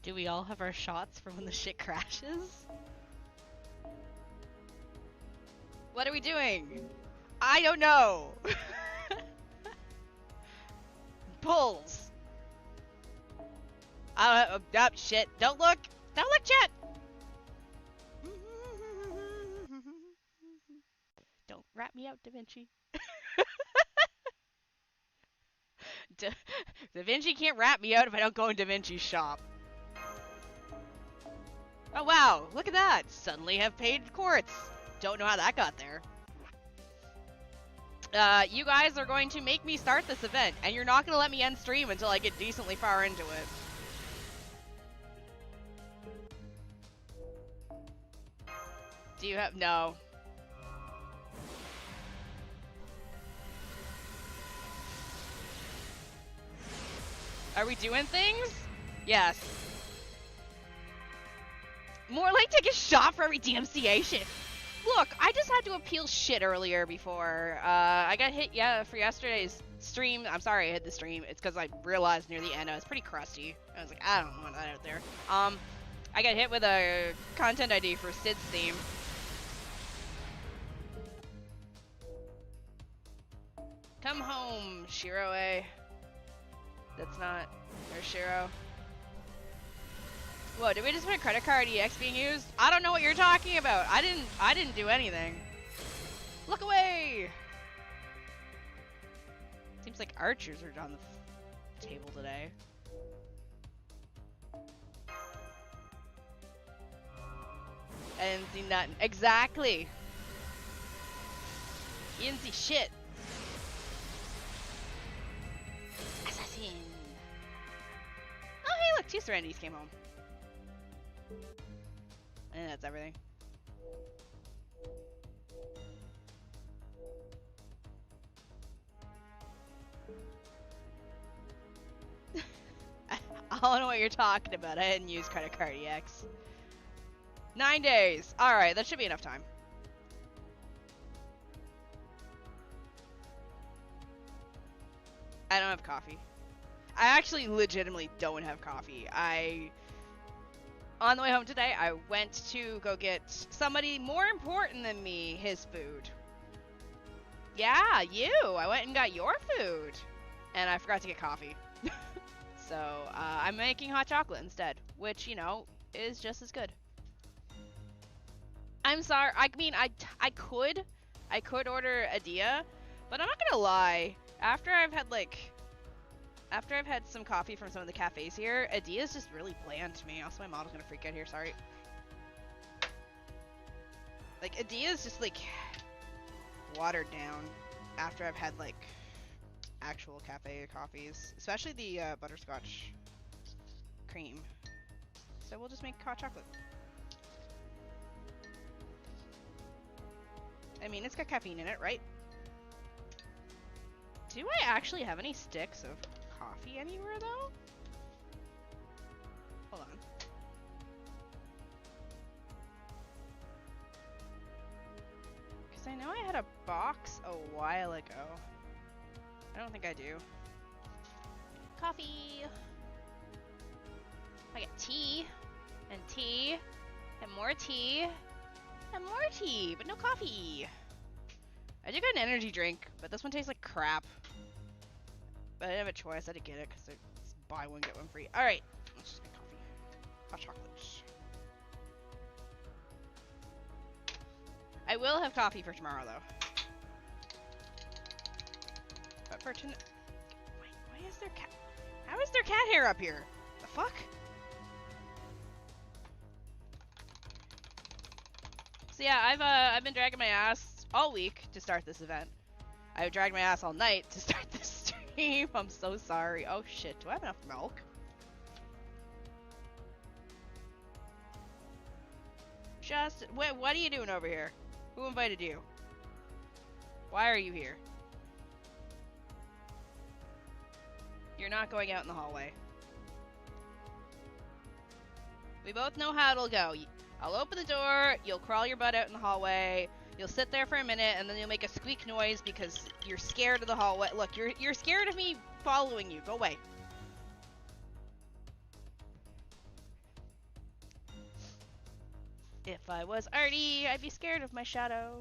Do we all have our shots for when the shit crashes? What are we doing? I don't know! Pulls! Oh, shit. Don't look! Don't look, chat! Don't rat me out, Da Vinci. Da Vinci can't rat me out if I don't go in Da Vinci's shop. Oh wow, look at that! Suddenly have paid quartz. Don't know how that got there. You guys are going to make me start this event, and you're not going to let me end stream until I get decently far into it. Do you have... No. Are we doing things? Yes. More like take a shot for every DMCA shit. Look, I just had to appeal shit earlier before. I got hit for yesterday's stream. I'm sorry I hit the stream. It's because I realized near the end I was pretty crusty. I was like, I don't want that out there. I got hit with a content ID for Sid's theme. Come home, Shiroe. That's not... There's Shiro. Whoa, did we just put a credit card EX being used? I don't know what you're talking about. I didn't do anything. Look away! Seems like archers are on the table today. I didn't see nothing. Exactly! You didn't see shit. Assassin! Oh hey look, 2 Serenities came home. And that's everything. I don't know what you're talking about. I didn't use credit card EX. 9 days. Alright, that should be enough time. I don't have coffee. I actually legitimately don't have coffee. On the way home today, I went to go get somebody more important than me his food. Yeah, you! I went and got your food. And I forgot to get coffee. So, I'm making hot chocolate instead. Which, you know, is just as good. I'm sorry. I mean, I could order a dia. But I'm not gonna lie. After I've had some coffee from some of the cafes here, Adia is just really bland to me. Also, my mom's gonna freak out here, sorry. Like, Adia is just, like, watered down after I've had, like, actual cafe coffees. Especially the butterscotch cream. So we'll just make hot chocolate. I mean, it's got caffeine in it, right? Do I actually have any sticks of coffee anywhere though? Hold on. Because I know I had a box a while ago. I don't think I do. Coffee! I got tea, and tea, and more tea, and more tea, but no coffee! I do get an energy drink, but this one tastes like crap. But I didn't have a choice, I had to get it because it's buy one, get one free. Alright, let's just make coffee. Hot chocolate. I will have coffee for tomorrow though. But for tonight... Why is there cat... How is there cat hair up here? The fuck? So yeah, I've been dragging my ass all week to start this event. I've dragged my ass all night to start this stream. I'm so sorry. Oh shit, do I have enough milk? Just, wait, what are you doing over here? Who invited you? Why are you here? You're not going out in the hallway. We both know how it'll go. I'll open the door, you'll crawl your butt out in the hallway, you'll sit there for a minute, and then you'll make a squeak noise because you're scared of the hallway. Look, you're scared of me following you. Go away. If I was arty, I'd be scared of my shadow.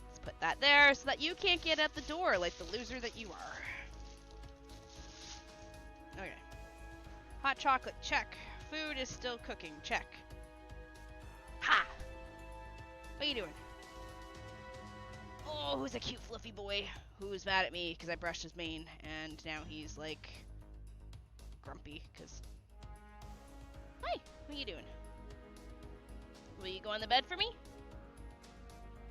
Let's put that there so that you can't get at the door like the loser that you are. Okay. Hot chocolate, check. Food is still cooking, check. Ha! What are you doing? Oh, who's a cute fluffy boy who's mad at me because I brushed his mane, and now he's like grumpy because... Hi, what are you doing? Will you go on the bed for me?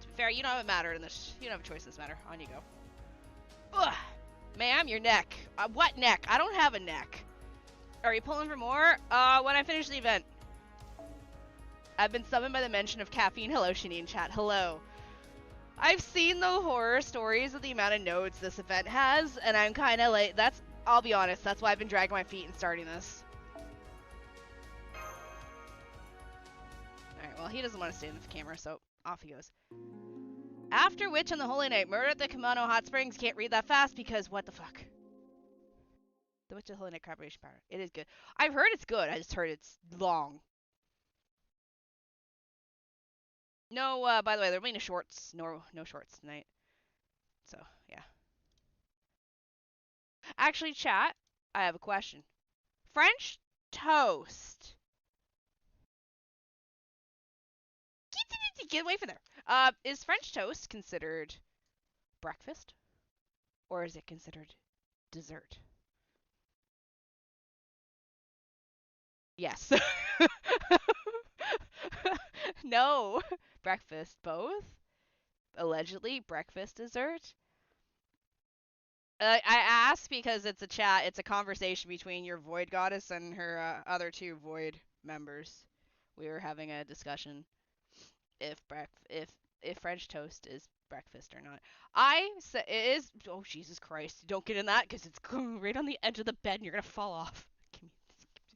To be fair, you don't have a matter in this. You don't have a choice in this matter. On you go. Ugh! Ma'am, your neck. What neck? I don't have a neck. Are you pulling for more? When I finish the event. I've been summoned by the mention of caffeine. Hello, Shini in chat. Hello. I've seen the horror stories of the amount of nodes this event has, and I'm kind of like, I'll be honest, that's why I've been dragging my feet and starting this. Alright, well, he doesn't want to stay in the camera, so off he goes. After Witch on the Holy Night, murder at the Kumano Hot Springs. Can't read that fast because what the fuck? The Witch of the Holy Night Corporation Power. It is good. I've heard it's good, I just heard it's long. No, by the way, there'll be no shorts. No shorts tonight. So, yeah. Actually, chat, I have a question. French toast. Get away from there. Is French toast considered breakfast? Or is it considered dessert? Yes. No. Breakfast, both? Allegedly, breakfast, dessert? I ask because it's a chat, it's a conversation between your Void Goddess and her other two Void members. We were having a discussion if French toast is breakfast or not. I say it is. Oh Jesus Christ! Don't get in that because it's right on the edge of the bed and you're gonna fall off. Give me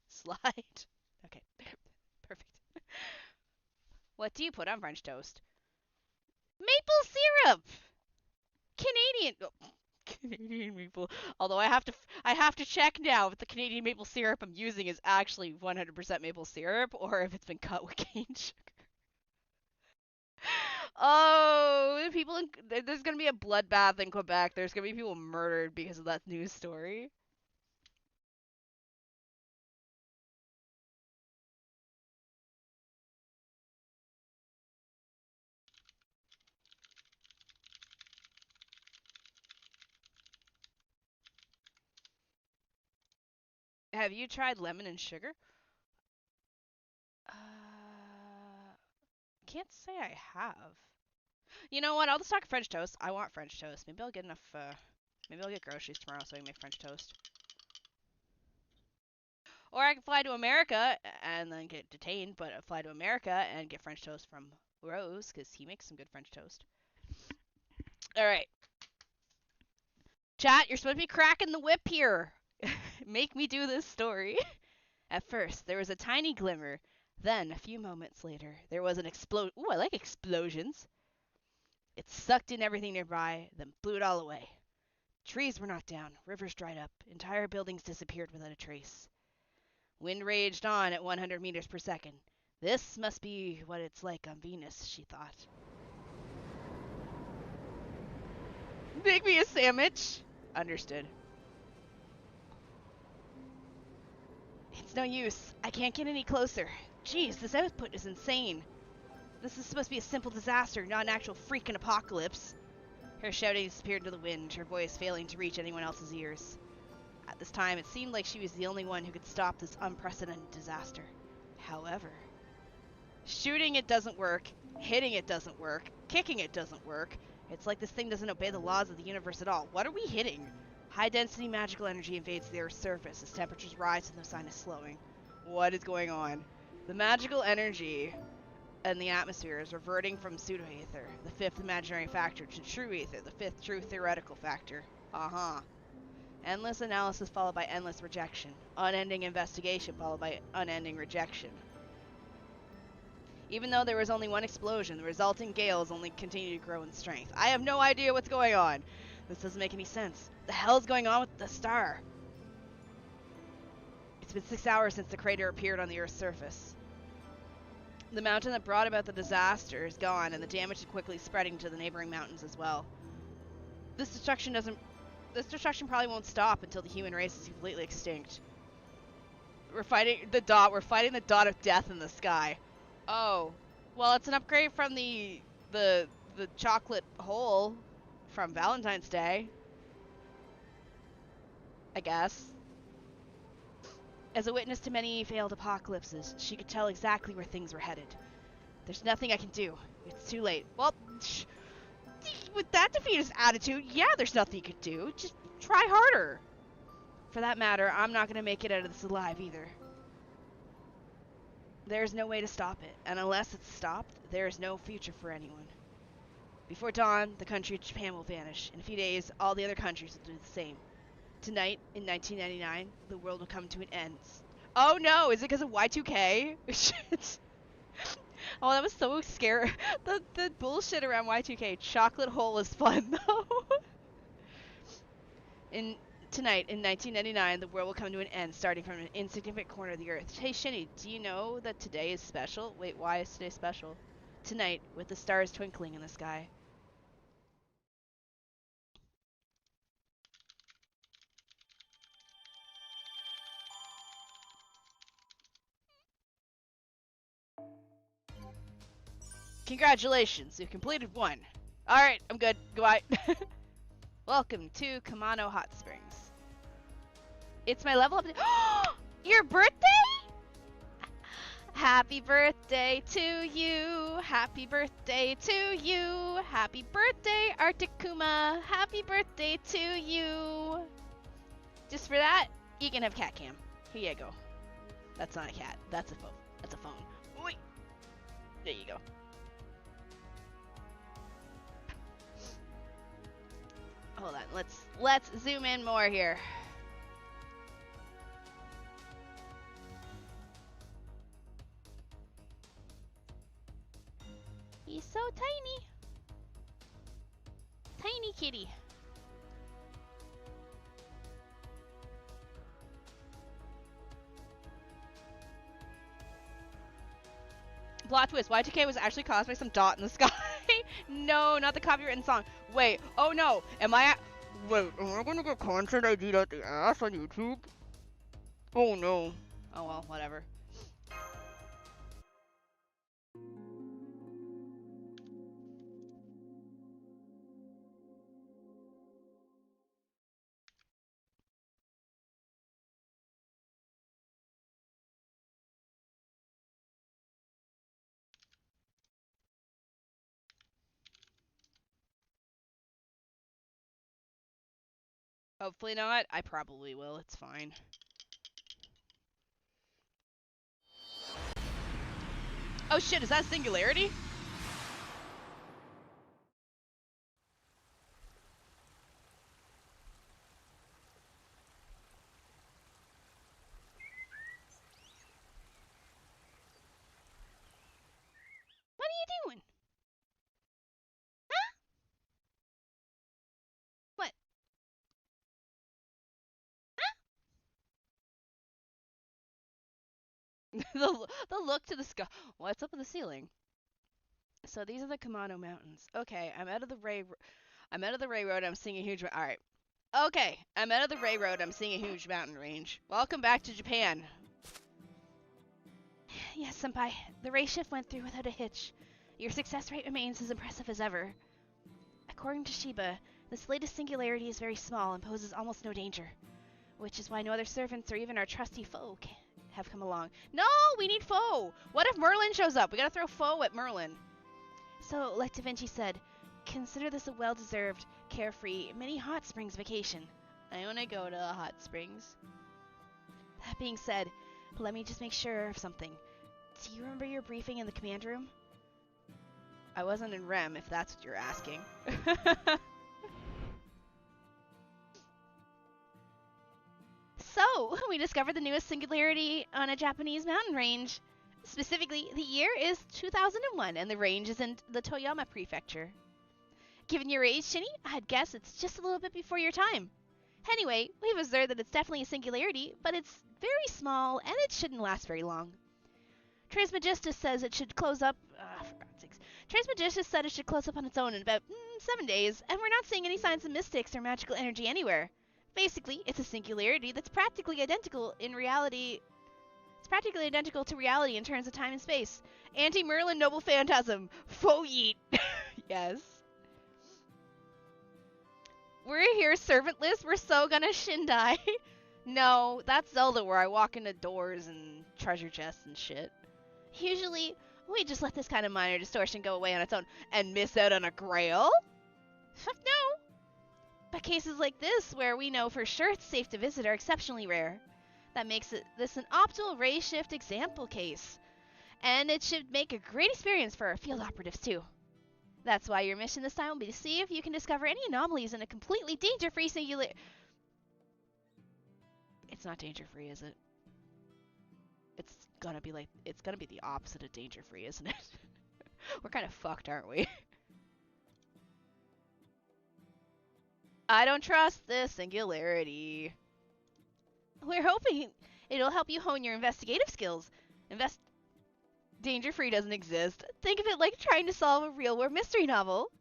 slide. Okay, perfect. What do you put on French toast? Maple syrup. Canadian. Oh, Canadian maple. Although I have to check now if the Canadian maple syrup I'm using is actually 100% maple syrup or if it's been cut with cane sugar. Oh, there's gonna be a bloodbath in Quebec. There's gonna be people murdered because of that news story. Have you tried lemon and sugar? Can't say I have. You know what? I'll just talk French toast. I want French toast. Maybe I'll get enough. Maybe I'll get groceries tomorrow so I can make French toast. Or I can fly to America and then get detained, but fly to America and get French toast from Rose because he makes some good French toast. All right. Chat, you're supposed to be cracking the whip here. Make me do this story. At first, there was a tiny glimmer. Then, a few moments later, there was an explosion. Ooh, I like explosions. It sucked in everything nearby, then blew it all away. Trees were knocked down, rivers dried up, entire buildings disappeared without a trace. Wind raged on at 100 meters per second. This must be what it's like on Venus, she thought. Make me a sandwich. Understood. It's no use. I can't get any closer. Jeez, this output is insane. This is supposed to be a simple disaster, not an actual freaking apocalypse. Her shouting disappeared into the wind, her voice failing to reach anyone else's ears. At this time, it seemed like she was the only one who could stop this unprecedented disaster. However, shooting it doesn't work, hitting it doesn't work, kicking it doesn't work. It's like this thing doesn't obey the laws of the universe at all. What are we hitting? High-density magical energy invades the Earth's surface as temperatures rise with no sign of slowing. What is going on? The magical energy in the atmosphere is reverting from pseudo-ether, the fifth imaginary factor, to true ether, the fifth true theoretical factor. Endless analysis followed by endless rejection. Unending investigation followed by unending rejection. Even though there was only one explosion, the resulting gales only continue to grow in strength. I have no idea what's going on. This doesn't make any sense. The hell's going on with the star? It's been 6 hours since the crater appeared on the Earth's surface. The mountain that brought about the disaster is gone, and the damage is quickly spreading to the neighboring mountains as well. This destruction probably won't stop until the human race is completely extinct. We're fighting the dot of death in the sky. Oh. Well, it's an upgrade from the chocolate hole from Valentine's Day. I guess. As a witness to many failed apocalypses, she could tell exactly where things were headed. There's nothing I can do. It's too late. Well, with that defeatist attitude, yeah, there's nothing you can do. Just try harder. For that matter, I'm not going to make it out of this alive either. There's no way to stop it, and unless it's stopped, there is no future for anyone. Before dawn, the country of Japan will vanish. In a few days, all the other countries will do the same. Tonight, in 1999, the world will come to an end. Oh no, is it because of Y2K? Shit. Oh, that was so scary. The bullshit around Y2K. Chocolate hole is fun, though. Tonight, in 1999, the world will come to an end, starting from an insignificant corner of the earth. Hey, Shini, do you know that today is special? Wait, why is today special? Tonight, with the stars twinkling in the sky. Congratulations, you've completed one. Alright, I'm good. Goodbye. Welcome to Kumano Hot Springs. It's my level up. Your birthday? Happy birthday to you. Happy birthday to you. Happy birthday, Arcticuma. Happy birthday to you. Just for that, you can have cat cam. Here you go. That's not a cat. That's a phone. That's a phone. Wait. There you go. Hold on. Let's zoom in more here. He's so tiny. Tiny kitty. Plot twist, Y2K was actually caused by some dot in the sky. No, not the copywritten song. Wait, oh no, am I gonna get content ID'd out the ass on YouTube? Oh no. Oh well, whatever. Hopefully not. I probably will. It's fine. Oh shit, is that Singularity? What are you doing? Huh? What? Huh? the look to the sky. What's up with the ceiling? So these are the Kumano Mountains. Okay, I'm out of the Ray Road. I'm seeing a huge. All right. Okay, I'm out of the Ray Road. I'm seeing a huge mountain range. Welcome back to Japan. Yes, senpai. The race shift went through without a hitch. Your success rate remains as impressive as ever. According to Shiba, this latest singularity is very small and poses almost no danger, which is why no other servants or even our trusty foe have come along. No, we need foe. What if Merlin shows up? We gotta throw foe at Merlin. So, like Da Vinci said, consider this a well-deserved, carefree, mini hot springs vacation. I want to go to hot springs. That being said, let me just make sure of something. Do you remember your briefing in the command room? I wasn't in REM, if that's what you're asking. So, we discovered the newest singularity on a Japanese mountain range. Specifically, the year is 2001, and the range is in the Toyama Prefecture. Given your age, Shini, I'd guess it's just a little bit before your time. Anyway, we've observed that it's definitely a singularity, but it's very small, and it shouldn't last very long. Trismegistus says it should close up. For God's sakes. Trismegistus said it should close up on its own in about 7 days, and we're not seeing any signs of mystics or magical energy anywhere. Basically, it's a singularity that's practically identical in reality. It's practically identical to reality in terms of time and space. Anti-Merlin Noble Phantasm. Faux yeet. Yes. We're here servantless. We're so gonna Shindai. No, that's Zelda where I walk into doors and treasure chests and shit. Usually, we just let this kind of minor distortion go away on its own and miss out on a grail? Fuck no. But cases like this, where we know for sure it's safe to visit, are exceptionally rare. That makes this an optimal ray shift example case. And it should make a great experience for our field operatives too. That's why your mission this time will be to see if you can discover any anomalies in a completely danger-free singular... It's not danger-free, is it? It's gonna be the opposite of danger-free, isn't it? We're kind of fucked, aren't we? I don't trust this singularity. We're hoping it'll help you hone your investigative skills. Danger-free doesn't exist. Think of it like trying to solve a real-world mystery novel.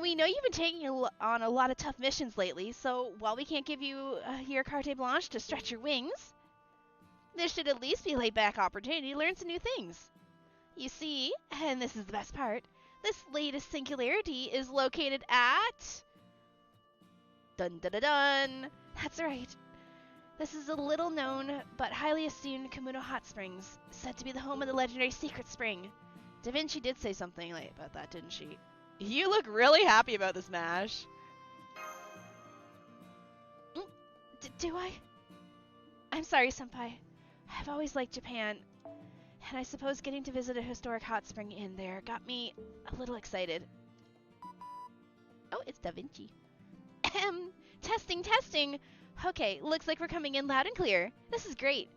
We know you've been taking on a lot of tough missions lately, so while we can't give you your carte blanche to stretch your wings, this should at least be a laid-back opportunity to learn some new things. You see, and this is the best part, this latest singularity is located at... Dun dun dun dun! That's right. This is a little-known but highly esteemed Kumano hot springs, said to be the home of the legendary Secret Spring. Da Vinci did say something about that, didn't she? You look really happy about this, Mash. Do I? I'm sorry, Senpai. I've always liked Japan, and I suppose getting to visit a historic hot spring inn there got me a little excited. Oh, it's Da Vinci. Testing! Okay, looks like we're coming in loud and clear. This is great.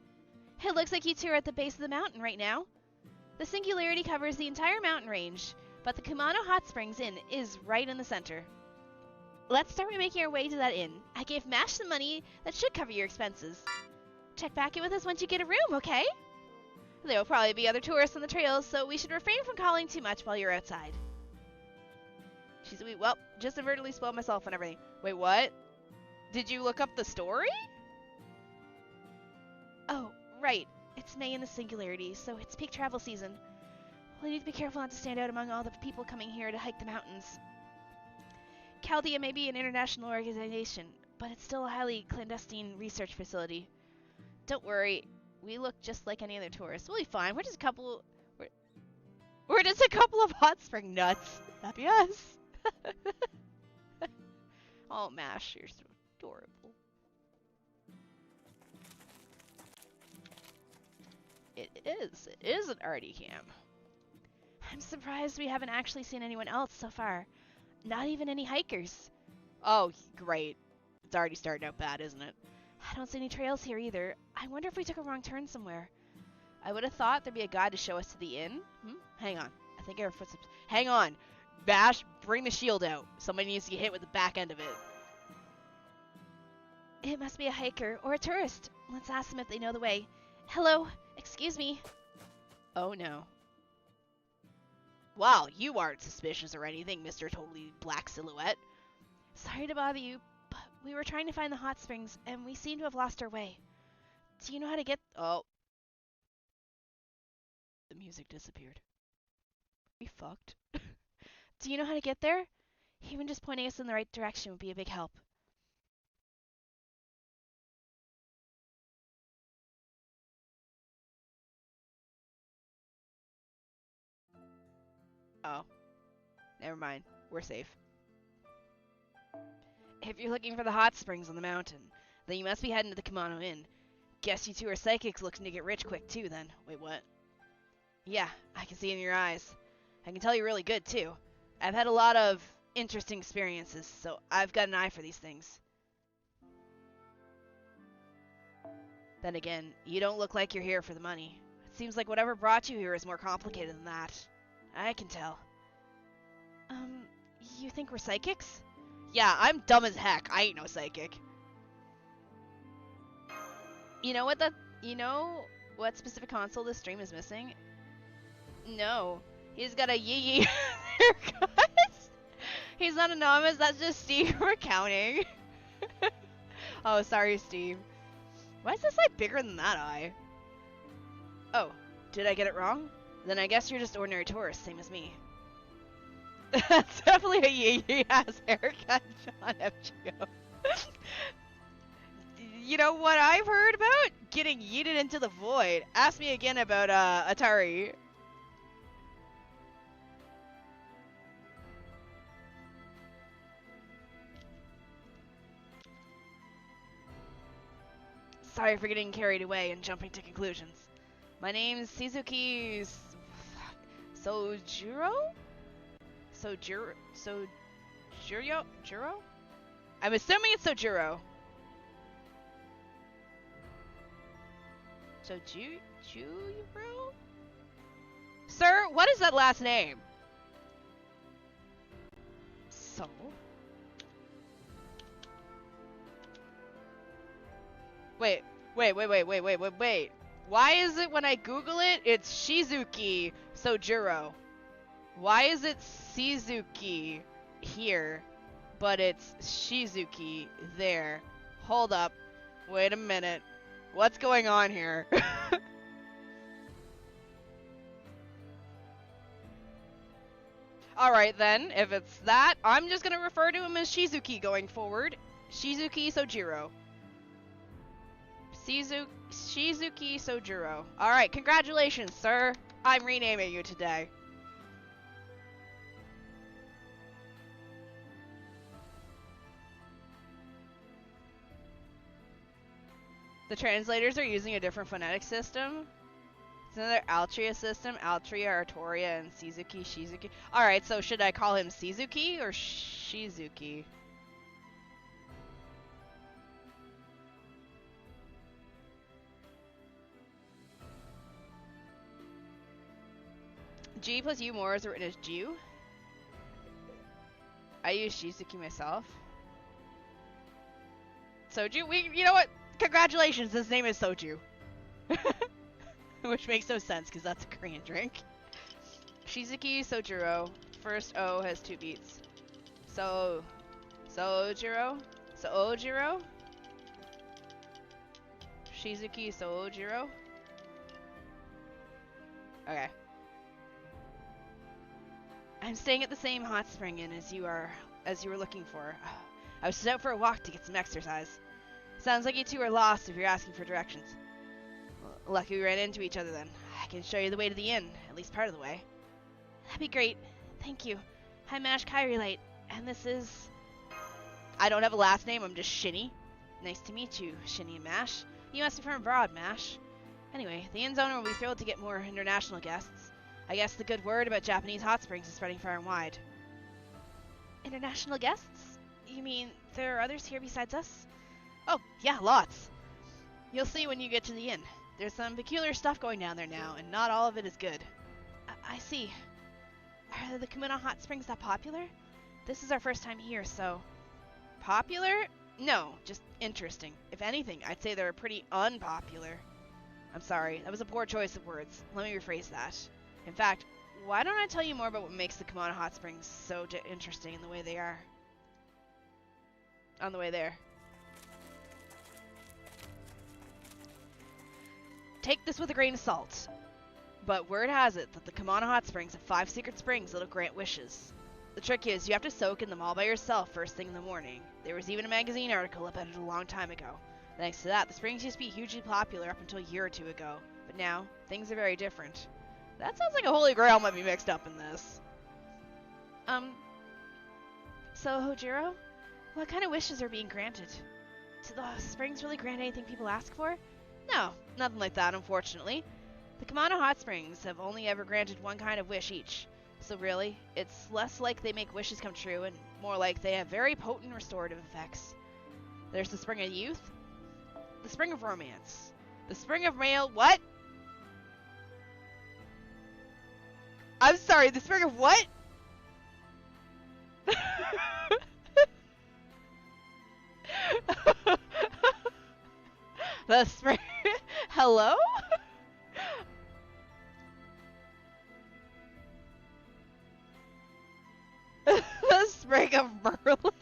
It looks like you two are at the base of the mountain right now. The singularity covers the entire mountain range, but the Kumano Hot Springs Inn is right in the center. Let's start by making our way to that inn. I gave Mash some money that should cover your expenses. Check back in with us once you get a room, okay? There will probably be other tourists on the trails, so we should refrain from calling too much while you're outside. She's well, just inadvertently spoiled myself and everything. Wait, what? Did you look up the story? Oh, right. It's May in the singularity, so it's peak travel season. We'll need to be careful not to stand out among all the people coming here to hike the mountains. Chaldea may be an international organization, but it's still a highly clandestine research facility. Don't worry, we look just like any other tourists. We'll be fine. We're just a couple of hot spring nuts. Happy us. Oh, Mash, you're so adorable. It is an arty camp. I'm surprised we haven't actually seen anyone else so far. Not even any hikers. Oh, great. It's already starting out bad, isn't it? I don't see any trails here either. I wonder if we took a wrong turn somewhere. I would have thought there'd be a guide to show us to the inn. Hang on. I think our footsteps... Hang on! Bash, bring the shield out. Somebody needs to get hit with the back end of it. It must be a hiker or a tourist. Let's ask them if they know the way. Hello? Excuse me. Oh no. Wow, you aren't suspicious or anything, Mr. Totally Black Silhouette. Sorry to bother you, but we were trying to find the hot springs, and we seem to have lost our way. Do you know how to get... Oh. The music disappeared. We fucked. Do you know how to get there? Even just pointing us in the right direction would be a big help. Oh. Never mind. We're safe. If you're looking for the hot springs on the mountain, then you must be heading to the Kumano Inn. Guess you two are psychics looking to get rich quick too, then. Wait, what? Yeah, I can see it in your eyes. I can tell you're really good, too. I've had a lot of interesting experiences, so I've got an eye for these things. Then again, you don't look like you're here for the money. It seems like whatever brought you here is more complicated than that. I can tell. You think we're psychics? Yeah, I'm dumb as heck. I ain't no psychic. You know what what specific console this stream is missing? No. He's got a yee haircut. He's not anonymous, that's just Steve recounting. Oh, sorry, Steve. Why is this eye bigger than that eye? Oh, did I get it wrong? Then I guess you're just ordinary tourists, same as me. That's definitely a yee-yee-ass haircut, John FGO. You know what I've heard about? Getting yeeted into the void. Ask me again about Atari. Sorry for getting carried away and jumping to conclusions. My name's Shizuki Sojiro? Juro? I'm assuming it's Sojiro. Sojiro? Sir, what is that last name? So? Wait. Why is it when I Google it, it's Shizuki Sojiro? Why is it Shizuki here, but it's Shizuki there? Hold up. Wait a minute. What's going on here? Alright then, if it's that, I'm just gonna refer to him as Shizuki going forward. Shizuki Sojiro. Shizuki Sojiro. Alright, congratulations, sir. I'm renaming you today. The translators are using a different phonetic system. It's another Altria system. Altria, Artoria, and Shizuki. Alright, so should I call him Shizuki or Shizuki? G plus U more is written as Jew. I use Shizuki myself. Soju? You know what? Congratulations, his name is Soju. Which makes no sense, because that's a Korean drink. Shizuki Sojiro. First O has 2 beats. Sojiro? Shizuki Sojiro? Okay. I'm staying at the same hot spring inn as you were looking for. I was out for a walk to get some exercise. Sounds like you two are lost if you're asking for directions. Well, lucky we ran into each other then. I can show you the way to the inn, at least part of the way. That'd be great. Thank you. I'm Mash Kairylite, and this is... I don't have a last name, I'm just Shini. Nice to meet you, Shini and Mash. You must be from abroad, Mash. Anyway, the inn's owner will be thrilled to get more international guests. I guess the good word about Japanese hot springs is spreading far and wide. International guests? You mean there are others here besides us? Oh, yeah, lots. You'll see when you get to the inn. There's some peculiar stuff going down there now, and not all of it is good. I see. Are the Kumano hot springs that popular? This is our first time here, so... Popular? No, just interesting. If anything, I'd say they're pretty unpopular. I'm sorry, that was a poor choice of words. Let me rephrase that. In fact, why don't I tell you more about what makes the Kumano hot springs so interesting in the way they are? On the way there. Take this with a grain of salt. But word has it that the Kumano hot springs have 5 secret springs that'll grant wishes. The trick is, you have to soak in them all by yourself first thing in the morning. There was even a magazine article about it a long time ago. Thanks to that, the springs used to be hugely popular up until a year or 2 ago. But now, things are very different. That sounds like a holy grail might be mixed up in this. So Hojiro? What kind of wishes are being granted? Do the springs really grant anything people ask for? No, nothing like that, unfortunately. The Kumano hot springs have only ever granted one kind of wish each. So really, it's less like they make wishes come true and more like they have very potent restorative effects. There's the spring of youth, the spring of romance, the spring of male... What? I'm sorry, the spring of what? The spring... Hello? spring of Merlin?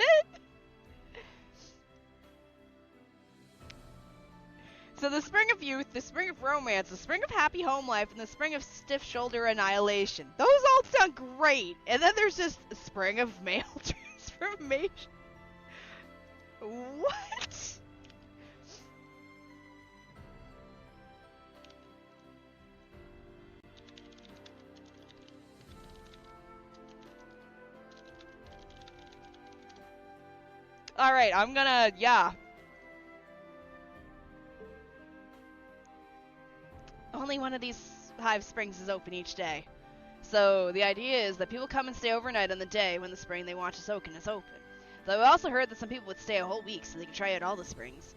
So the spring of youth, the spring of romance, the spring of happy home life, and the spring of stiff shoulder annihilation. Those all sound great. And then there's just a spring of male transformation. What? Alright, I'm gonna, yeah. Only one of these hive springs is open each day. So the idea is that people come and stay overnight on the day when the spring they want to soak in is open. Though I also heard that some people would stay a whole week so they could try out all the springs.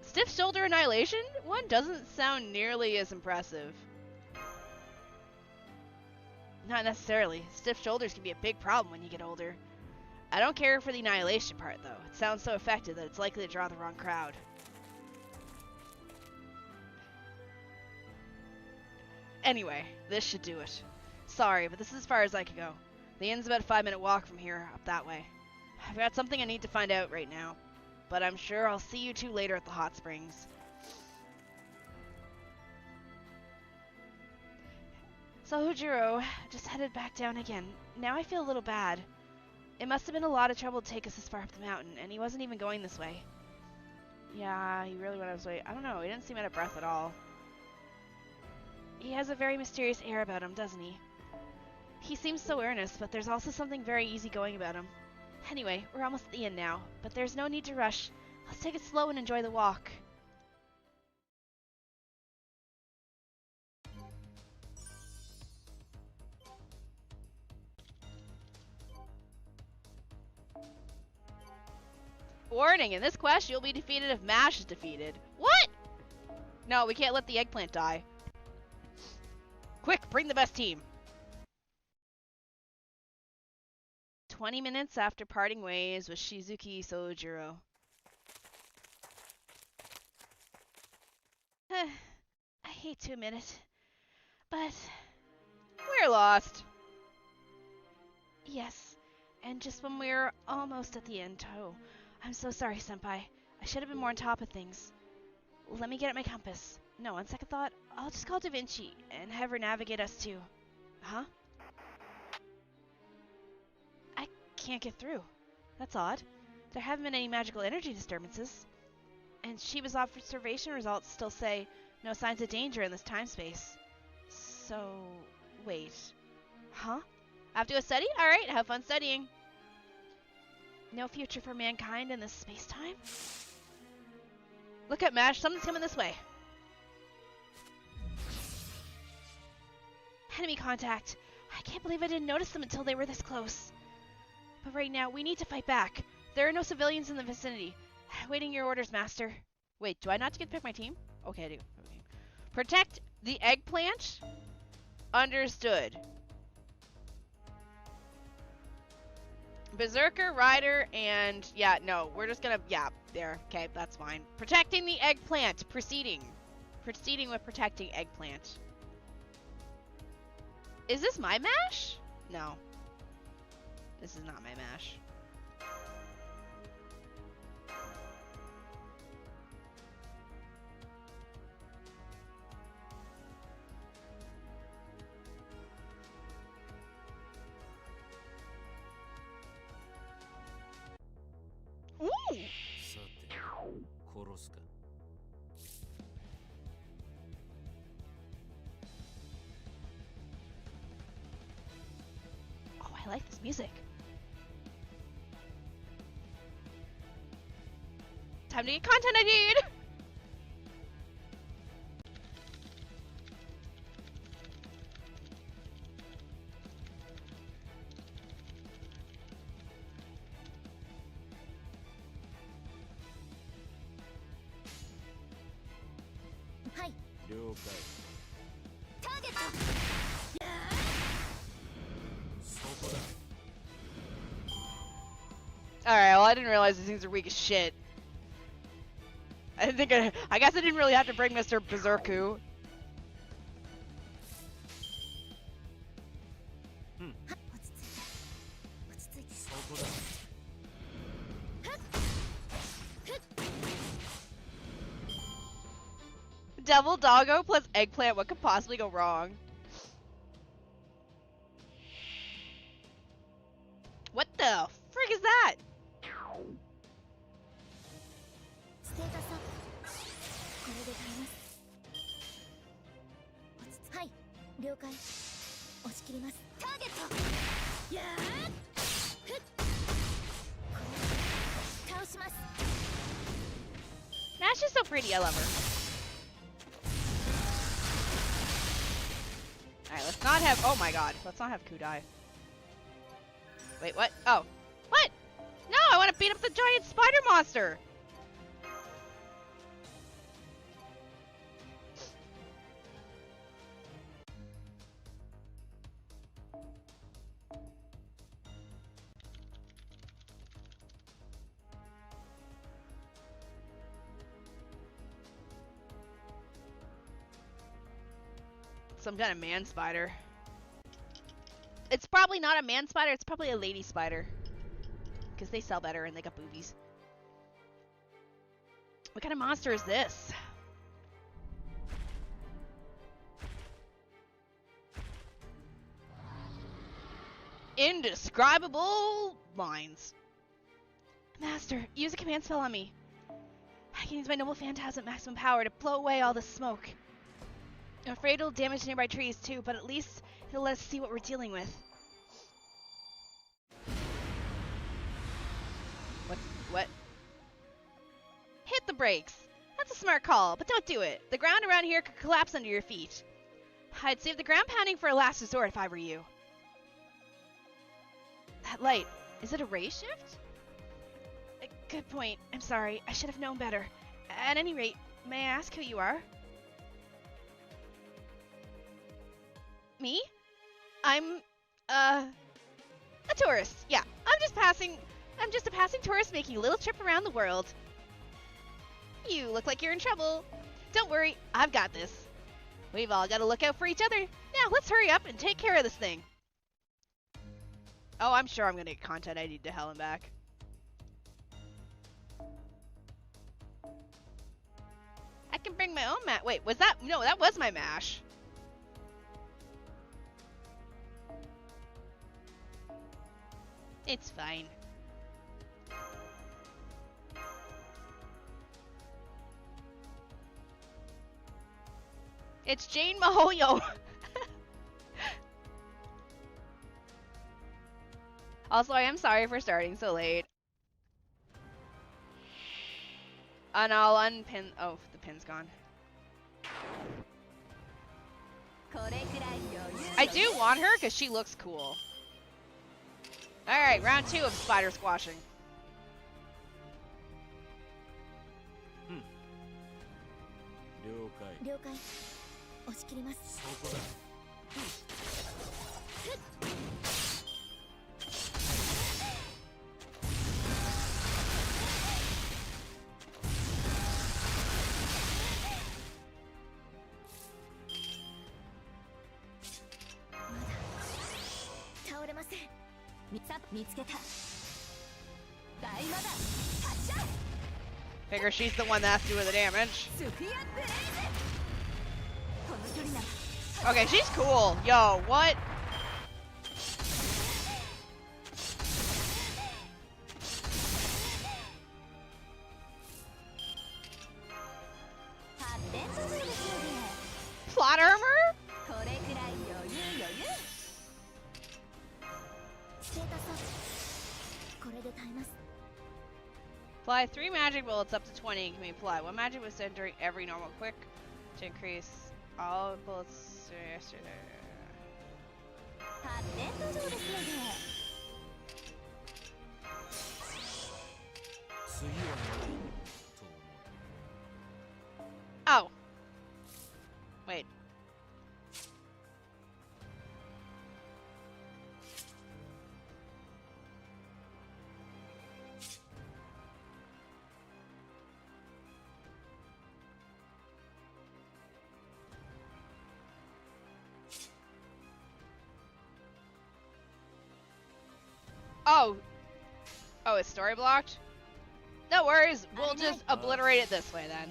Stiff shoulder annihilation? One doesn't sound nearly as impressive. Not necessarily. Stiff shoulders can be a big problem when you get older. I don't care for the annihilation part, though. It sounds so effective that it's likely to draw the wrong crowd. Anyway, this should do it. Sorry, but this is as far as I could go. The inn's about a 5-minute walk from here, up that way. I've got something I need to find out right now, but I'm sure I'll see you two later at the hot springs. So Hujiro just headed back down again. Now I feel a little bad. It must have been a lot of trouble to take us this far up the mountain, and he wasn't even going this way. Yeah, he really went out his way. I don't know, he didn't seem out of breath at all. He has a very mysterious air about him, doesn't he? He seems so earnest, but there's also something very easygoing about him. Anyway, we're almost at the inn now, but there's no need to rush. Let's take it slow and enjoy the walk. Warning, in this quest you'll be defeated if MASH is defeated. What? No, we can't let the eggplant die. Quick, bring the best team. 20 minutes after parting ways with Shizuki Sojiro. I hate to admit it, but we're lost. Yes, and just when we're almost at the end. Oh, I'm so sorry, Senpai. I should have been more on top of things. Let me get at my compass. No, on second thought, I'll just call Da Vinci and have her navigate us to... Huh? I can't get through. That's odd. There haven't been any magical energy disturbances. And Shiba's observation results still say no signs of danger in this time-space. So... wait. Huh? I have to go study? Alright, have fun studying. No future for mankind in this space-time? Look at MASH, something's coming this way. Enemy contact. I can't believe I didn't notice them until they were this close. But right now, we need to fight back. There are no civilians in the vicinity. Waiting your orders, Master. Wait, do I not get to pick my team? Okay, I do. Okay. Protect the eggplant? Understood. Berserker, Rider, and... yeah, no, we're just gonna... yeah, there. Okay, that's fine. Protecting the eggplant. Proceeding. Proceeding with protecting eggplant. Is this my MASH? No. This is not my MASH. Ooh! Oh, I like this music. Time to get content I need! Alright, well I didn't realize these things are weak as shit. I guess I didn't really have to bring Mr. Berserku. Devil doggo plus eggplant. What could possibly go wrong? What the frick is that? Nah, she's so pretty. I love her. Alright, let's not have... Oh my god. Let's not have Kudai. Wait, what? Oh. What? No, I want to beat up the giant spider monster! Some kind of man spider. It's probably not a man spider, it's probably a lady spider. Because they sell better and they got boobies. What kind of monster is this? Indescribable lines. Master, use a command spell on me. I can use my noble phantasm maximum power to blow away all the smoke. I'm afraid it'll damage nearby trees too, but at least it'll let us see what we're dealing with. What? Hit the brakes. That's a smart call, but don't do it. The ground around here could collapse under your feet. I'd save the ground pounding for a last resort if I were you. That light, is it a ray shift? Good point. I'm sorry. I should have known better. At any rate, may I ask who you are? Me? I'm, a tourist. Yeah, I'm just a passing tourist making a little trip around the world. You look like you're in trouble. Don't worry, I've got this. We've all got to look out for each other. Now, let's hurry up and take care of this thing. Oh, I'm sure I'm gonna get content I need to hell and back. I can bring my own mash. Wait, was that? No, that was my mash. It's fine. It's Jane Mahoyo. Also, I am sorry for starting so late. And I'll unpin. Oh, the pin's gone. I do want her because she looks cool. Alright, round 2 of spider squashing. Figure she's the one that's doing the damage. Okay, she's cool. Yo, what? Plot armor? Apply 3 magic bullets up to 20 and can be applied. One magic was sent during every normal quick to increase all bullets. Oh. Wait. Oh. Oh, it's story blocked? No worries, we'll just obliterate it this way then.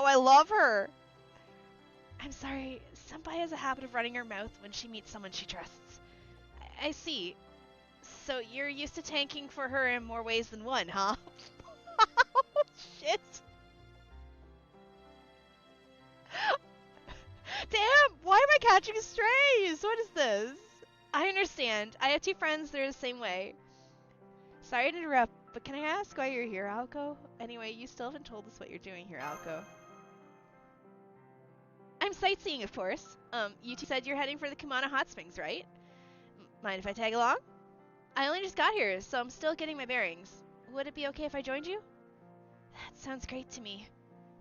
Oh, I love her. I'm sorry. Senpai has a habit of running her mouth when she meets someone she trusts. I see. So you're used to tanking for her in more ways than one, huh? Oh, shit. Damn, why am I catching strays? What is this? I understand. I have two friends that are the same way. Sorry to interrupt, but can I ask why you're here, Aoko? Anyway, you still haven't told us what you're doing here, Aoko. I'm sightseeing, of course. You two said you're heading for the Kumano hot springs, right? Mind if I tag along? I only just got here, so I'm still getting my bearings. Would it be okay if I joined you? That sounds great to me.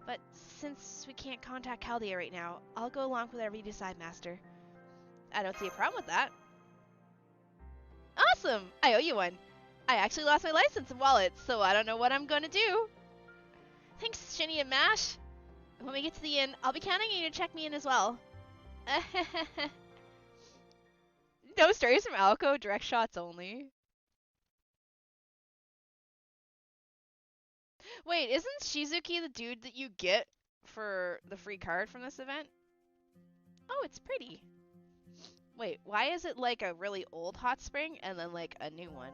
But since we can't contact Chaldea right now, I'll go along with whatever you decide, Master. I don't see a problem with that. Awesome! I owe you one. I actually lost my license and wallet, so I don't know what I'm gonna do. Thanks, Shini and Mash. When we get to the inn, I'll be counting on you to check me in as well. No stories from Aoko, direct shots only. Wait, isn't Shizuki the dude that you get for the free card from this event? Oh, it's pretty. Wait, why is it like a really old hot spring and then like a new one?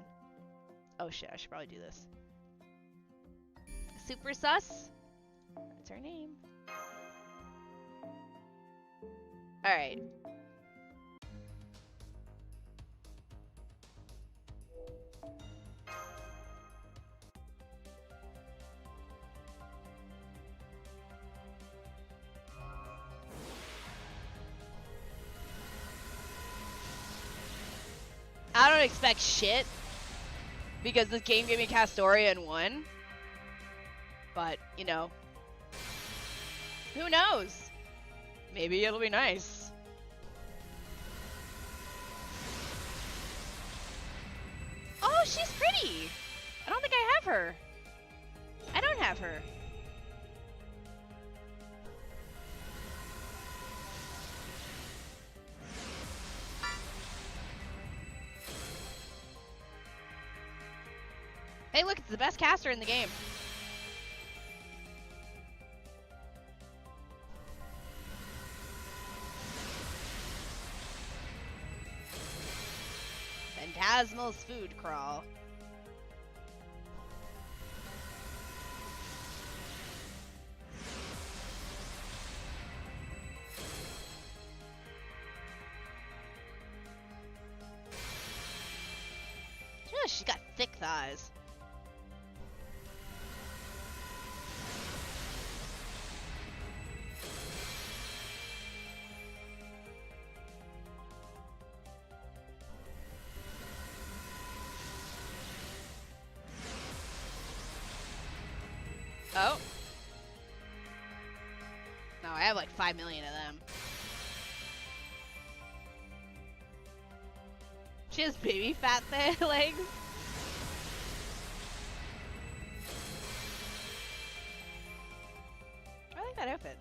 Oh shit, I should probably do this. Super sus? That's her name. Alright. I don't expect shit because this game gave me Castoria in 1. But, you know, who knows? Maybe it'll be nice. Oh, she's pretty! I don't think I have her. I don't have her. Hey, look, it's the best caster in the game. Phantasmal's food crawl. Yeah, she's got thick thighs. Oh. No, I have like 5 million of them. She has baby fat legs. I like that outfit.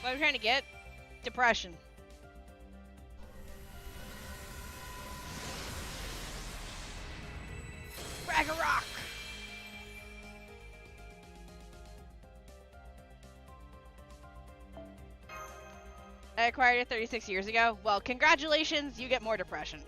What I'm trying to get? Depression. Ragnarok! I acquired it 36 years ago. Well, congratulations, you get more depression.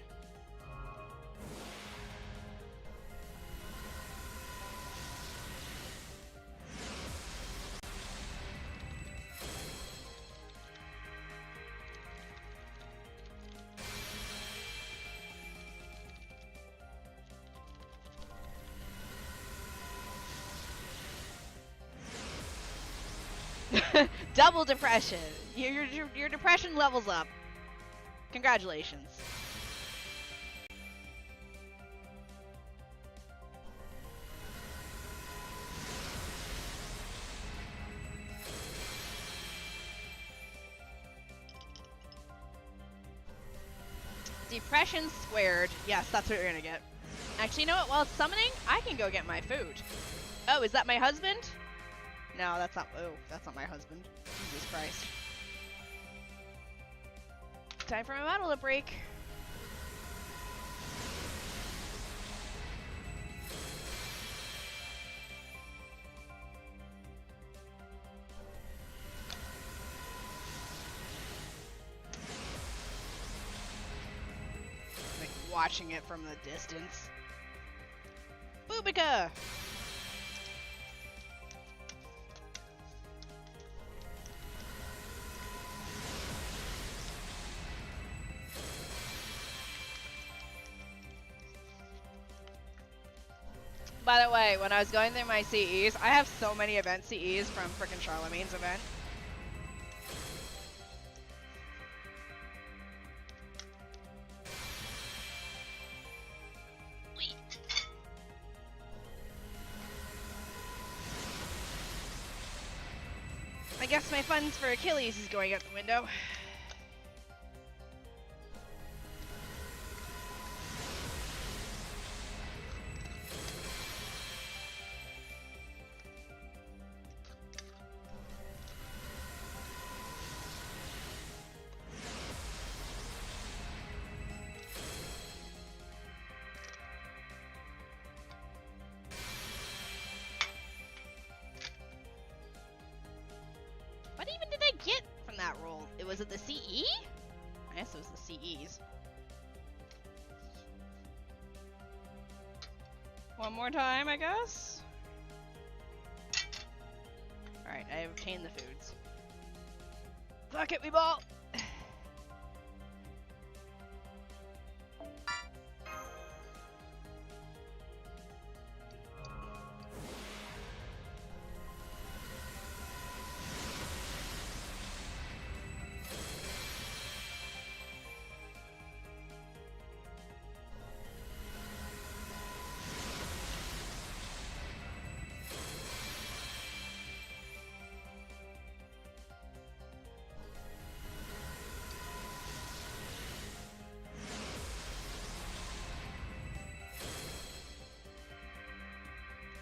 Double depression. Your depression levels up. Congratulations. Depression squared. Yes, that's what you're gonna get. Actually, you know what? While it's summoning, I can go get my food. Oh, is that my husband? No, that's not. Oh, that's not my husband. Jesus Christ. Time for my model to break. Like watching it from the distance. Boobika! By the way, when I was going through my CEs, I have so many event CEs from frickin' Charlemagne's event. I guess my funds for Achilles is going out the window. What even did I get from that roll? Was it the CE? I guess it was the CEs. One more time, I guess? Alright, I have obtained the foods. Fuck it, we ball!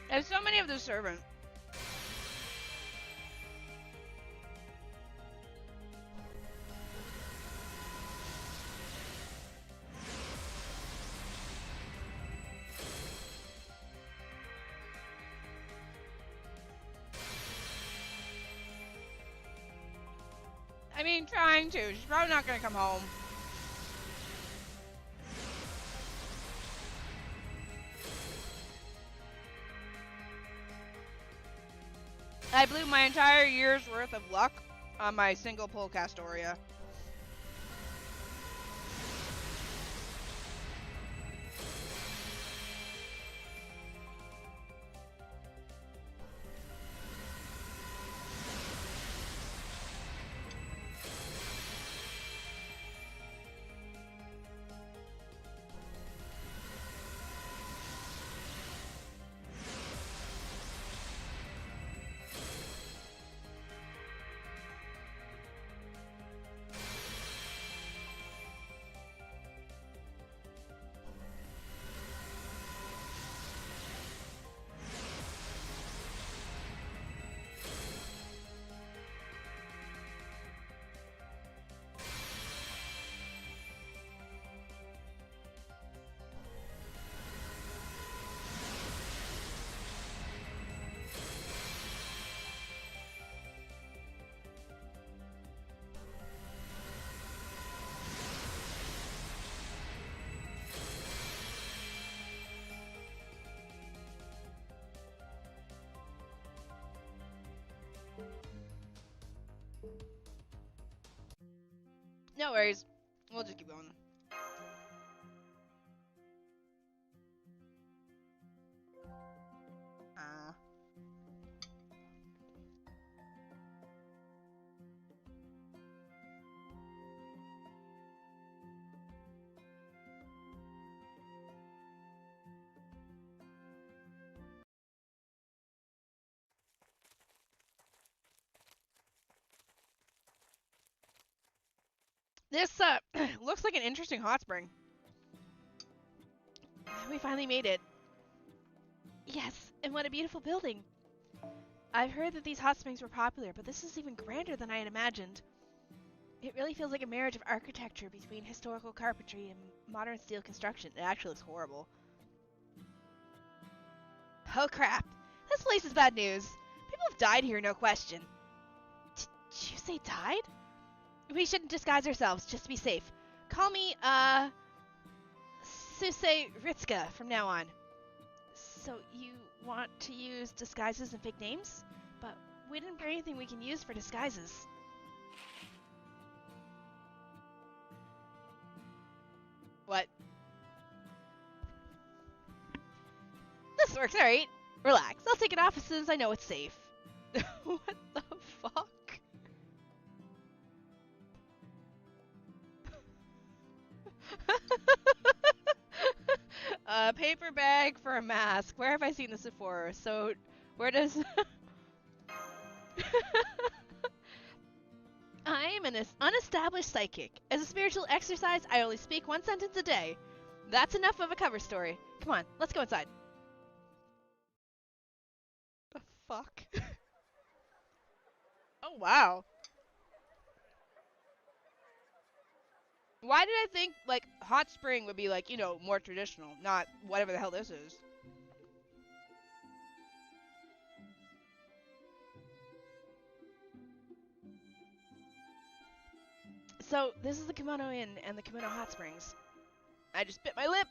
I have so many of the servant. I mean, trying to. She's probably not gonna come home. I blew my entire year's worth of luck on my single pull Castoria. No worries. We'll just keep going. This looks like an interesting hot spring. We finally made it. Yes, and what a beautiful building. I've heard that these hot springs were popular, but this is even grander than I had imagined. It really feels like a marriage of architecture between historical carpentry and modern steel construction. It actually looks horrible. Oh crap! This place is bad news. People have died here, no question. Did you say died? We shouldn't disguise ourselves, just to be safe. Call me, Suse Ritsuka from now on. So you want to use disguises and fake names? But we didn't bring anything we can use for disguises. What? This works, alright. Relax, I'll take it off as soon as I know it's safe. What the fuck? A paper bag for a mask. Where have I seen this before? So, where does... I am an unestablished psychic. As a spiritual exercise, I only speak one sentence a day. That's enough of a cover story. Come on, let's go inside. The fuck? Oh, wow. Why did I think, like, hot spring would be, like, you know, more traditional, not whatever the hell this is? So, this is the Kumano Inn and the Kumano Hot Springs. I just bit my lip.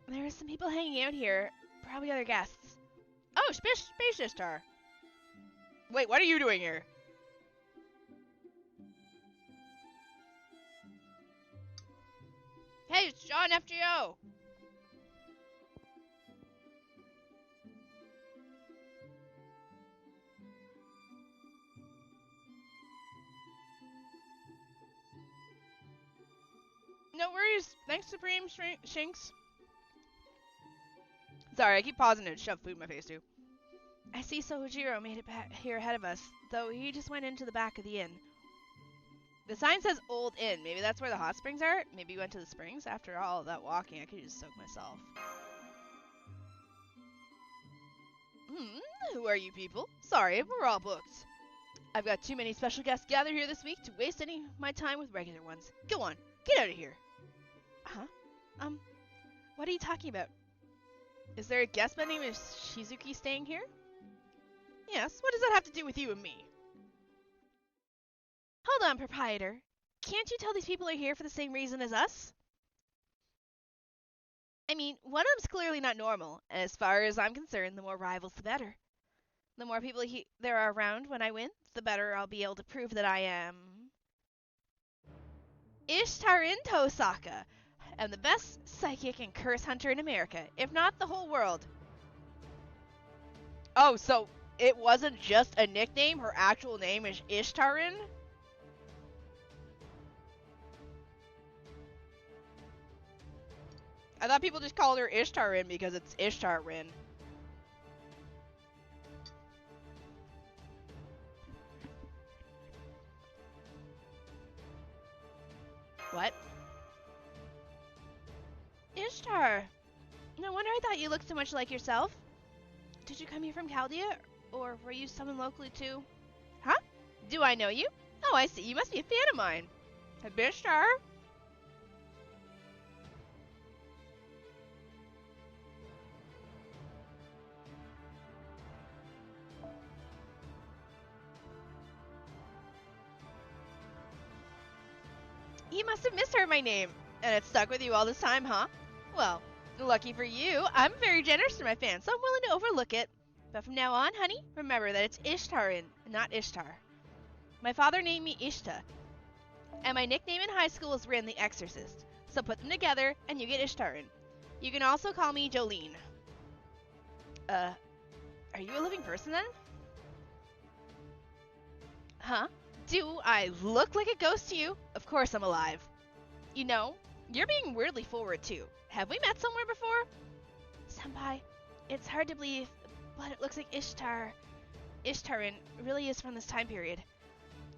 There are some people hanging out here, probably other guests. Oh, Space Star. Wait, what are you doing here? Hey, it's John FGO. No worries. Thanks, Supreme Shinx. Sorry, I keep pausing to shove food in my face, too. I see Sohojiro made it back here ahead of us, though he just went into the back of the inn. The sign says Old Inn. Maybe that's where the hot springs are? Maybe you went to the springs? After all of that walking, I could just soak myself. Who are you people? Sorry, we're all booked. I've got too many special guests gathered here this week to waste any of my time with regular ones. Go on, get out of here. Huh? What are you talking about? Is there a guest by the name of Shizuki staying here? Yes, what does that have to do with you and me? Hold on, proprietor. Can't you tell these people are here for the same reason as us? I mean, one of them's clearly not normal, and as far as I'm concerned, the more rivals, the better. The more people there are around when I win, the better I'll be able to prove that I am... Ishtarin Tosaka, and the best psychic and curse hunter in America, if not the whole world. Oh, so it wasn't just a nickname? Her actual name is Ishtarin? I thought people just called her Ishtarin because it's Ishtarin. What? Ishtar! No wonder I thought you looked so much like yourself. Did you come here from Chaldea? Or were you someone locally too? Huh? Do I know you? Oh, I see. You must be a fan of mine. Ishtar? You must have misheard my name, and it stuck with you all this time, huh? Well, lucky for you, I'm very generous to my fans, so I'm willing to overlook it. But from now on, honey, remember that it's Ishtarin, not Ishtar. My father named me Ishta, and my nickname in high school was Rin the Exorcist. So put them together, and you get Ishtarin. You can also call me Jolene. Are you a living person then? Huh? Do I look like a ghost to you? Of course I'm alive. You know, you're being weirdly forward too. Have we met somewhere before? Senpai, it's hard to believe, but it looks like Ishtarin really is from this time period.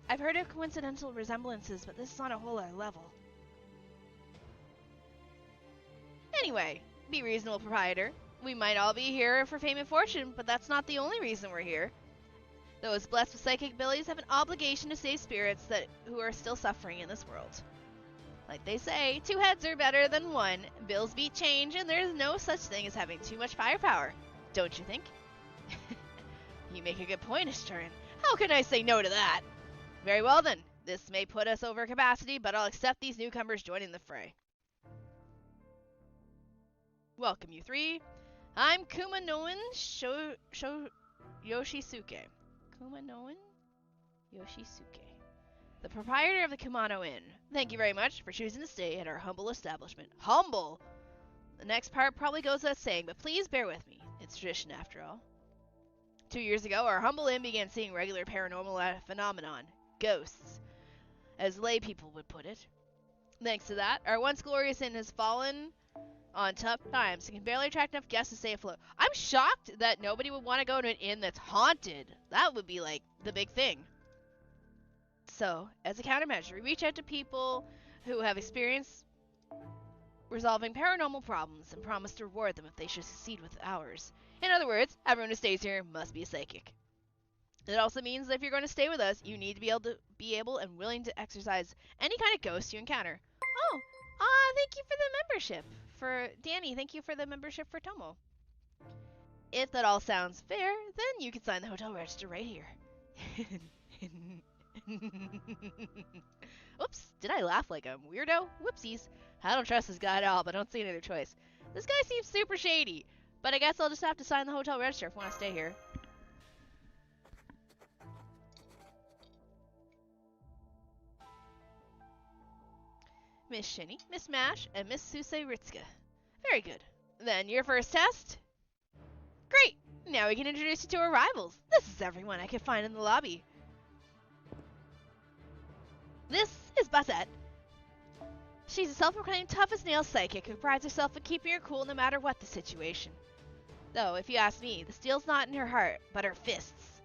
I've heard of coincidental resemblances, but this is on a whole other level. Anyway, Be reasonable, proprietor. We might all be here for fame and fortune, but that's not the only reason we're here. Those blessed with psychic abilities have an obligation to save spirits who are still suffering in this world. Like they say, 2 heads are better than 1, bills beat change, and there's no such thing as having too much firepower. Don't you think? You make a good point, Ashturin. How can I say no to that? Very well then. This may put us over capacity, but I'll accept these newcomers joining the fray. Welcome, you 3. I'm Kumanoan Yoshisuke. Kumanoan Yoshisuke, the proprietor of the Kumano Inn. Thank you very much for choosing to stay at our humble establishment. Humble! The next part probably goes without saying, but please bear with me. It's tradition after all. 2 years ago, our humble inn began seeing regular paranormal phenomenon. Ghosts, as lay people would put it. Thanks to that, our once glorious inn has fallen on tough times and can barely attract enough guests to stay afloat. I'm shocked that nobody would want to go to an inn that's haunted. That would be like the big thing. So, as a countermeasure, we reach out to people who have experience resolving paranormal problems and promise to reward them if they should succeed with ours. In other words, everyone who stays here must be a psychic. It also means that if you're going to stay with us, you need to be able and willing to exercise any kind of ghost you encounter. Oh, thank you for the membership. For Danny, thank you for the membership for Tomo. If that all sounds fair, then you can sign the hotel register right here. Oops, did I laugh like a weirdo? Whoopsies. I don't trust this guy at all, but I don't see any other choice. This guy seems super shady, but I guess I'll just have to sign the hotel register if I want to stay here. Miss Shini, Miss Mash, and Miss Suse Ritsuka. Very good. Then your first test? Great! Now we can introduce you to our rivals. This is everyone I can find in the lobby. This is Basette. She's a self-proclaimed tough-as-nails psychic who prides herself on keeping her cool no matter what the situation. Though, if you ask me, the steel's not in her heart, but her fists.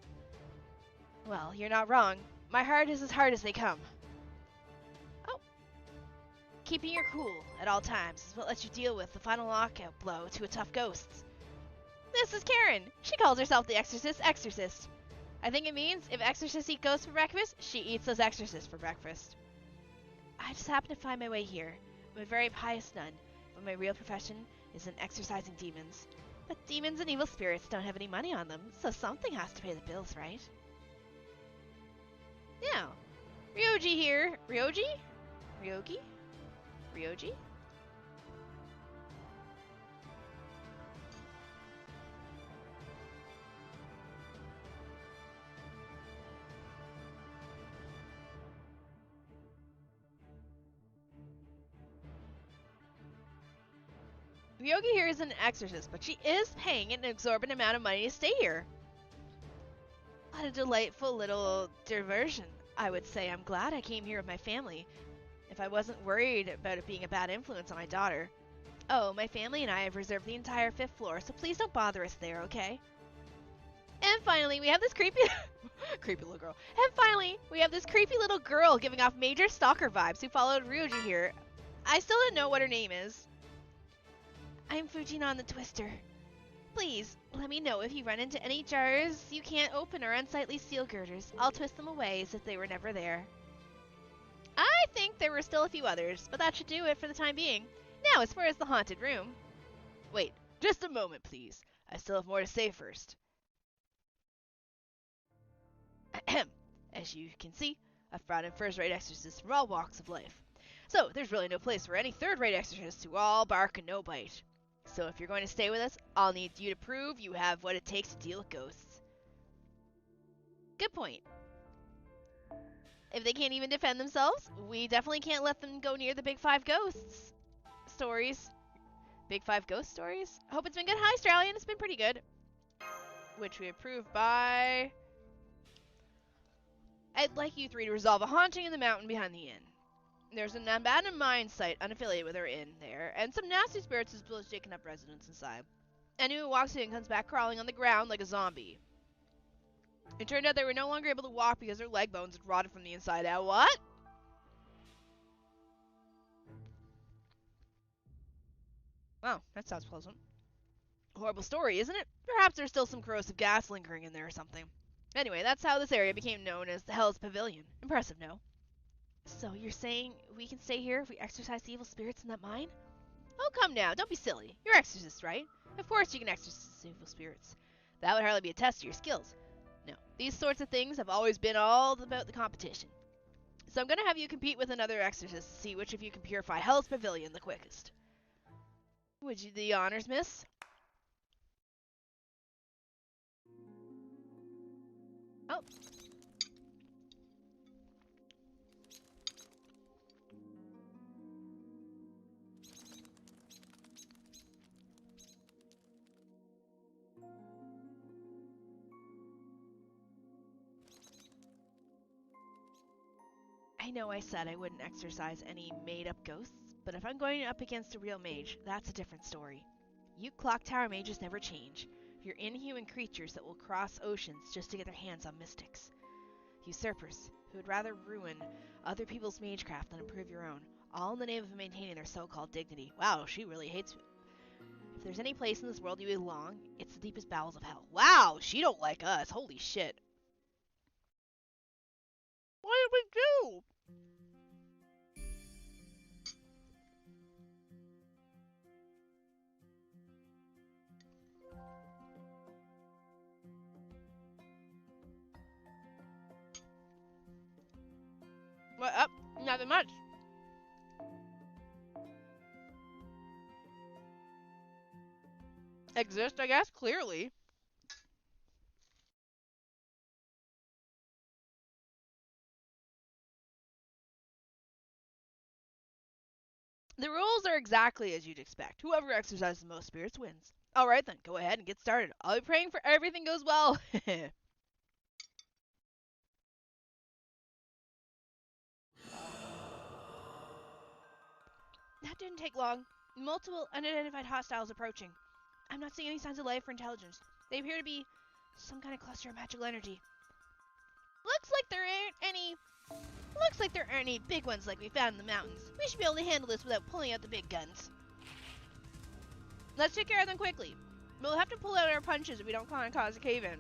Well, you're not wrong. My heart is as hard as they come. Oh. Keeping your cool at all times is what lets you deal with the final knockout blow to a tough ghost. This is Karen. She calls herself the Exorcist. I think it means if exorcists eat ghosts for breakfast, she eats those exorcists for breakfast. I just happen to find my way here. I'm a very pious nun, but my real profession is in exorcising demons. But demons and evil spirits don't have any money on them, so something has to pay the bills, right? Now, Ryoji here. Ryoji? Ryogi? Ryoji? Ryogi here is an exorcist, but she is paying an exorbitant amount of money to stay here. What a delightful little diversion. I would say I'm glad I came here with my family, if I wasn't worried about it being a bad influence on my daughter. Oh, my family and I have reserved the entire 5th floor, so please don't bother us there, okay? And finally, we have this creepy little girl. And finally, we have this creepy little girl giving off major stalker vibes who followed Ryoji here. I still don't know what her name is. I'm Fujinon the Twister. Please, let me know if you run into any jars you can't open or unsightly steel girders. I'll twist them away as if they were never there. I think there were still a few others, but that should do it for the time being. Now, as far as the haunted room... Wait, just a moment, please. I still have more to say first. As you can see, I've brought in first-rate exorcists from all walks of life. So, there's really no place for any third-rate exorcists who all bark and no bite. So if you're going to stay with us, I'll need you to prove you have what it takes to deal with ghosts. Good point. If they can't even defend themselves, we definitely can't let them go near the Big 5 ghosts stories. Big 5 ghost stories? I hope it's been good. Hi, Australian. It's been pretty good. Which we approve by... I'd like you 3 to resolve a haunting in the mountain behind the inn. There's an abandoned mine site unaffiliated with our inn there, and some nasty spirits as well as taking up residence inside. Anyone who walks in comes back crawling on the ground like a zombie. It turned out they were no longer able to walk because their leg bones had rotted from the inside out. What? Wow, that sounds pleasant. Horrible story, isn't it? Perhaps there's still some corrosive gas lingering in there or something. Anyway, that's how this area became known as the Hell's Pavilion. Impressive, no? So you're saying we can stay here if we exorcise the evil spirits in that mine? Oh, come now, don't be silly. You're exorcists, right? Of course you can exorcise evil spirits. That would hardly be a test of your skills. No, these sorts of things have always been all about the competition. So I'm gonna have you compete with another exorcist to see which of you can purify Hell's Pavilion the quickest. Would you the honors, miss? Oh. I know I said I wouldn't exorcise any made-up ghosts, but if I'm going up against a real mage, that's a different story. You clock tower mages never change. You're inhuman creatures that will cross oceans just to get their hands on mystics. Usurpers, who would rather ruin other people's magecraft than improve your own, all in the name of maintaining their so-called dignity. Wow, she really hates me. If there's any place in this world you belong, it's the deepest bowels of hell. Wow, she don't like us. Holy shit. What did we do? What up? Nothing much. Exist, I guess, clearly. The rules are exactly as you'd expect. Whoever exercises the most spirits wins. Alright then, go ahead and get started. I'll be praying for everything goes well. That didn't take long. Multiple unidentified hostiles approaching. I'm not seeing any signs of life or intelligence. They appear to be some kind of cluster of magical energy. Looks like there aren't any big ones like we found in the mountains. We should be able to handle this without pulling out the big guns. Let's take care of them quickly. We'll have to pull out our punches if we don't want to cause a cave-in.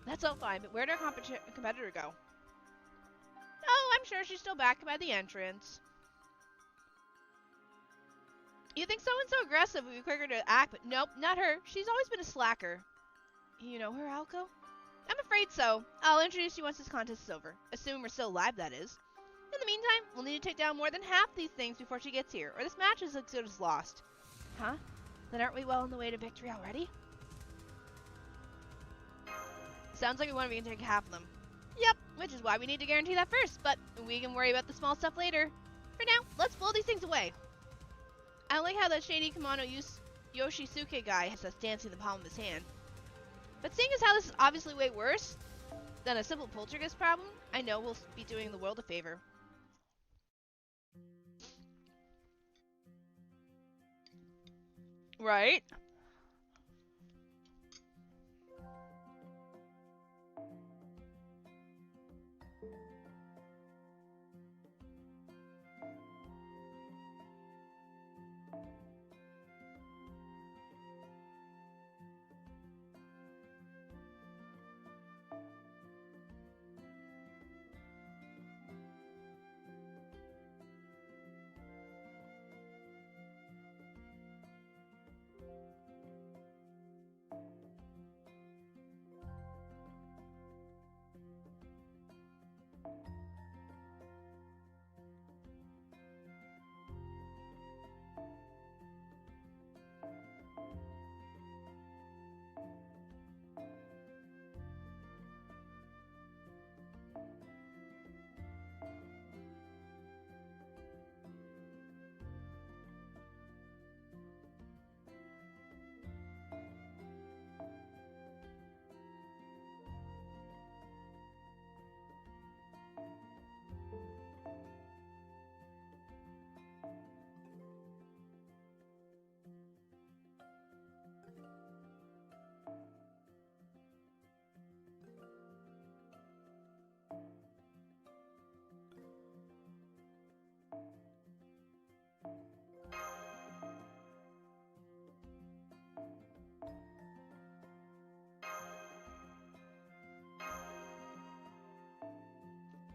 That's all fine, but where'd our competitor go? Oh, I'm sure she's still back by the entrance. You think someone's so aggressive would be quicker to act, but nope, not her. She's always been a slacker. You know her, Aoko? I'm afraid so. I'll introduce you once this contest is over. Assuming we're still alive, that is. In the meantime, we'll need to take down more than half these things before she gets here, or this match is as good as lost. Huh? Then aren't we well on the way to victory already? Sounds like we want to take half of them. Yep, which is why we need to guarantee that first, but we can worry about the small stuff later. For now, let's blow these things away. I like how that shady Kumano Yoshisuke guy has us dancing in the palm of his hand. But seeing as how this is obviously way worse than a simple poltergeist problem, I know we'll be doing the world a favor. Right?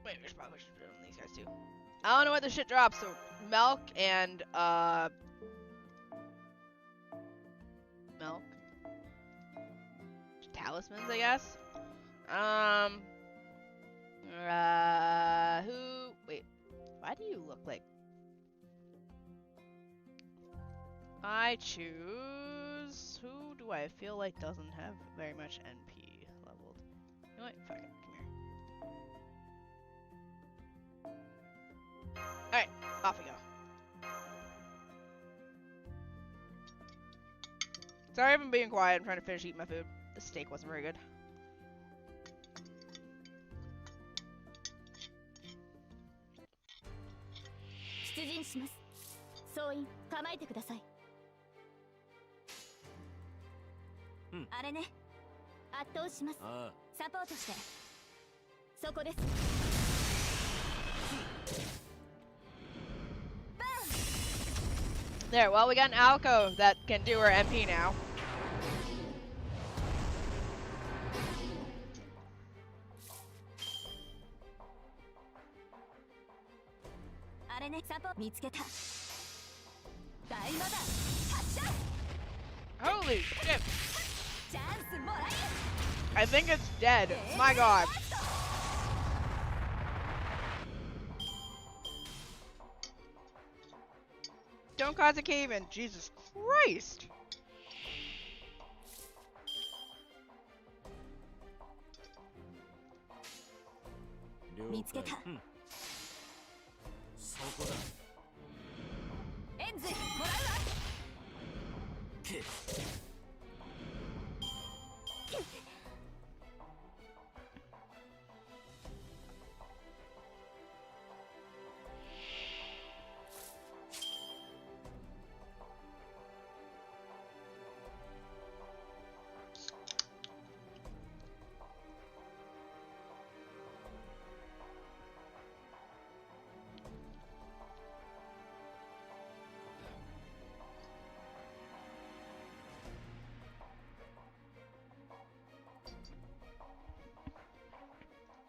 Wait, we should probably do these guys too. I don't know what the shit drops, so milk and milk. Talismans, I guess. Wait, why do you look like... I choose... Who do I feel like doesn't have very much NP leveled? You know what? Fuck it. Come here. Alright, off we go. Sorry I've been being quiet. I'm trying to finish eating my food. The steak wasn't very good. There, well, we got an Aoko that can do her MP now. Holy shit! I think it's dead. My god. Don't cause a cave in. Jesus Christ.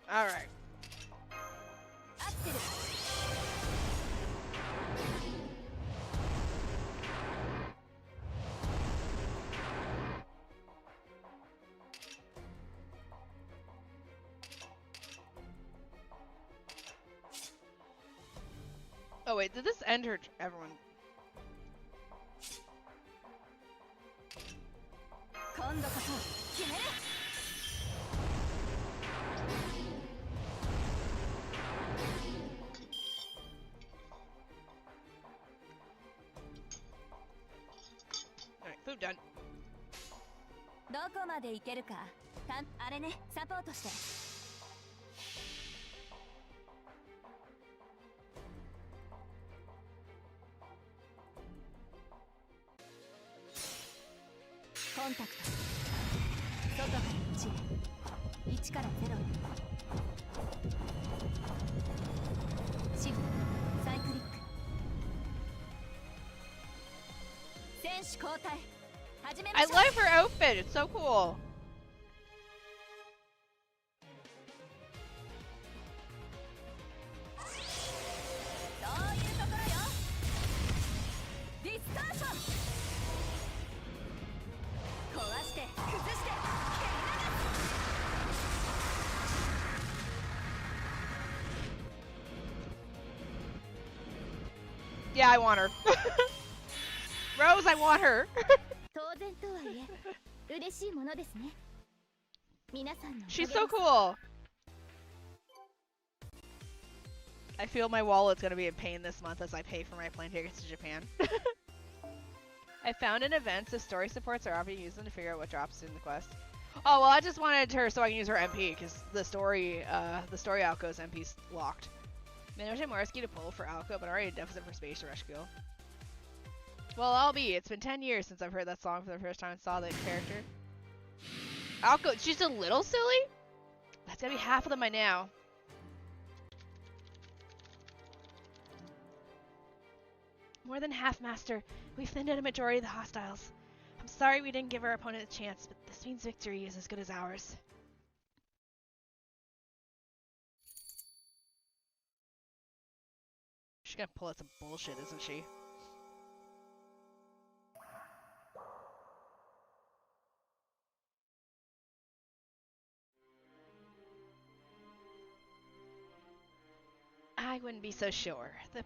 All right. Oh wait, did this end her? Everyone. Alright, food done. I love her outfit. It's so cool. Yeah, I want her. Rose, I want her. She's so cool. I feel my wallet's gonna be in pain this month as I pay for my plane tickets to Japan. I found an event so story supports are often used to figure out what drops in the quest. Oh well, I just wanted her so I can use her MP because the story Aoko's MP's locked. Manage Morski to pull for Aoko, but already a deficit for space to rescue. Well, I'll be. It's been 10 years since I've heard that song for the first time and saw the character. Aoko, she's a little silly? That's gonna be half of them by now. More than half, Master. We've thinned out a majority of the hostiles. I'm sorry we didn't give our opponent a chance, but this means victory is as good as ours. She's gonna pull out some bullshit, isn't she? I wouldn't be so sure. The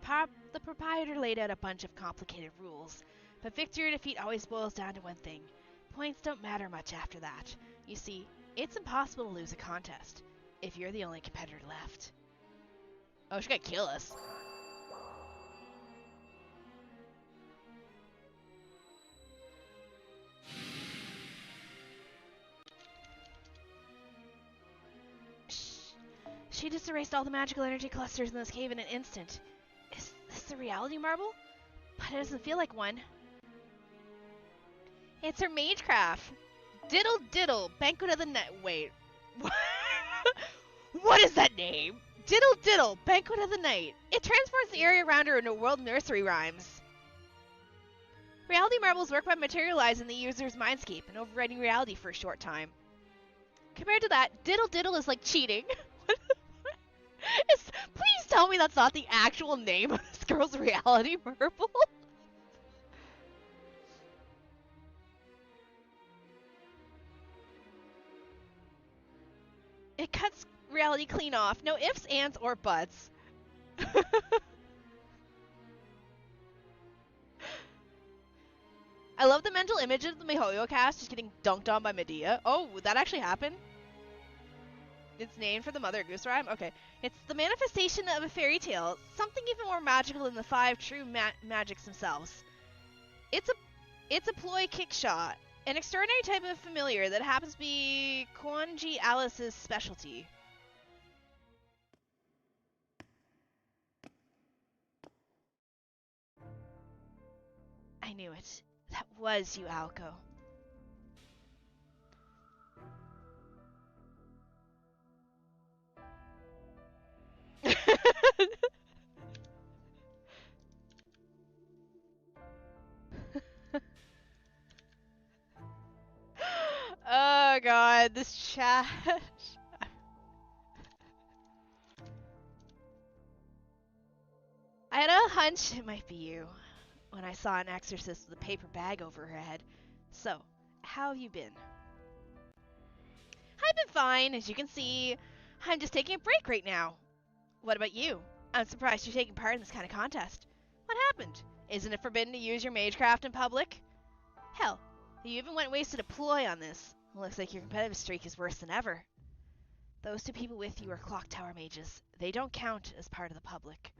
proprietor laid out a bunch of complicated rules, but victory or defeat always boils down to one thing. Points don't matter much after that. You see, it's impossible to lose a contest if you're the only competitor left. Oh, she's gonna kill us. She just erased all the magical energy clusters in this cave in an instant. Is this a reality marble? But it doesn't feel like one. It's her magecraft. Diddle Diddle, Banquet of the Night. Wait. What is that name? Diddle Diddle, Banquet of the Night. It transports the area around her into world nursery rhymes. Reality marbles work by materializing the user's mindscape and overriding reality for a short time. Compared to that, Diddle Diddle is like cheating. Please tell me that's not the actual name of this girl's reality marble. It cuts reality clean off. No ifs, ands, or buts. I love the mental image of the Mahoyo cast just getting dunked on by Medea. Oh, would that actually happen? It's named for the Mother Goose rhyme? Okay. It's the manifestation of a fairy tale, something even more magical than the 5 true magics themselves. It's a ploy kick shot, an extraordinary type of familiar that happens to be Kwanji Alice's specialty. I knew it. That was you, Aoko. Oh god, this chat. I had a hunch it might be you when I saw an exorcist with a paper bag over her head. So, how have you been? I've been fine, as you can see. I'm just taking a break right now. What about you? I'm surprised you're taking part in this kind of contest. What happened? Isn't it forbidden to use your magecraft in public? Hell, you even wasted a ploy on this. Looks like your competitive streak is worse than ever. Those 2 people with you are clock tower mages. They don't count as part of the public.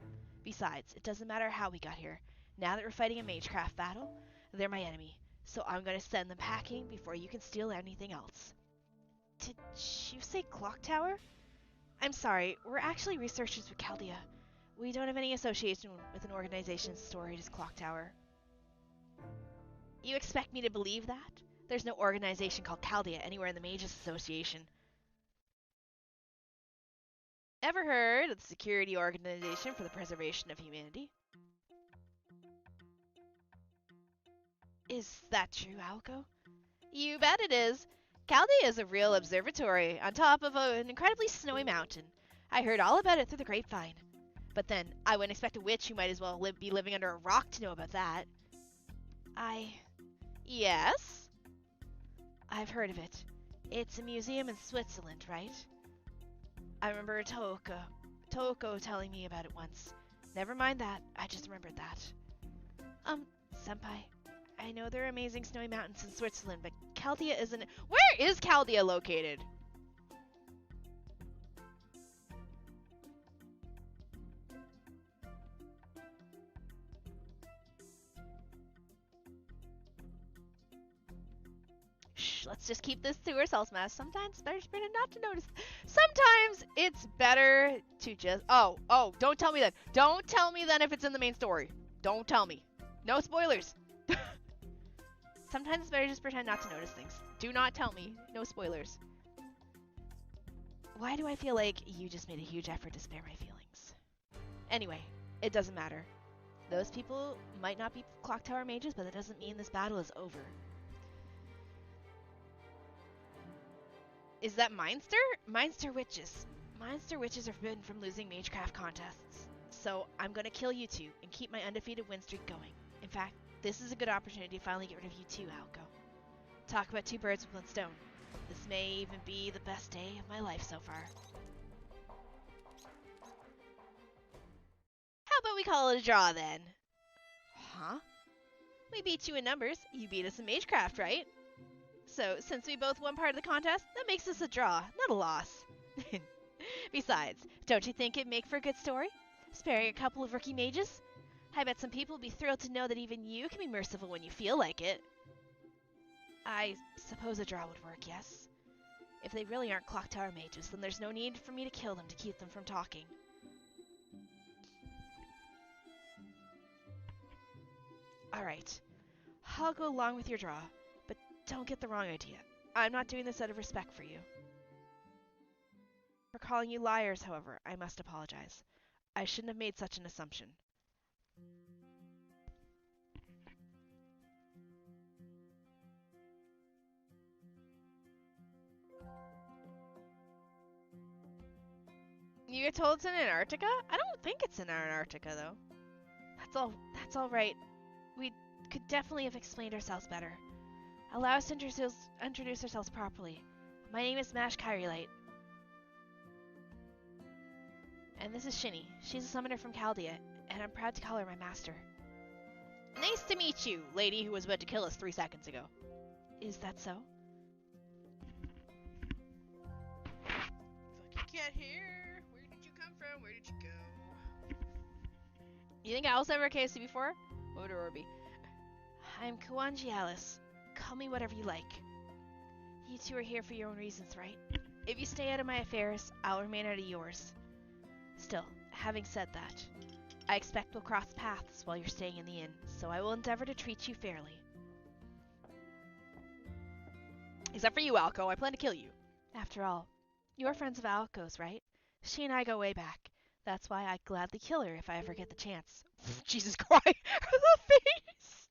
Besides, it doesn't matter how we got here. Now that we're fighting a magecraft battle, they're my enemy. So I'm going to send them packing before you can steal anything else. Did you say clock tower? I'm sorry, we're actually researchers with Chaldea. We don't have any association with an organization storied as Clock Tower. You expect me to believe that? There's no organization called Chaldea anywhere in the Mages Association. Ever heard of the Security Organization for the Preservation of Humanity? Is that true, Aoko? You bet it is. Chaldea is a real observatory on top of an incredibly snowy mountain. I heard all about it through the grapevine. But then, I wouldn't expect a witch who might as well be living under a rock to know about that. Yes? I've heard of it. It's a museum in Switzerland, right? I remember Toko telling me about it once. Never mind that, I just remembered that. Senpai, I know there are amazing snowy mountains in Switzerland, but Chaldea isn't... Where is Chaldea located? Let's just keep this to ourselves, Mass. Sometimes it's better not to notice. Sometimes it's better to just... Oh, don't tell me that. Don't tell me then if it's in the main story. Don't tell me. No spoilers. Sometimes it's better to just pretend not to notice things. Do not tell me. No spoilers. Why do I feel like you just made a huge effort to spare my feelings? Anyway, it doesn't matter. Those people might not be Clock Tower mages, but that doesn't mean this battle is over. Is that Minster? Minster witches. Minster witches are forbidden from losing magecraft contests. So I'm gonna kill you two and keep my undefeated win streak going. In fact, this is a good opportunity to finally get rid of you too, Aoko. Talk about two birds with one stone. This may even be the best day of my life so far. How about we call it a draw then? Huh? We beat you in numbers, you beat us in Magecraft, right? So, since we both won part of the contest, that makes us a draw, not a loss. Besides, don't you think it'd make for a good story? Sparing a couple of rookie mages? I bet some people would be thrilled to know that even you can be merciful when you feel like it. I suppose a draw would work, yes. If they really aren't clock tower mages, then there's no need for me to kill them to keep them from talking. Alright, I'll go along with your draw, but don't get the wrong idea. I'm not doing this out of respect for you. For calling you liars, however, I must apologize. I shouldn't have made such an assumption. You get told it's in Antarctica? I don't think it's in Antarctica, though. That's all right. We could definitely have explained ourselves better. Allow us to introduce ourselves properly. My name is Mash Kyrilight. And this is Shini. She's a summoner from Chaldea, and I'm proud to call her my master. Nice to meet you, lady who was about to kill us 3 seconds ago. Is that so? Fucking get here! Where did you come from? Where did you go? You think Alice ever KFC before? What would it be? I'm Kuwanji Alice. Call me whatever you like. You two are here for your own reasons, right? If you stay out of my affairs, I'll remain out of yours. Still, having said that, I expect we'll cross paths while you're staying in the inn, so I will endeavor to treat you fairly. Except for you, Aoko. I plan to kill you. After all, you're friends of Aoko's, right? She and I go way back. That's why I'd gladly kill her if I ever get the chance. Jesus Christ. The face.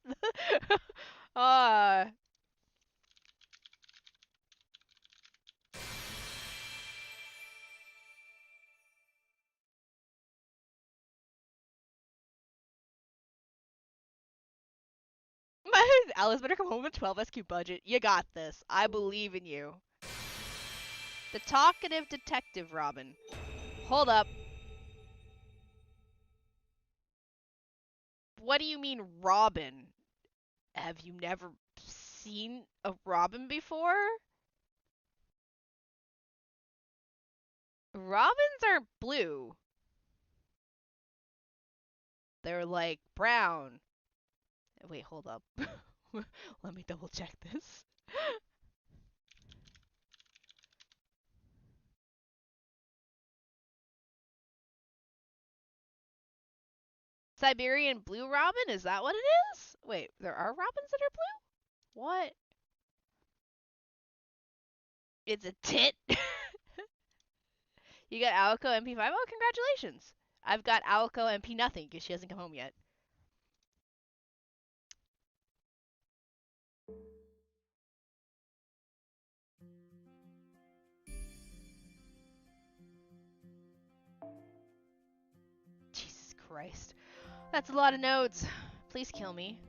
Alice better come home with 12 SQ budget. You got this. I believe in you. The talkative detective, Robin. Hold up. What do you mean, Robin? Have you never seen a Robin before? Robins aren't blue. They're like brown. Wait, hold up. Let me double check this. Siberian blue robin? Is that what it is? Wait, there are robins that are blue? What? It's a tit? You got Aoko MP5? Oh, congratulations. I've got Aoko MP nothing because she hasn't come home yet. Jesus Christ. That's a lot of nodes. Please kill me.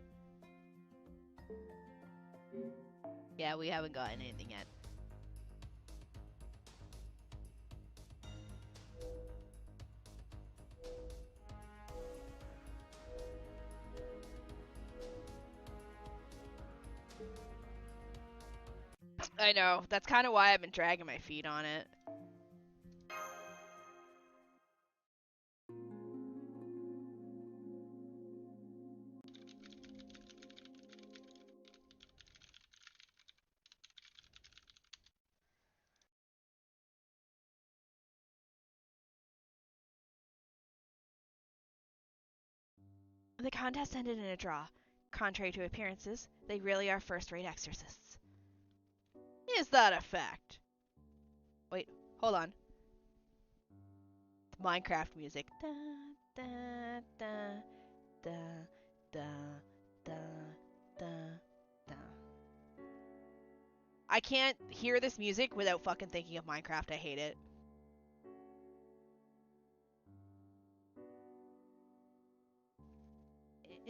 Yeah, we haven't gotten anything yet. I know. That's kind of why I've been dragging my feet on it. The contest ended in a draw. Contrary to appearances, they really are first-rate exorcists. Is that a fact? Wait, hold on. Minecraft music. Da, da, da, da, da, da, da, da. I can't hear this music without fucking thinking of Minecraft. I hate it.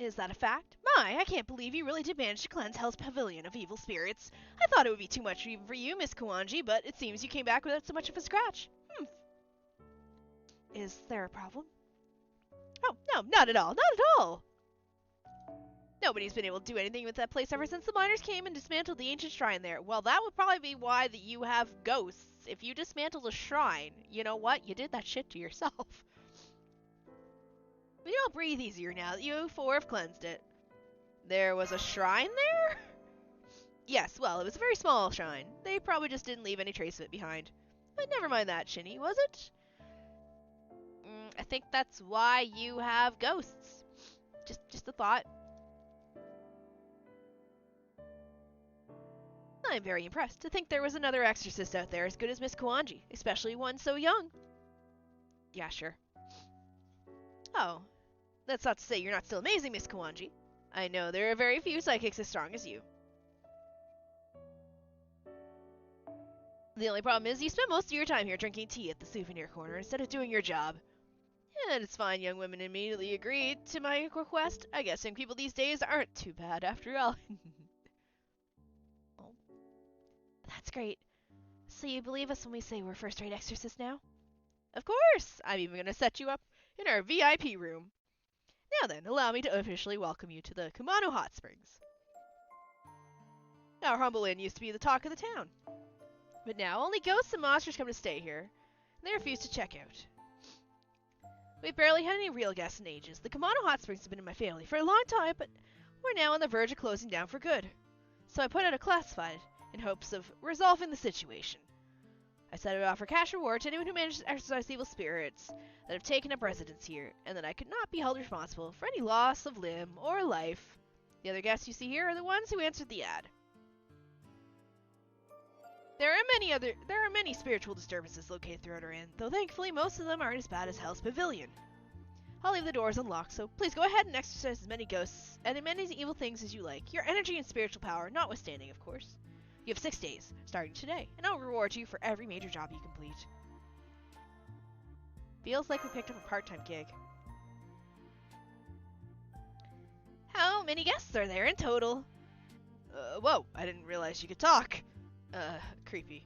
Is that a fact? My, I can't believe you really did manage to cleanse Hell's Pavilion of evil spirits. I thought it would be too much even for you, Miss Kuwanji, but it seems you came back without so much of a scratch. Is there a problem? Oh, no, not at all, not at all! Nobody's been able to do anything with that place ever since the miners came and dismantled the ancient shrine there. Well, that would probably be why that you have ghosts. If you dismantled a shrine, you know what? You did that shit to yourself. But you'll breathe easier now that you four have cleansed it. There was a shrine there? Yes, well, it was a very small shrine. They probably just didn't leave any trace of it behind. But never mind that, Shini, was it? I think that's why you have ghosts. Just a thought. I'm very impressed to think there was another exorcist out there as good as Miss Kuwanji, especially one so young. Yeah, sure. Oh, that's not to say you're not still amazing, Miss Kuwanji. I know there are very few psychics as strong as you. The only problem is you spend most of your time here drinking tea at the souvenir corner instead of doing your job. And it's fine young women immediately agreed to my request. I guess young people these days aren't too bad after all. Oh, that's great. So you believe us when we say we're first-rate exorcists now? Of course! I'm even going to set you up in our VIP room. Now then, allow me to officially welcome you to the Kumano Hot Springs. Our humble inn used to be the talk of the town. But now only ghosts and monsters come to stay here, and they refuse to check out. We've barely had any real guests in ages. The Kumano Hot Springs have been in my family for a long time, but we're now on the verge of closing down for good. So I put out a classified in hopes of resolving the situation. I said I would offer cash reward to anyone who manages to exorcise evil spirits that have taken up residence here, and that I could not be held responsible for any loss of limb or life. The other guests you see here are the ones who answered the ad. There are many spiritual disturbances located throughout our inn, though thankfully most of them aren't as bad as Hell's Pavilion. I'll leave the doors unlocked, so please go ahead and exorcise as many ghosts and as many evil things as you like, your energy and spiritual power notwithstanding, of course. You have 6 days, starting today, and I'll reward you for every major job you complete. Feels like we picked up a part-time gig. How many guests are there in total? Whoa, I didn't realize you could talk. Creepy.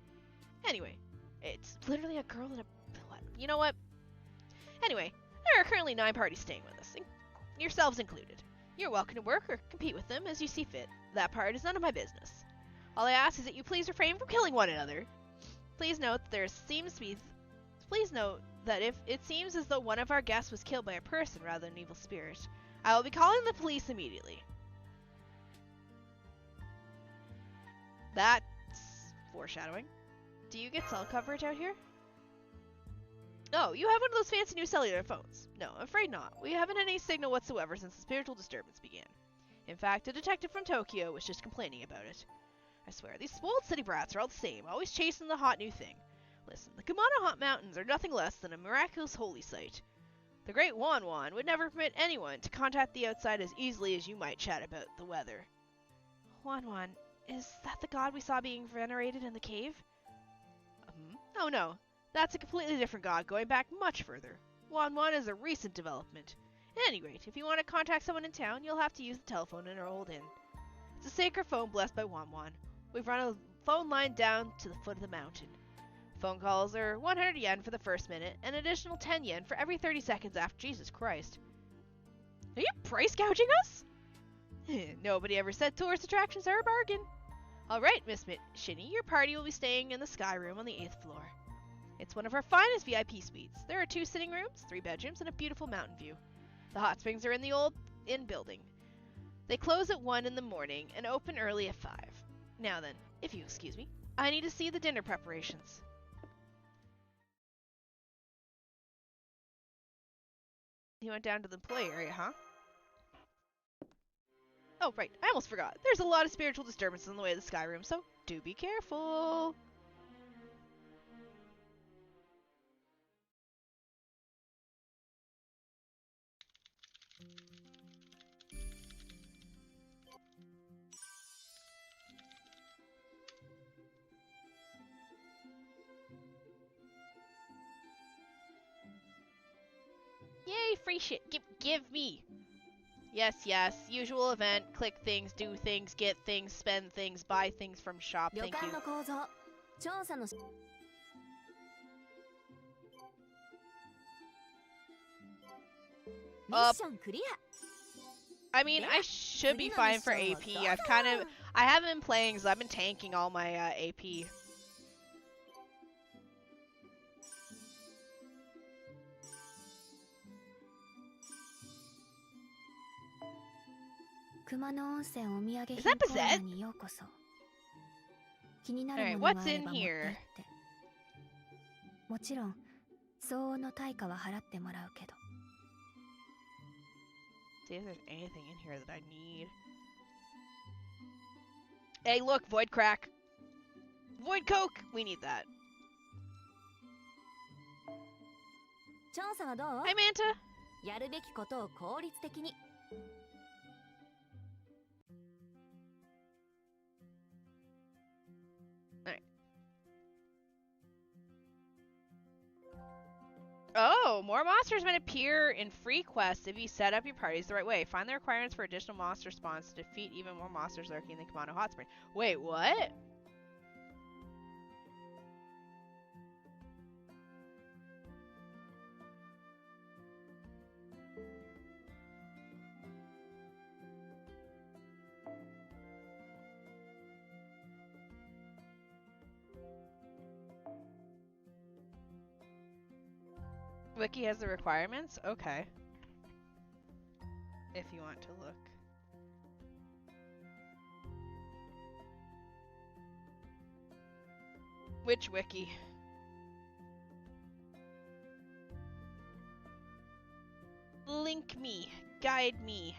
Anyway, it's literally a girl and a... What? You know what? Anyway, there are currently 9 parties staying with us, yourselves included. You're welcome to work or compete with them as you see fit. That part is none of my business. All I ask is that you please refrain from killing one another. Please note that if it seems as though one of our guests was killed by a person rather than an evil spirit, I will be calling the police immediately. That's foreshadowing. Do you get cell coverage out here? Oh, you have one of those fancy new cellular phones. No, I'm afraid not. We haven't had any signal whatsoever since the spiritual disturbance began. In fact, a detective from Tokyo was just complaining about it. I swear, these spoiled city brats are all the same, always chasing the hot new thing. Listen, the Kumano Hot Mountains are nothing less than a miraculous holy site. The great Wanwan would never permit anyone to contact the outside as easily as you might chat about the weather. Wanwan, is that the god we saw being venerated in the cave? Oh no, that's a completely different god going back much further. Wanwan is a recent development. At any rate, if you want to contact someone in town, you'll have to use the telephone in our old inn. It's a sacred phone blessed by Wanwan. We've run a phone line down to the foot of the mountain. Phone calls are 100 yen for the first minute, and an additional 10 yen for every 30 seconds after. Jesus Christ. Are you price gouging us? Nobody ever said tourist attractions are a bargain. Alright, Miss Shini, your party will be staying in the Sky Room on the 8th floor. It's one of our finest VIP suites. There are 2 sitting rooms, 3 bedrooms, and a beautiful mountain view. The hot springs are in the old inn building. They close at 1 in the morning and open early at 5. Now then, if you excuse me, I need to see the dinner preparations. You went down to the employee area, huh? Oh, right, I almost forgot. There's a lot of spiritual disturbances in the way of the Sky Room, so do be careful. Yay, free shit. Give me. Yes, yes. Usual event. Click things, do things, get things, spend things, buy things from shop. 旅 Thank 館 you. の構造調査のしミッションクリ I mean, I should be fine for AP. I haven't been playing, so I've been tanking all my AP. 熊野温泉お土産 Is 品 that コーナー Bizet? にようこそ気になる Alright, ものが what's あれ in ば持って行っ here? てもちろん相応の対価は払ってもらうけど See if there's anything in here that I need. Hey, look, Void Crack. Void Coke! We need that. 調査はどう Hi, Manta. やるべきことを効率的に Oh, more monsters might appear in free quests if you set up your parties the right way. Find the requirements for additional monster spawns to defeat even more monsters lurking in the Kumano Hot Spring. Wait, what? Wiki has the requirements? Okay. If you want to look. Which wiki? Link me. Guide me.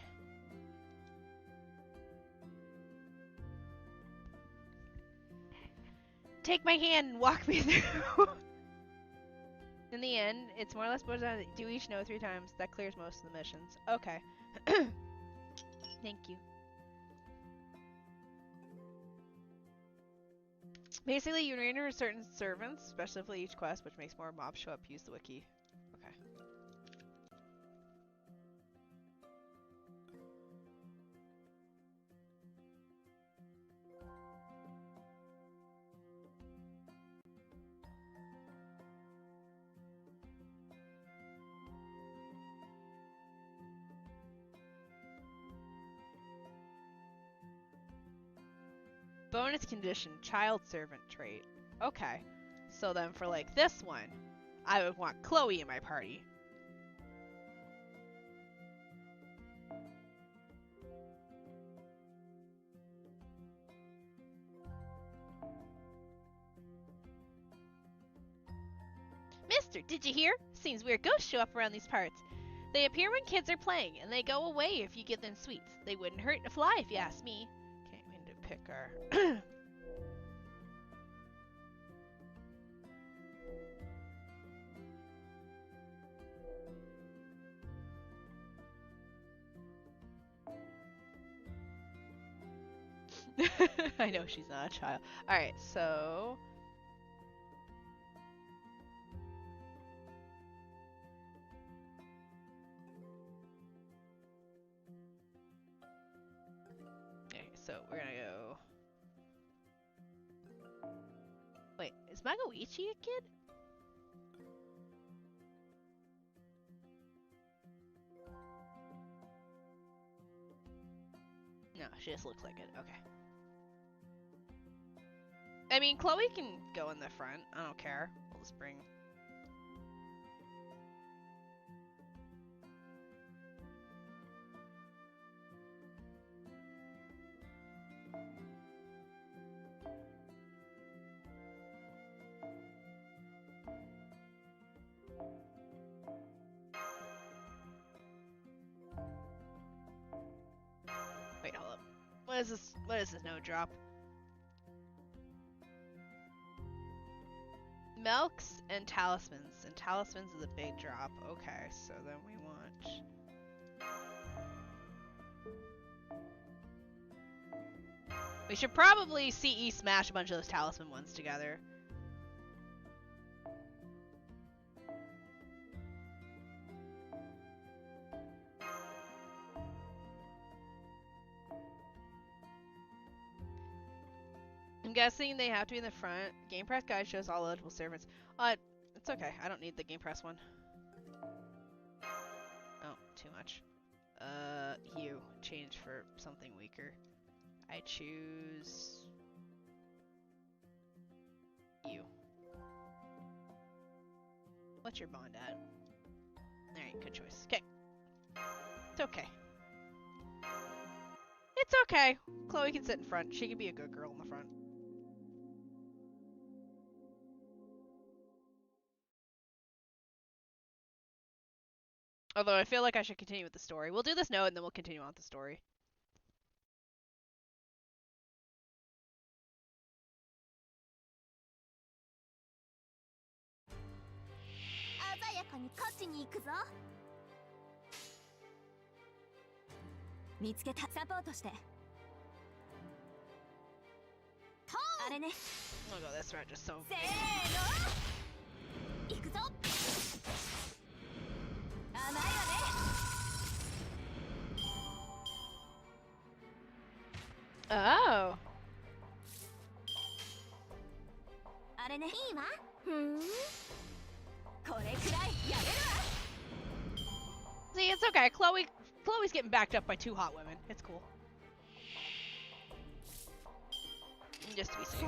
Take my hand and walk me through. In the end, it's more or less boils down to do each no 3 times. That clears most of the missions. Okay. Thank you. Basically, you enter certain servants, specifically each quest, which makes more mobs show up. Use the wiki. Okay. Bonus condition, child servant trait. Okay. So then for like this one, I would want Chloe in my party. Mister, did you hear? Seems weird ghosts show up around these parts. They appear when kids are playing, and they go away if you give them sweets. They wouldn't hurt a fly if you ask me. Can't wait to pick our... I know she's not a child. Alright, so... Okay, so we're gonna go... Wait, is Magoichi a kid? No, she just looks like it. Okay. I mean, Chloe can go in the front. I don't care. We'll just bring... Wait, hold up. What is this? What is this no drop? Milks and talismans. And talismans is a big drop. Okay, so then we want... We should probably CE smash a bunch of those talisman ones together. guessing they have to be in the front. Game Press guide shows all eligible servants. It's okay. I don't need the Game Press one. Oh, too much. You. Change for something weaker. I choose... you. What's your bond at? Alright, good choice. Okay. It's okay. It's okay. Chloe can sit in front. She can be a good girl in the front. Although I feel like I should continue with the story. We'll do this note and then we'll continue on with the story. I'll go this route just so. Oh. See, it's okay. Chloe's getting backed up by 2 hot women. It's cool. Just to be safe.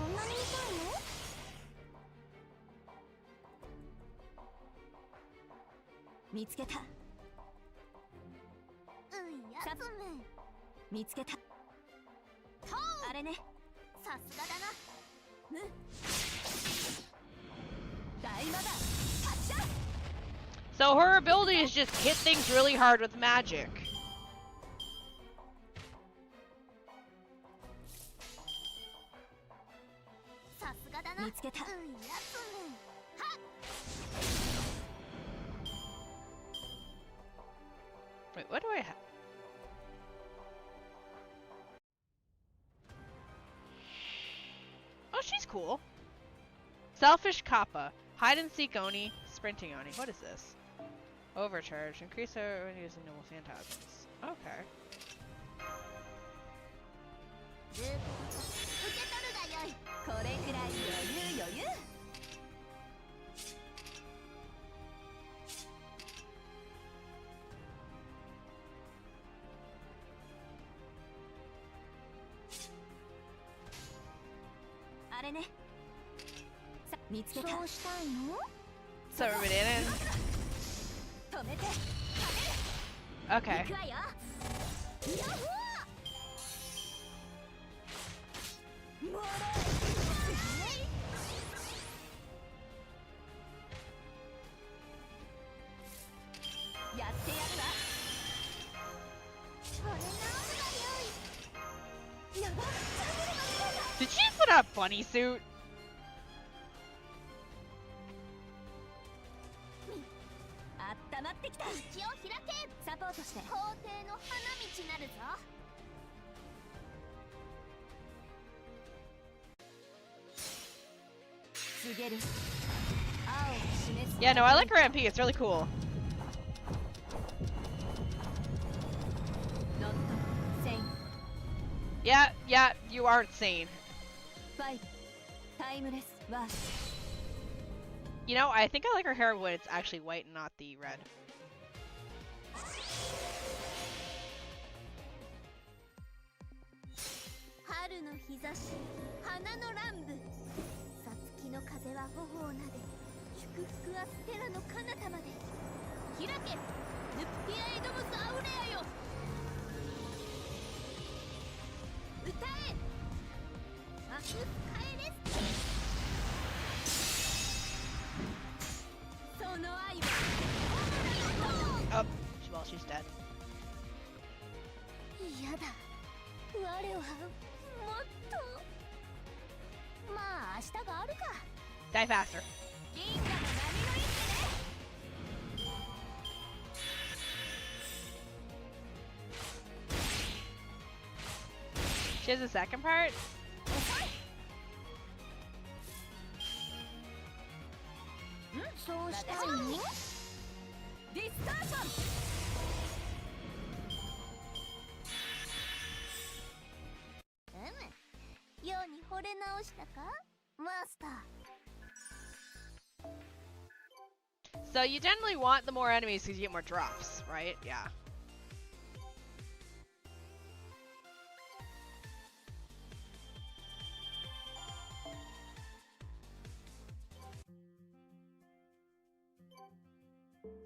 So her ability is just hit things really hard with magic. Wait, what do I have? Oh, she's cool. Selfish Kappa. Hide and seek Oni. Sprinting Oni. What is this? Overcharge. Increase our when using noble phantasms. Okay. So everybody in. Okay. Did she put on a bunny suit? Yeah, no, I like her MP. It's really cool. Yeah, you aren't sane. You know, I think I like her hair when it's actually white and not the red. Oh, well, she's dead. Die faster. She has a second part? うしたかマスター So you generally want the more enemies because you get more drops, right? Yeah.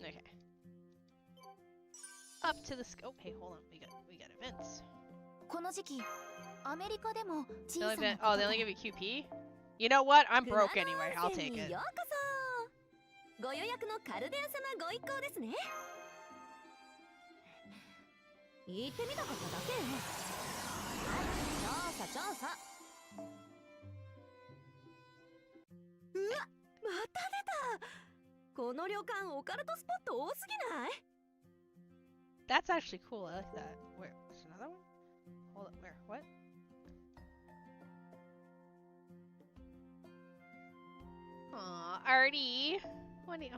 Okay. Up to the oh, hey, hold on. We got events. この時期アメリカでも小 They さ only な oh, they only give you QP? You know what? I'm broke anyway. I'll take it. ようこそご予約のカルデア様ご一行ですね言ってみたかっただけよはい調査調査うわまた出たこの旅館オカルトスポット多すぎない That's actually cool. I like that. Where? There's another one? Hold up. Where? What? Aw, Artie. What do you...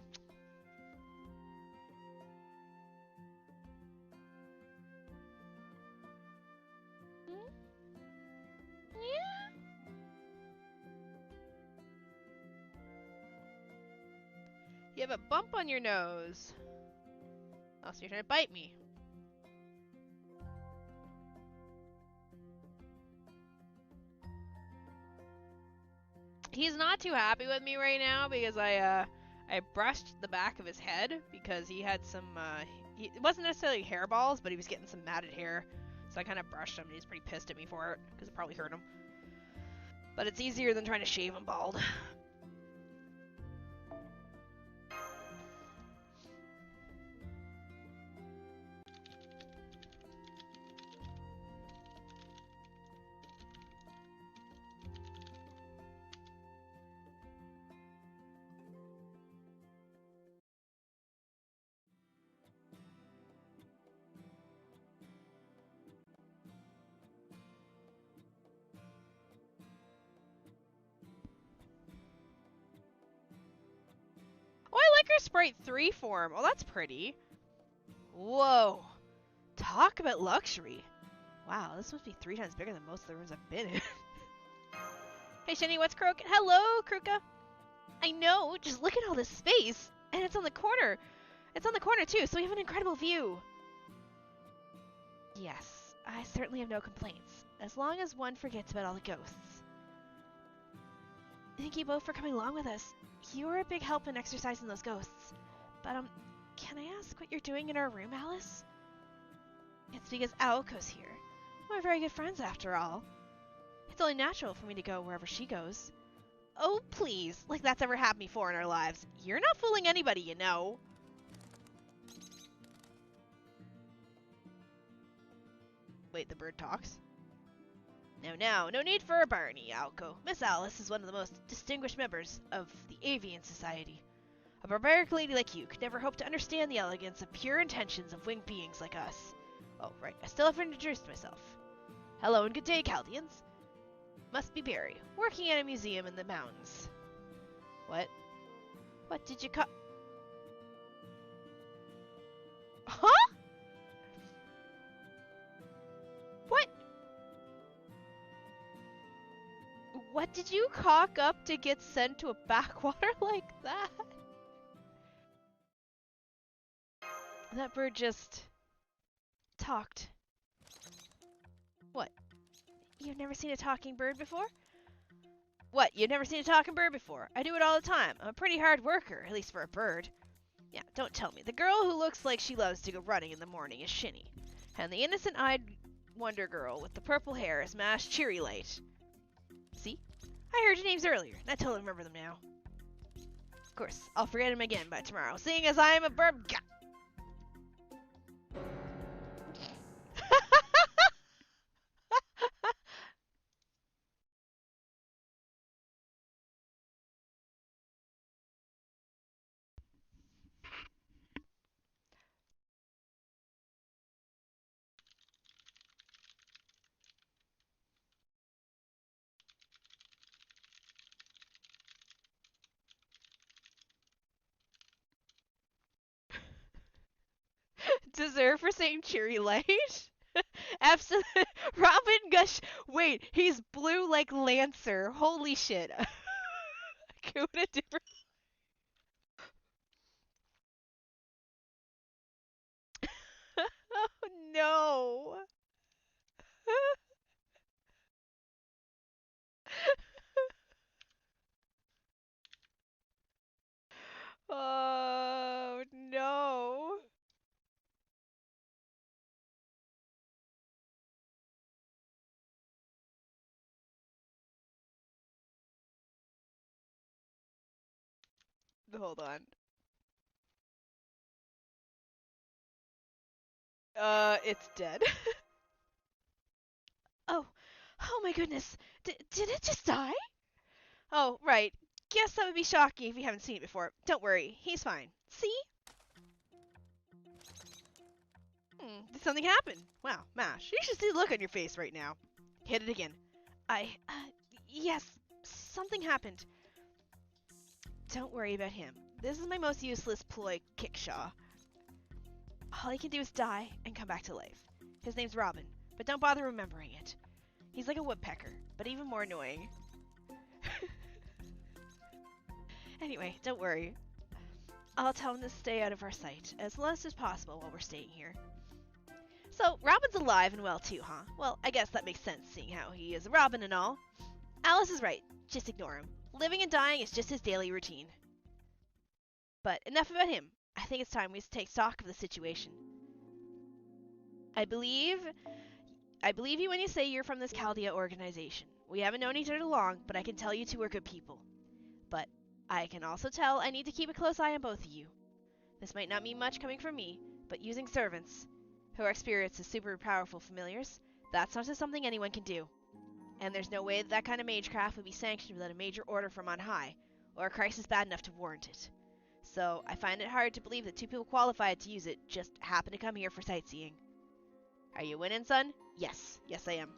Yeah. You have a bump on your nose. Oh, so you're trying to bite me. He's not too happy with me right now because I brushed the back of his head because he had some, it wasn't necessarily hairballs, but he was getting some matted hair. So I kind of brushed him and he's pretty pissed at me for it because it probably hurt him. But it's easier than trying to shave him bald. Oh, I like her Sprite 3 form. Oh, that's pretty. Whoa. Talk about luxury. Wow, this must be 3 times bigger than most of the rooms I've been in. Hey, Shini, what's Croak? Hello, Kruka. I know, just look at all this space. And it's on the corner. It's on the corner, too, so we have an incredible view. Yes, I certainly have no complaints. As long as one forgets about all the ghosts. Thank you both for coming along with us. You were a big help in exorcising those ghosts. But, can I ask what you're doing in our room, Alice? It's because Aoko's here. We're very good friends, after all. It's only natural for me to go wherever she goes. Oh, please. Like that's ever happened before in our lives. You're not fooling anybody, you know. Wait, the bird talks? No need for a Barney, Aoko. Miss Alice is one of the most distinguished members of the Avian Society. A barbaric lady like you could never hope to understand the elegance of pure intentions of winged beings like us. Oh, right, I still haven't introduced myself. Hello and good day, Chaldeans. Must be Barry, working at a museum in the mountains. What? What did you call... Huh? What? What did you cock up to get sent to a backwater like that? That bird just... talked. What? You've never seen a talking bird before? What? You've never seen a talking bird before? I do it all the time. I'm a pretty hard worker, at least for a bird. Yeah, don't tell me. The girl who looks like she loves to go running in the morning is Shini. And the innocent-eyed wonder girl with the purple hair is Mash Cheery Light. See? I heard your names earlier, and I totally remember them now. Of course, I'll forget them again by tomorrow, seeing as I am a bird. Deserve for saying cheery light? Absolute Robin Gush. Wait, he's blue like Lancer. Holy shit. Kuna different. Oh no. Oh no. Hold on. It's dead. Oh, oh my goodness. Did it just die? Oh, right. Guess that would be shocking if you haven't seen it before. Don't worry, he's fine. See? Did something happen? Wow, Mash, you should see the look on your face right now. Hit it again. Yes, something happened. Don't worry about him. This is my most useless ploy, Kickshaw. All he can do is die and come back to life. His name's Robin, but don't bother remembering it. He's like a woodpecker, but even more annoying. Anyway, don't worry. I'll tell him to stay out of our sight, as less as possible while we're staying here. So, Robin's alive and well too, huh? Well, I guess that makes sense, seeing how he is a Robin and all. Alice is right. Just ignore him. Living and dying is just his daily routine. But enough about him. I think it's time we take stock of the situation. I believe you when you say you're from this Chaldea organization. We haven't known each other long, but I can tell you two are good people. But I can also tell I need to keep a close eye on both of you. This might not mean much coming from me, but using servants, who are experienced as super powerful familiars, that's not just something anyone can do. And there's no way that kind of magecraft would be sanctioned without a major order from on high, or a crisis bad enough to warrant it. So I find it hard to believe that two people qualified to use it just happen to come here for sightseeing. Are you winning, son? Yes. Yes, I am.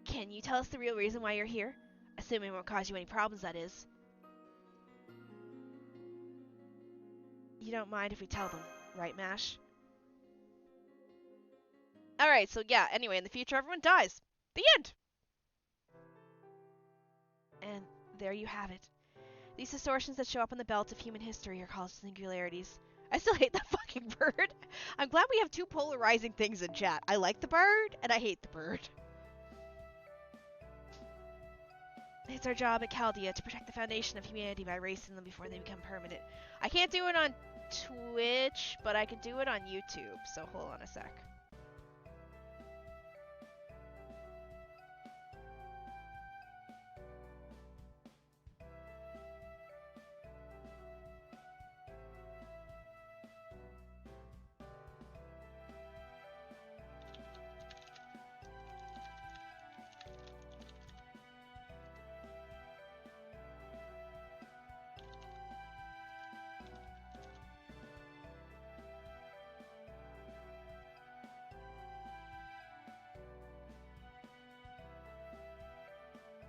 Can you tell us the real reason why you're here? Assuming it won't cause you any problems, that is. You don't mind if we tell them, right, Mash? Alright, so yeah, anyway, in the future everyone dies. The end! And there you have it. These distortions that show up on the belt of human history are called singularities. I still hate that fucking bird. I'm glad we have two polarizing things in chat. I like the bird, and I hate the bird. It's our job at Chaldea to protect the foundation of humanity by erasing them before they become permanent. I can't do it on Twitch, but I can do it on YouTube, so hold on a sec.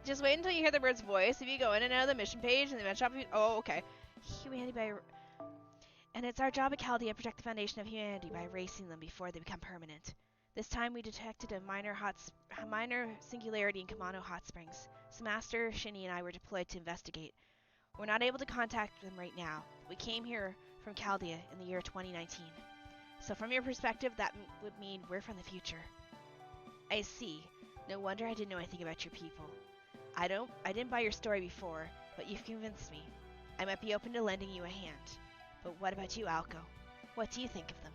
Just wait until you hear the bird's voice. If you go in and out of the mission page and the event shop, oh, okay. Humanity by... And it's our job at Chaldea to protect the foundation of humanity by erasing them before they become permanent. This time we detected a minor singularity in Kumano hot springs. So Master, Shini, and I were deployed to investigate. We're not able to contact them right now. We came here from Chaldea in the year 2019. So from your perspective, that would mean we're from the future. I see. No wonder I didn't know anything about your people. I didn't buy your story before, but you've convinced me. I might be open to lending you a hand. But what about you, Aoko? What do you think of them?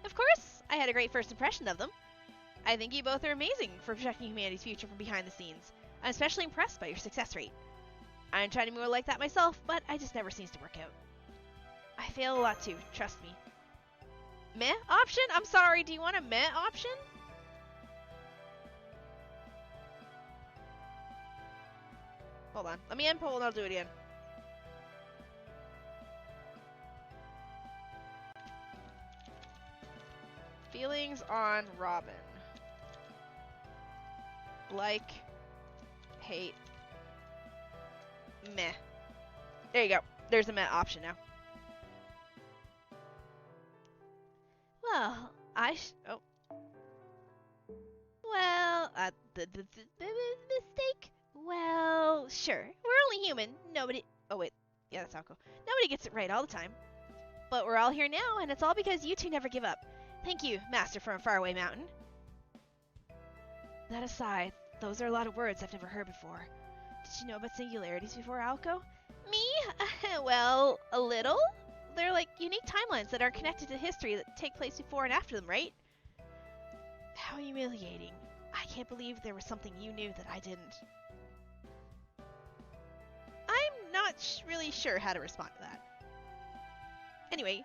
Of course! I had a great first impression of them. I think you both are amazing for protecting humanity's future from behind the scenes. I'm especially impressed by your success rate. I'm trying to be more like that myself, but I just never seems to work out. I fail a lot too, trust me. Meh option? I'm sorry, do you want a meh option? Hold on. Let me end poll and I'll do it again. Feelings on Robin. Like, hate, meh. There you go. There's a meh option now. Well, Oh. Well, the mistake? Well, sure. We're only human. Nobody... Oh, wait. Yeah, that's Aoko. Nobody gets it right all the time. But we're all here now, and it's all because you two never give up. Thank you, Master from a faraway mountain. That aside, those are a lot of words I've never heard before. Did you know about singularities before, Aoko? Me? Well, a little. They're like unique timelines that are connected to history that take place before and after them, right? How humiliating. I can't believe there was something you knew that I didn't. I'm not really sure how to respond to that. Anyway,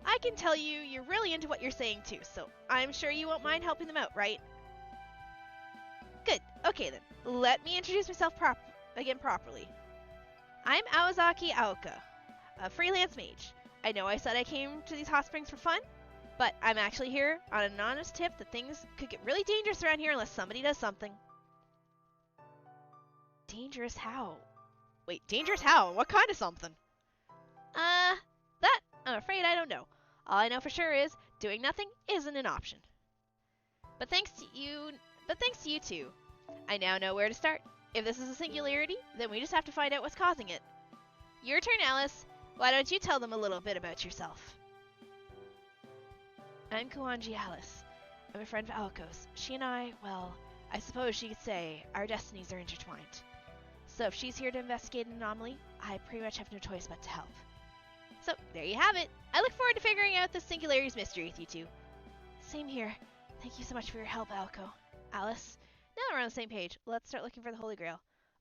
I can tell you're really into what you're saying too, so I'm sure you won't mind helping them out, right? Good. Okay then. Let me introduce myself properly. I'm Awazaki Aoka, a freelance mage. I know I said I came to these hot springs for fun, but I'm actually here on an honest tip that things could get really dangerous around here unless somebody does something. Dangerous how? Wait, dangerous how? What kind of something? That, I'm afraid I don't know. All I know for sure is doing nothing isn't an option. But thanks to you two, I now know where to start. If this is a singularity, then we just have to find out what's causing it. Your turn, Alice. Why don't you tell them a little bit about yourself? I'm Kuanji Alice. I'm a friend of Aoko's. She and I, well, I suppose you could say, our destinies are intertwined. So if she's here to investigate an anomaly, I pretty much have no choice but to help. So, there you have it. I look forward to figuring out this singularities mystery with you two. Same here. Thank you so much for your help, Aoko. Alice, now that we're on the same page, let's start looking for the Holy Grail.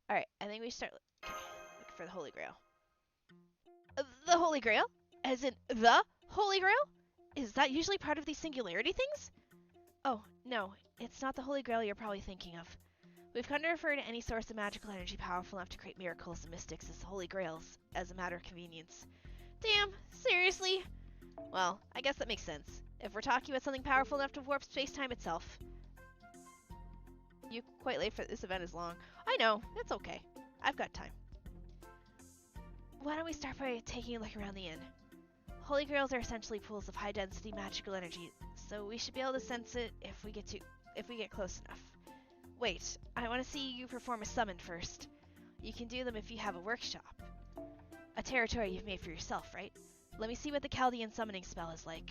Alright, I think we should start looking for the Holy Grail. The Holy Grail? As in, the Holy Grail? Is that usually part of these singularity things? Oh, no, it's not the Holy Grail you're probably thinking of. We've come to refer to any source of magical energy powerful enough to create miracles and mystics as Holy Grails, as a matter of convenience. Damn, seriously? Well, I guess that makes sense. If we're talking about something powerful enough to warp space-time itself. You quite late for this event is long. I know, it's okay. I've got time. Why don't we start by taking a look around the inn? Holy Grails are essentially pools of high-density magical energy, so we should be able to sense it if we get close enough. Wait, I want to see you perform a summon first. You can do them if you have a workshop. A territory you've made for yourself, right? Let me see what the Chaldean summoning spell is like.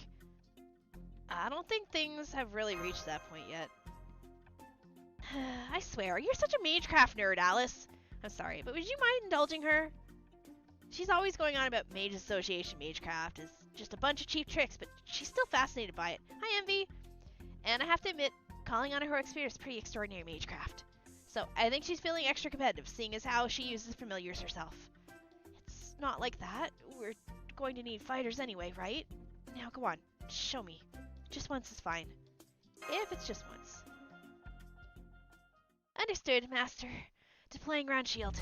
I don't think things have really reached that point yet. I swear, you're such a magecraft nerd, Alice. I'm sorry, but would you mind indulging her? She's always going on about Mage Association Magecraft is just a bunch of cheap tricks, but she's still fascinated by it. Hi, Envy! And I have to admit, calling on a heroic spirit is pretty extraordinary magecraft. So I think she's feeling extra competitive, seeing as how she uses familiars herself. It's not like that. We're going to need fighters anyway, right? Now go on, show me. Just once is fine. If it's just once. Understood, Master. Deploying ground shield.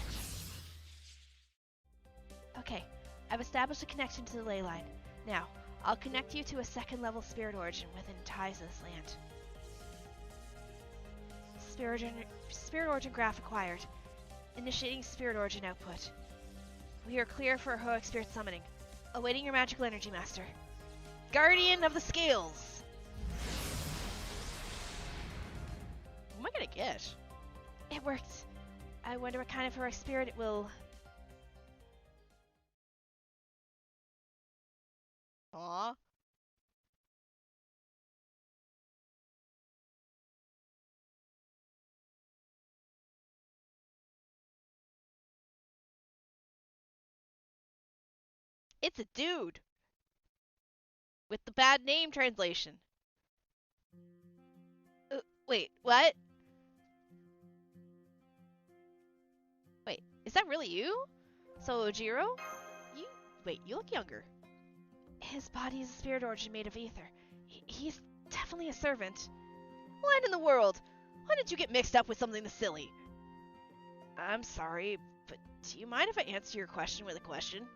Okay, I've established a connection to the ley line. Now, I'll connect you to a second-level spirit origin within ties to this land. Spirit origin graph acquired. Initiating spirit origin output. We are clear for heroic spirit summoning. Awaiting your magical energy, Master. Guardian of the Scales! What am I gonna get? It worked. I wonder what kind of heroic spirit it will... Aww. It's a dude! With the bad name translation. Wait, what? Wait, is that really you? So, Ojiro? Wait, you look younger. His body is a spirit origin made of ether. He's definitely a servant. What in the world? Why did you get mixed up with something this silly? I'm sorry, but do you mind if I answer your question with a question?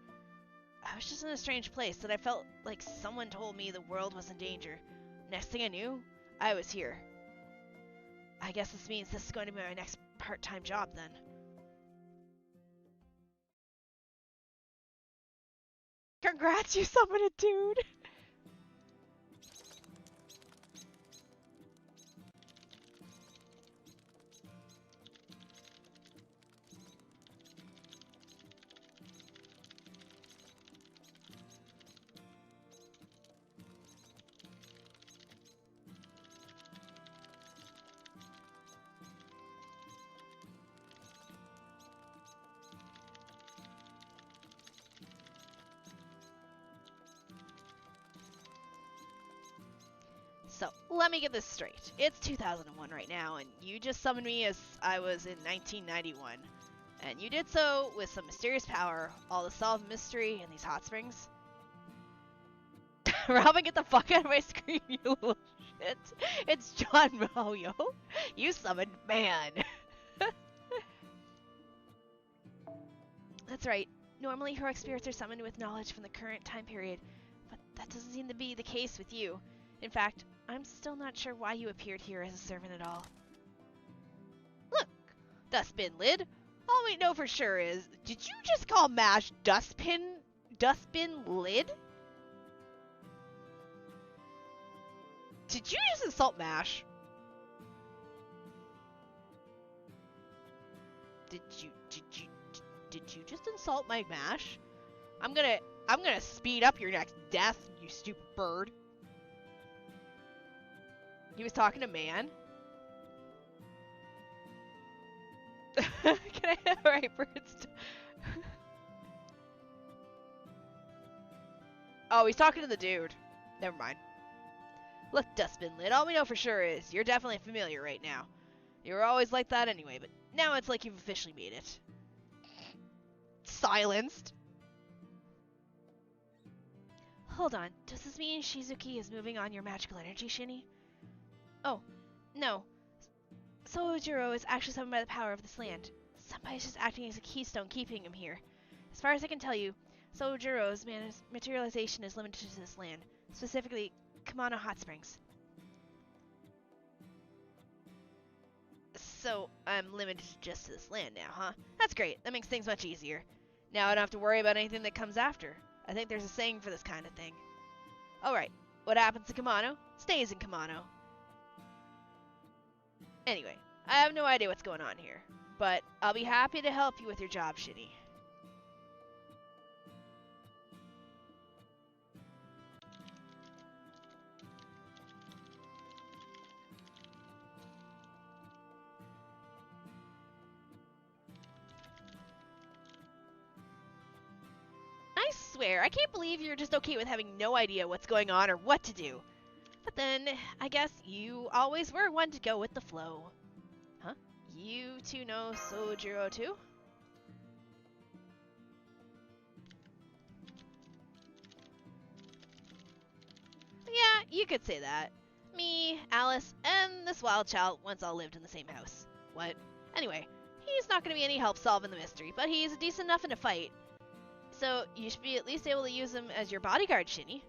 I was just in a strange place that I felt like someone told me the world was in danger. Next thing I knew, I was here. I guess this means this is going to be my next part-time job then. Congrats, you summoned a dude! So, let me get this straight. It's 2001 right now, and you just summoned me as I was in 1991. And you did so with some mysterious power, all to solve mystery in these hot springs. Robin, get the fuck out of my screen, you little shit. It's John Mahoyo. You summoned man. That's right. Normally, heroic spirits are summoned with knowledge from the current time period, but that doesn't seem to be the case with you. In fact, I'm still not sure why you appeared here as a servant at all. Look, Dustbin Lid. All we know for sure is, did you just call Mash Dustbin Lid? Did you just insult Mash? Did you just insult my Mash? I'm gonna speed up your next death, you stupid bird. He was talking to man. Can I have right birds? Oh, he's talking to the dude. Never mind. Look, Dustbin Lid, all we know for sure is you're definitely familiar right now. You were always like that anyway, but now it's like you've officially made it. Silenced. Hold on, does this mean Shizuki is moving on your magical energy, Shini? Oh, no. Sojiro is actually summoned by the power of this land. Somebody's just acting as a keystone keeping him here. As far as I can tell you, Sojiro's materialization is limited to this land, specifically Kumano Hot Springs. So, I'm limited just to this land now, huh? That's great. That makes things much easier. Now I don't have to worry about anything that comes after. I think there's a saying for this kind of thing. Alright, what happens in Kumano stays in Kumano. Anyway, I have no idea what's going on here, but I'll be happy to help you with your job, Shini. I swear, I can't believe you're just okay with having no idea what's going on or what to do. But then, I guess you always were one to go with the flow. Huh? You two know Sojiro too? Yeah, you could say that. Me, Alice, and this wild child once all lived in the same house. What? Anyway, he's not going to be any help solving the mystery, but he's decent enough in a fight. So, you should be at least able to use him as your bodyguard, Shini.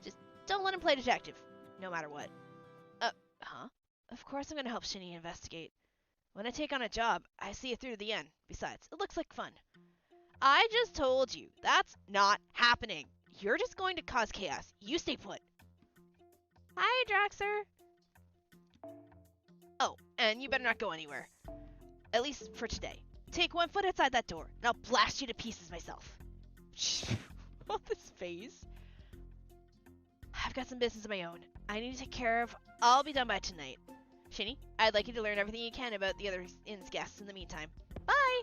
Just don't let him play detective. No matter what. Huh? Of course I'm gonna help Shini investigate. When I take on a job, I see it through to the end. Besides, it looks like fun. I just told you, that's not happening. You're just going to cause chaos. You stay put. Hi, Draxer. Oh, and you better not go anywhere. At least for today. Take one foot outside that door, and I'll blast you to pieces myself. What this face? I've got some business of my own. I need to take care of. I'll be done by tonight. Shini, I'd like you to learn everything you can about the other inn's guests in the meantime. Bye!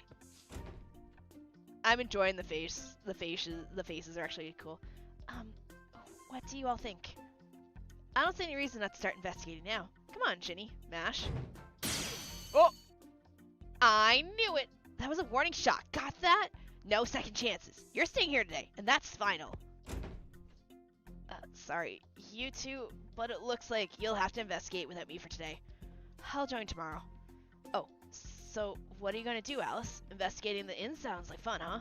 I'm enjoying the face. The faces are actually cool. What do you all think? I don't see any reason not to start investigating now. Come on, Shini. Mash. Oh! I knew it! That was a warning shot. Got that? No second chances. You're staying here today, and that's final. Sorry, you two, but it looks like you'll have to investigate without me for today. I'll join tomorrow. Oh, so what are you gonna do, Alice? Investigating the inn sounds like fun, huh?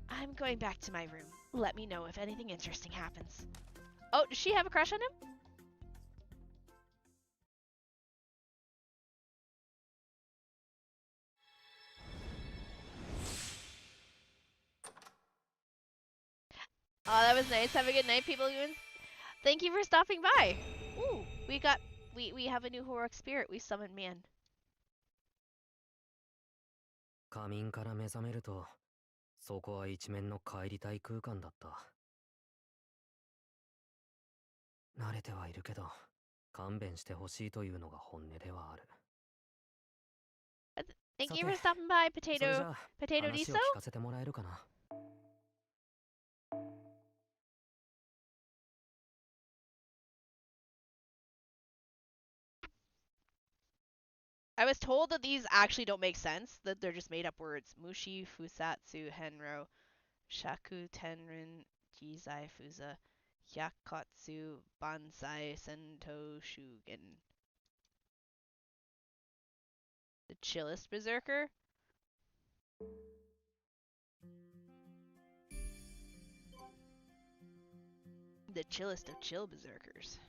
I'm going back to my room. Let me know if anything interesting happens. Oh, does she have a crush on him? Oh, that was nice. Have a good night, people. Thank you for stopping by. Ooh, we have a new heroic spirit. We summoned man. 仮眠から目覚めると、そこは一面の帰りたい空間だった。慣れてはいるけど、勘弁してほしいというのが本音ではある。Thank you for stopping by, Potato Diso. 話を聞かせてもらえるかな。I was told that these actually don't make sense, that they're just made up words. Mushi, Fusatsu, Henro, Shaku, Tenrin, Jizai, Fuza, Hyakatsu, Bansai, Sento, Shugen. The chillest berserker? The chillest of chill berserkers.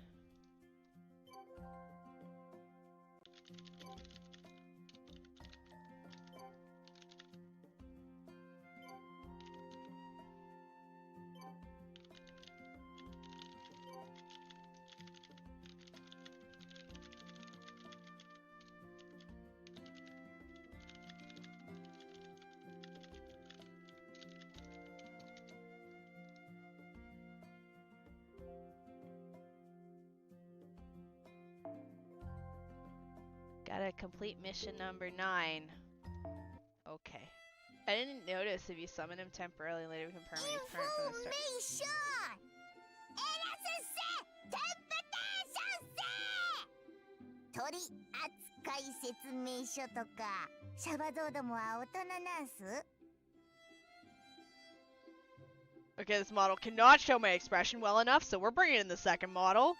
Gotta complete mission number 9. Okay. I didn't notice if you summon him temporarily, later become permanent. He's permanent from the start. Okay, this model cannot show my expression well enough, so we're bringing in the second model.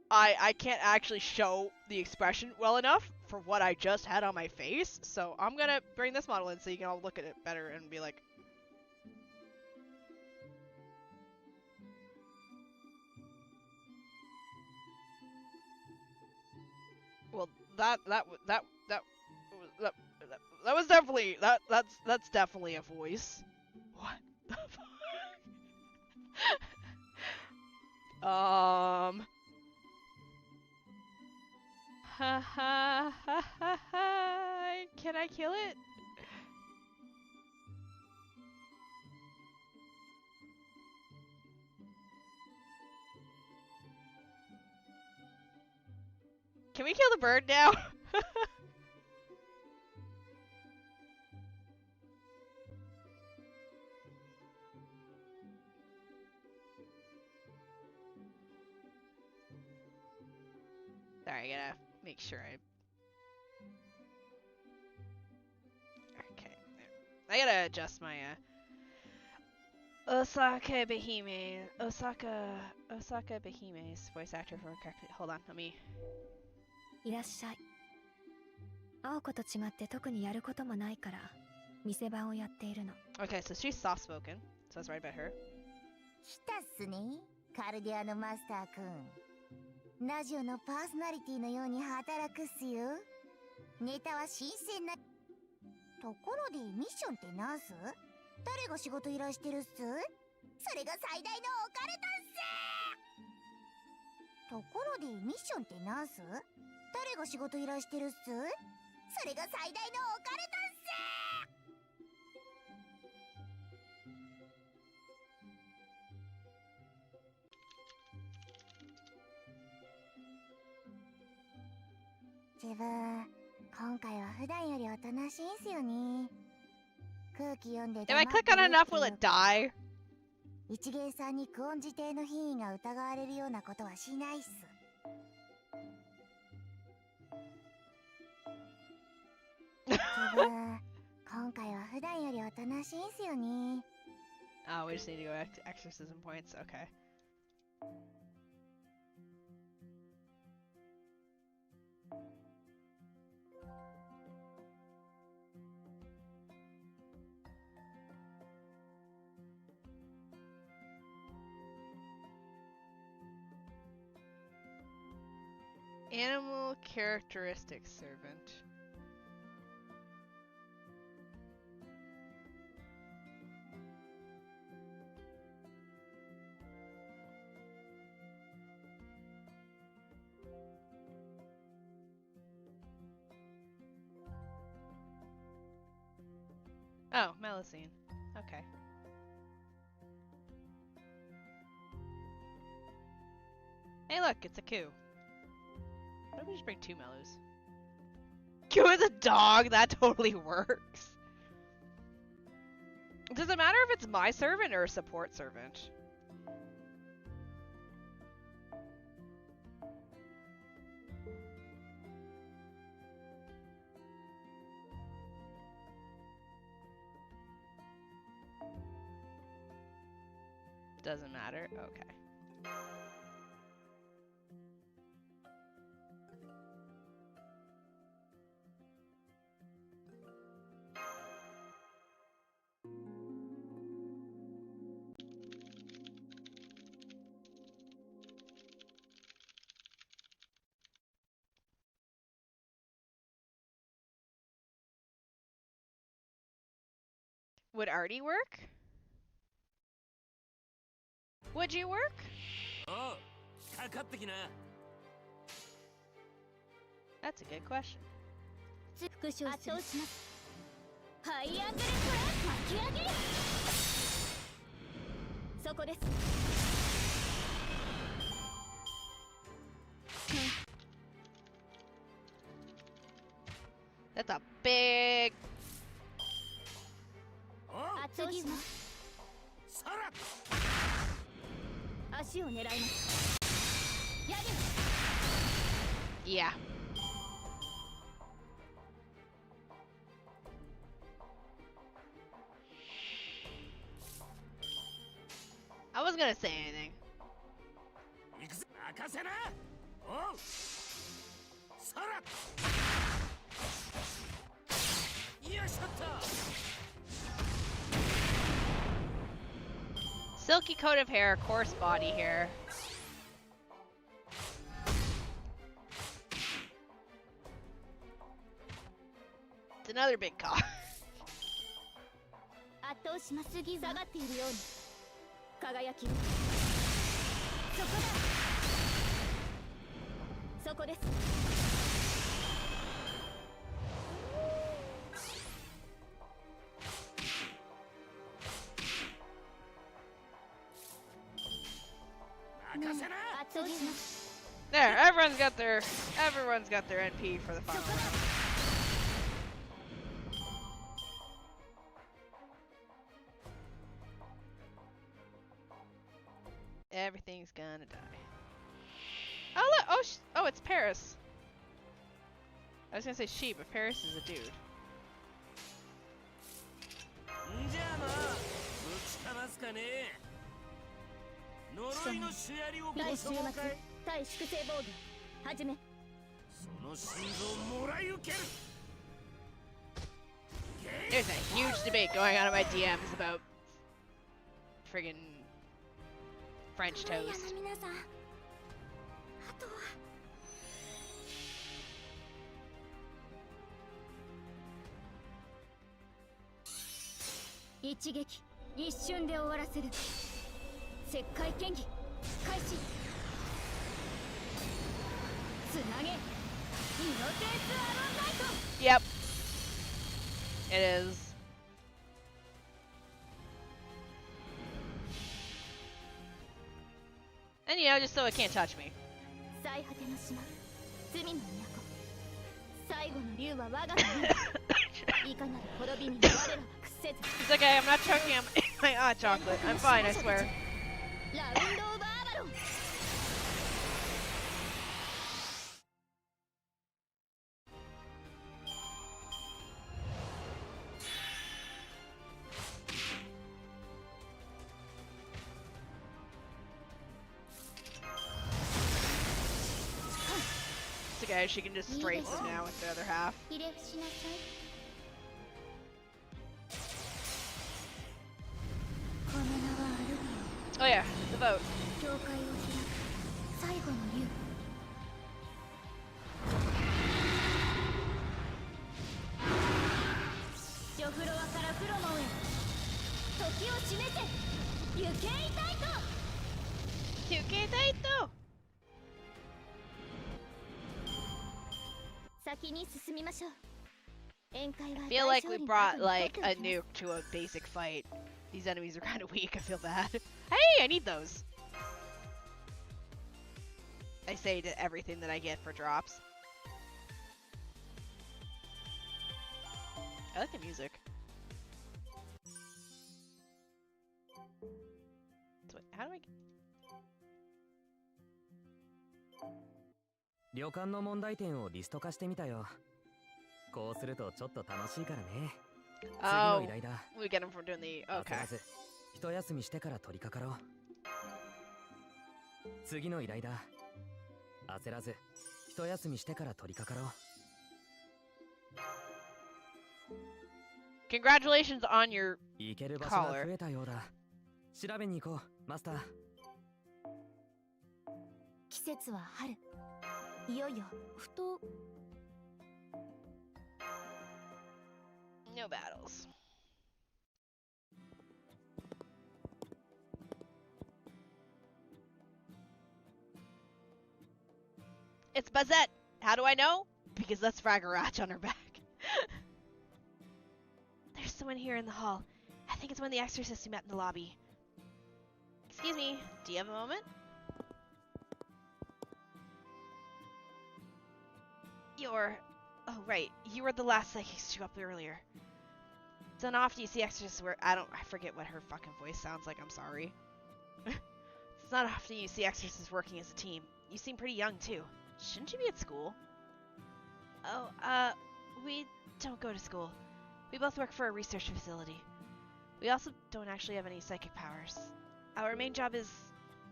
I can't actually show the expression well enough for what I just had on my face, so I'm gonna bring this model in so you can all look at it better and be like... Well, that was definitely, that's definitely a voice. What the fuck? Ha ha ha ha ha. Can I kill it? Can we kill the bird now? Sorry, I gotta make sure Okay, there. I gotta adjust my, Osaka Behime's voice actor for correctly. Hold on, let me... いらっしゃい。Aokoと違って特にやることもないから店番をやっているの。Okay, so she's soft spoken, so that's right about her. 来たっすね、カルディアのマスターくん。ラジオのパーソナリティのように働くっすよ。ネタは新鮮な。ところでミッションってなんす？誰が仕事依頼してるっす？それが最大のオカルトっす。ところでミッションってなんす？誰が仕事依頼してるっす？それが最大のオカルトっす。自分、今回は普段よりおとなしいんすよね。空気読んで If I click on enough, will it die? 一元さんにクオン自体の品位が疑われるようなことはしないっす。自分、今回は普段よりおとなしいんすよね。Oh, we just need to go exorcism points. Okay. Animal characteristic servant. Oh, Melusine. Okay. Hey look, it's a coup. Why don't we just bring 2 Melus? Coup is a dog? That totally works. Does it matter if it's my servant or a support servant? Doesn't matter. Okay. Would Artie work? Would you work? Oh, かかってきな。 That's a good question. 復唱する。ハイアンドレッド巻き上げる。そこです。That's a big. 次は足を狙います。やる。Yeah. I wasn't gonna say anything. 行くぜ。任せな。おう。さら。よいしょっと。 Silky coat of hair, coarse body hair. It's another big cock. 圧倒しますぎ下がっているように輝きを。そこだ。そこです。There, everyone's got their NP for the final round. Everything's gonna die. Oh look! Oh, it's Paris. I was gonna say she, but Paris is a dude. There's a huge debate going on in my DMs about friggin' French toast. 一撃一瞬で終わらせる。石灰剣技開始。つなげ。イノテンスアロンナイト。 Yep. It is. And you know, just so it can't touch me. 最果ての島、罪の都。最後の竜は我が身。いかなる滅びにも我らは屈せず。 It's okay, I'm not choking on my hot chocolate. I'm fine, I swear. ラウンドオブアバロン。 It's okay, she can just strafe them now with the other half. ひれ伏しなさい。この名はアルビオン。 Oh yeah, the vote. 教会を開く最後の竜。ジョフロワからフロモンへ。時を示せ。行けいたいと。 Tukitaito! 先に進みましょう。宴会は I feel like we brought like a nuke to a basic fight. These enemies are kind of weak, I feel bad. Hey, I need those! I say to everything that I get for drops. I like the music. So, how do I... 旅館の問題点をリスト化してみたよ。こうするとちょっと楽しいからね。次の依頼だ。We get them from doing the... 焦 Okay. らず一休みしてから取り掛かろう。次の依頼だ。焦らず、一休みしてから取り掛かろう。Congratulations on your 行ける場所が増えたようだ。調べに行こう、マスター。季節は春。いよいよふと no battles. It's Bazette. How do I know? Because that's Fraggarach on her back. There's someone here in the hall. I think it's one of the exorcists we met in the lobby. Excuse me, do you have a moment? Oh right, you were the last psychic to show up earlier. It's not often you see exorcists where I forget what her fucking voice sounds like, I'm sorry. It's not often you see exorcists working as a team. You seem pretty young too. Shouldn't you be at school? Oh, we don't go to school. We both work for a research facility. We also don't actually have any psychic powers. Our main job is,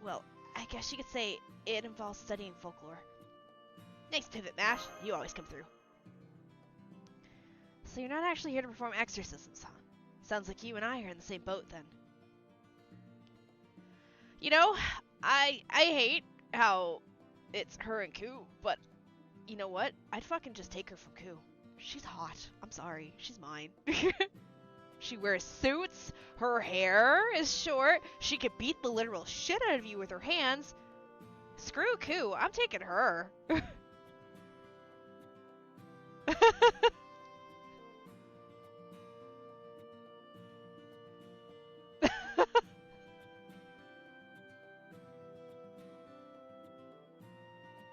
well, I guess you could say it involves studying folklore. Nice pivot, Mash. You always come through. So you're not actually here to perform exorcisms, huh? Sounds like you and I are in the same boat then. You know, I hate how it's her and Ku, but you know what? I'd fucking just take her from Ku. She's hot. I'm sorry. She's mine. She wears suits. Her hair is short. She could beat the literal shit out of you with her hands. Screw Ku. I'm taking her.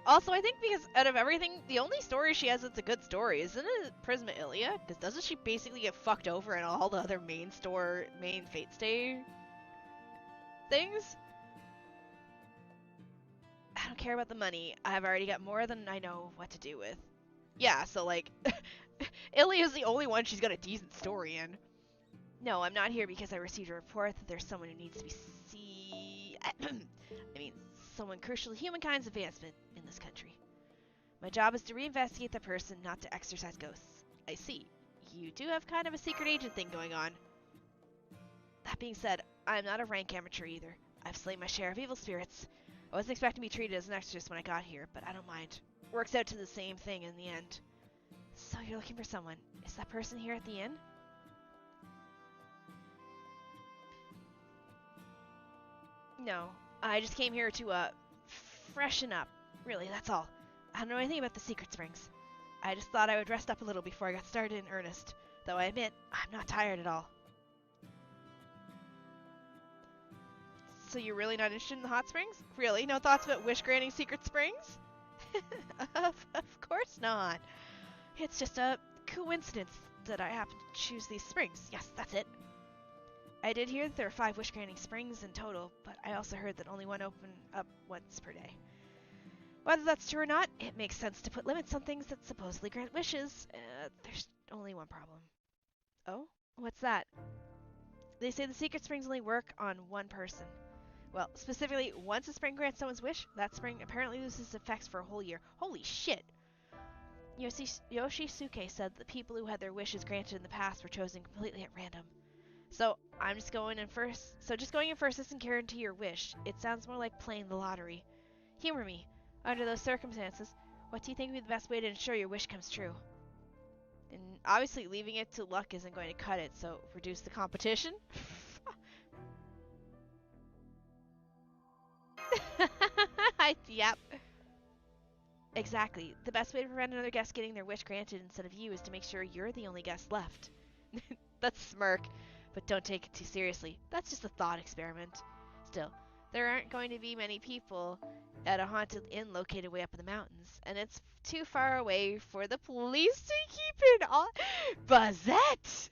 Also, I think because out of everything, the only story she has that's a good story, isn't it Prisma Ilia? Because doesn't she basically get fucked over in all the other main Fate Stay things? I don't care about the money. I've already got more than I know what to do with. Yeah, so like, Ilia's the only one she's got a decent story in. No, I'm not here because I received a report that there's someone who needs to be someone crucial to humankind's advancement in this country. My job is to reinvestigate the person, not to exorcise ghosts. I see. You do have kind of a secret agent thing going on. That being said, I'm not a rank amateur either. I've slain my share of evil spirits. I wasn't expecting to be treated as an exorcist when I got here, but I don't mind. Works out to the same thing in the end. So you're looking for someone. Is that person here at the inn? No, I just came here to, freshen up. Really, that's all. I don't know anything about the Secret Springs. I just thought I would rest up a little before I got started in earnest. Though I admit, I'm not tired at all. So you're really not interested in the hot springs? Really? No thoughts about wish-granting secret springs? Of course not. It's just a coincidence that I happen to choose these springs. Yes, that's it. I did hear that there are 5 wish-granting springs in total, but I also heard that only one open up once per day. Whether that's true or not, it makes sense to put limits on things that supposedly grant wishes. There's only one problem. Oh? What's that? They say the secret springs only work on one person. Well, specifically, once a spring grants someone's wish, that spring apparently loses effects for a whole year. Holy shit! Yoshisuke said that people who had their wishes granted in the past were chosen completely at random. So, just going in first doesn't guarantee your wish. It sounds more like playing the lottery. Humor me. Under those circumstances, what do you think would be the best way to ensure your wish comes true? And obviously leaving it to luck isn't going to cut it, so reduce the competition? Yep. Exactly. The best way to prevent another guest getting their wish granted instead of you is to make sure you're the only guest left. That's smirk. But don't take it too seriously. That's just a thought experiment. Still, there aren't going to be many people at a haunted inn located way up in the mountains, and it's too far away for the police to keep it on. Bazette!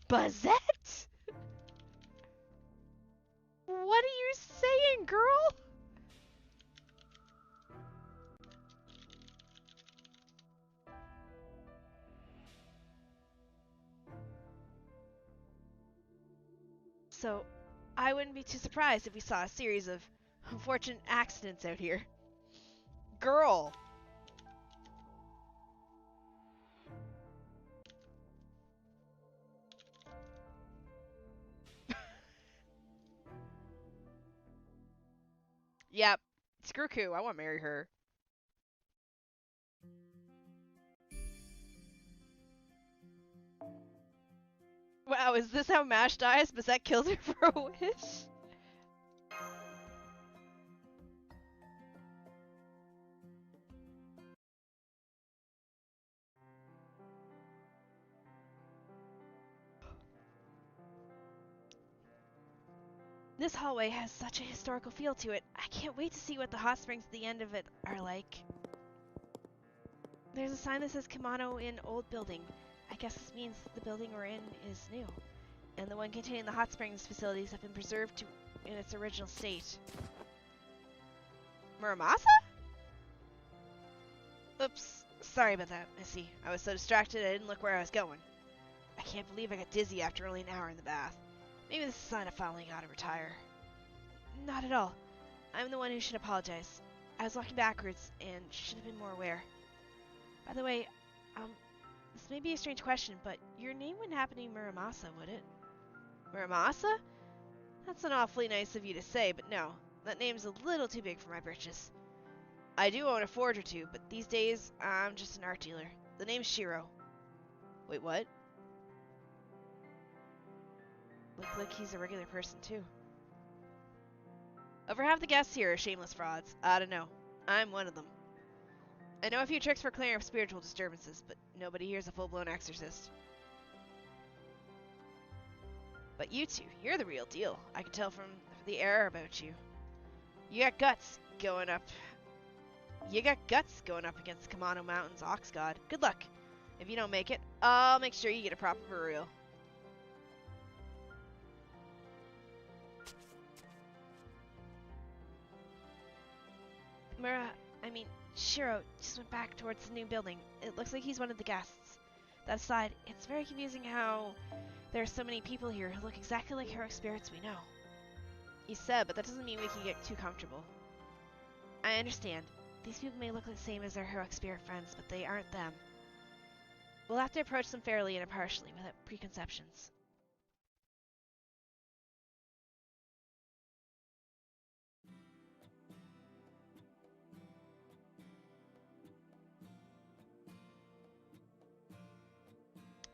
Bazette! What are you saying, girl? So, I wouldn't be too surprised if we saw a series of unfortunate accidents out here. Girl. Yep. Screw Koo. I want to marry her. Wow, is this how Mash dies? But that kills her for a wish? This hallway has such a historical feel to it. I can't wait to see what the hot springs at the end of it are like. There's a sign that says Kumano in old building. I guess this means the building we're in is new. And the one containing the hot springs facilities have been preserved in its original state. Muramasa? Oops. Sorry about that, Missy. I was so distracted I didn't look where I was going. I can't believe I got dizzy after only an hour in the bath. Maybe this is a sign I finally gotta retire. Not at all. I'm the one who should apologize. I was walking backwards and should have been more aware. By the way, this may be a strange question, but your name wouldn't happen to be Muramasa, would it? Muramasa? That's an awfully nice of you to say, but no. That name's a little too big for my britches. I do own a forge or two, but These days, I'm just an art dealer. The name's Shiro. wait, what? Looks like he's a regular person, too. Over half the guests here are shameless frauds. I don't know. I'm one of them. I know a few tricks for clearing up spiritual disturbances, but nobody here's a full-blown exorcist. But you two, you're the real deal. I can tell from the air about you. You got guts going up. You got guts going up against Kumano Mountain's Ox God. Good luck. If you don't make it, I'll make sure you get a proper burial. Shiro just went back towards the new building. It looks like he's one of the guests. That aside, it's very confusing how there are so many people here who look exactly like heroic spirits we know. You said, but that doesn't mean we can get too comfortable. I understand. These people may look the same as their heroic spirit friends, but they aren't them. We'll have to approach them fairly and impartially, without preconceptions.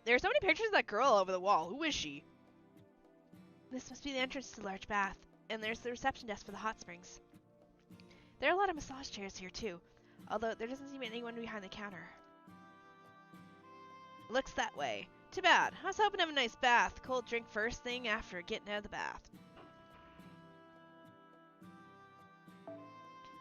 There's so many pictures of that girl over the wall. Who is she? This must be the entrance to the large bath, and there's the reception desk for the hot springs. There are a lot of massage chairs here too, although there doesn't seem anyone behind the counter. Looks that way. Too bad. I was hoping to have a nice bath. Cold drink first thing after getting out of the bath.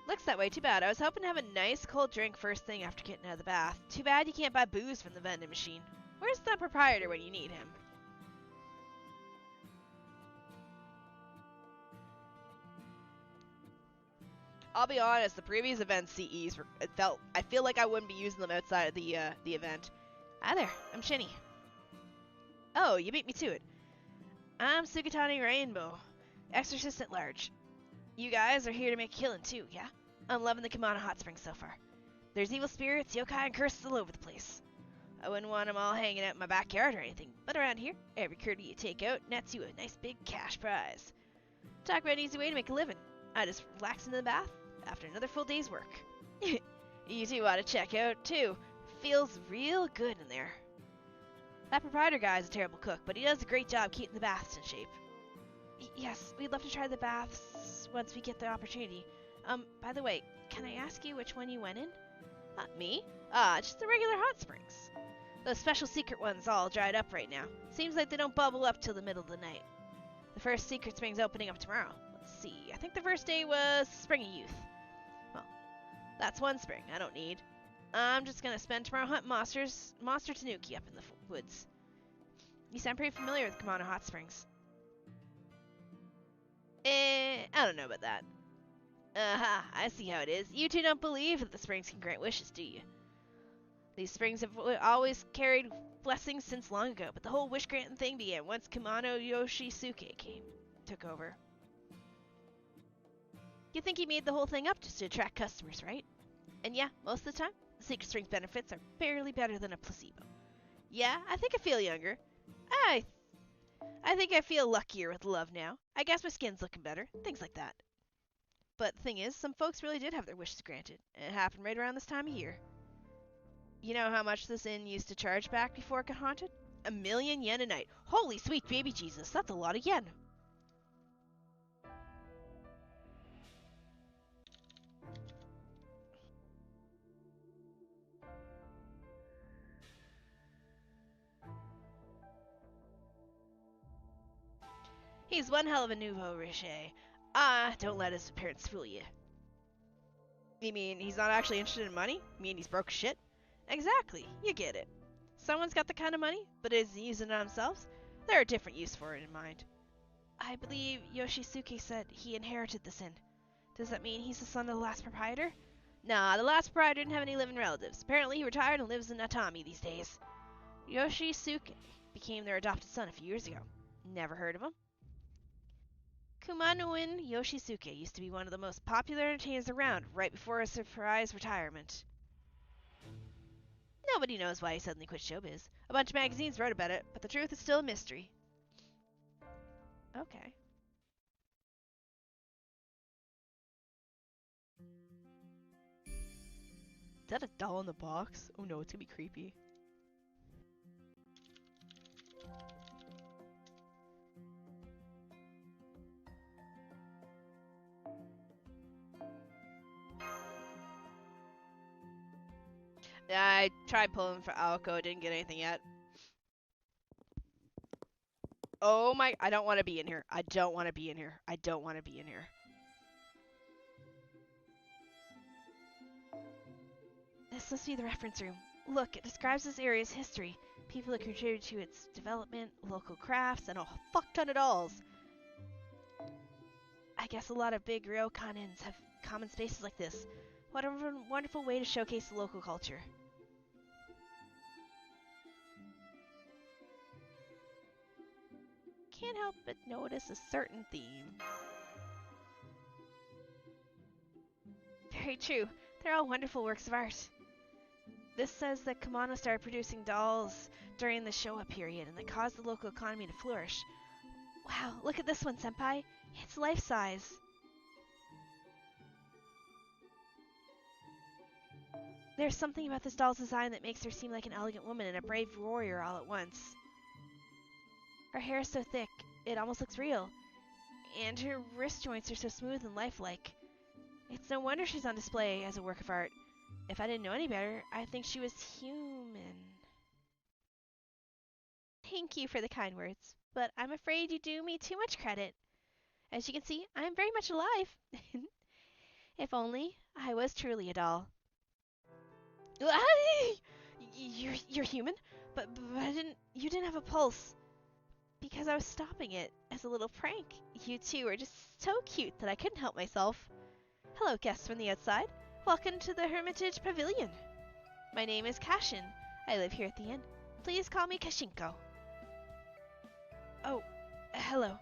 Looks that way. Too bad. I was hoping to have a nice cold drink first thing after getting out of the bath. Too bad you can't buy booze from the vending machine. Where's the proprietor when you need him? I'll be honest, the previous event CEs were, I feel like I wouldn't be using them outside of the event. Hi there, I'm Shini. Oh, you beat me to it. I'm Sugatani Rainbow, exorcist at large. You guys are here to make a killing too, yeah? I'm loving the Kumano hot springs so far. There's evil spirits, yokai, and curses all over the place. I wouldn't want them all hanging out in my backyard or anything, but around here, every critter you take out nets you a nice big cash prize. Talk about an easy way to make a living. I just relax in the bath after another full day's work. You two ought to check out too. Feels real good in there. That proprietor guy is a terrible cook, but he does a great job keeping the baths in shape. Yes, we'd love to try the baths once we get the opportunity. By the way, can I ask you which one you went in? Me? Just the regular hot springs. Those special secret ones all dried up right now. Seems like they don't bubble up till the middle of the night. The first secret spring's opening up tomorrow. Let's see, I think the first day was Spring of Youth. Well, that's one spring I don't need. I'm just gonna spend tomorrow hunting monster tanuki up in the woods. You sound pretty familiar with Kumano hot springs. I don't know about that. Aha, I see how it is. You two don't believe that the springs can grant wishes, do you? These springs have always carried blessings since long ago, but the whole wish-granting thing began once Kumano Yoshisuke came. took over. You think he made the whole thing up just to attract customers, right? And yeah, most of the time, the secret strength benefits are barely better than a placebo. Yeah, I think I feel younger. I think I feel luckier with love now. I guess my skin's looking better, things like that. But the thing is, some folks really did have their wishes granted, and it happened right around this time of year. You know how much this inn used to charge back before it got haunted? 1,000,000 yen a night. Holy sweet baby Jesus, that's a lot of yen. He's one hell of a nouveau riche. Don't let his appearance fool you. You mean he's not actually interested in money? You mean he's broke as shit? Exactly, you get it. Someone's got the kind of money, but isn't using it themselves. There are different use for it in mind. I believe Yoshisuke said he inherited this inn. Does that mean he's the son of the last proprietor? Nah, the last proprietor didn't have any living relatives. Apparently he retired and lives in Atami these days. Yoshisuke became their adopted son a few years ago. Never heard of him? Kumano-in Yoshisuke used to be one of the most popular entertainers around right before his surprise retirement. Nobody knows why he suddenly quit showbiz. A bunch of magazines wrote about it, but the truth is still a mystery. Okay. Is that a doll in the box? Oh no, it's gonna be creepy. I tried pulling for Aoko, didn't get anything yet. Oh my, I don't want to be in here. I don't want to be in here. I don't want to be in here. This must be the reference room. Look, it describes this area's history, people who contributed to its development, local crafts, and a fuck ton of dolls. I guess a lot of big ryokan inns have common spaces like this. What a wonderful way to showcase the local culture. Can't help but notice a certain theme. Very true. They're all wonderful works of art. This says that Kumano started producing dolls during the Showa period and that caused the local economy to flourish. Wow, look at this one, senpai. It's life-size. There's something about this doll's design that makes her seem like an elegant woman and a brave warrior all at once. Her hair is so thick, it almost looks real. And her wrist joints are so smooth and lifelike. It's no wonder she's on display as a work of art. If I didn't know any better, I'd think she was human. Thank you for the kind words, but I'm afraid you do me too much credit. As you can see, I am very much alive. If only I was truly a doll. You're human, but you didn't have a pulse. Because I was stopping it as a little prank. You two are just so cute that I couldn't help myself. Hello, guests from the outside. Welcome to the Hermitage Pavilion. My name is Kashin. I live here at the inn. Please call me Kashinko. Oh, hello.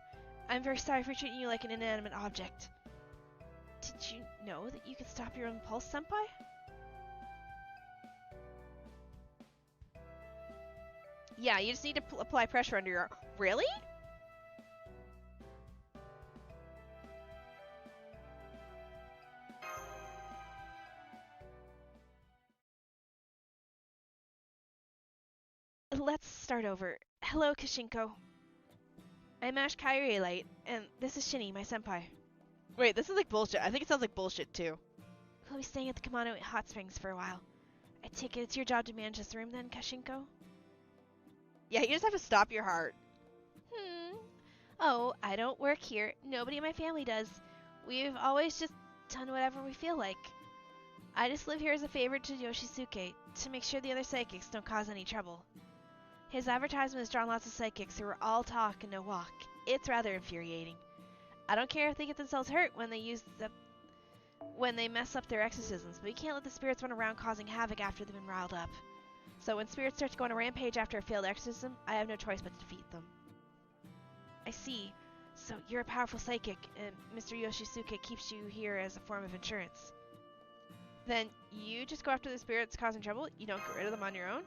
I'm very sorry for treating you like an inanimate object. Did you know that you could stop your own pulse, senpai? Yeah, you just need to apply pressure under your arm. Really? Let's start over. Hello, Kashinko. I'm Ash Kyrie Light, and this is Shini, my senpai. Wait, this is like bullshit. I think it sounds like bullshit, too. We'll be staying at the Kumano Hot Springs for a while. I take it it's your job to manage this room then, Kashinko? Yeah, you just have to stop your heart. Oh, I don't work here. Nobody in my family does. We've always just done whatever we feel like. I just live here as a favor to Yoshisuke, to make sure the other psychics don't cause any trouble. His advertisement has drawn lots of psychics who are all talk and no walk. It's rather infuriating. I don't care if they get themselves hurt when they mess up their exorcisms, but we can't let the spirits run around causing havoc after they've been riled up. So when spirits start to go on a rampage after a failed exorcism, I have no choice but to defeat them. I see. So you're a powerful psychic, and Mr. Yoshisuke keeps you here as a form of insurance. Then you just go after the spirits causing trouble? You don't get rid of them on your own?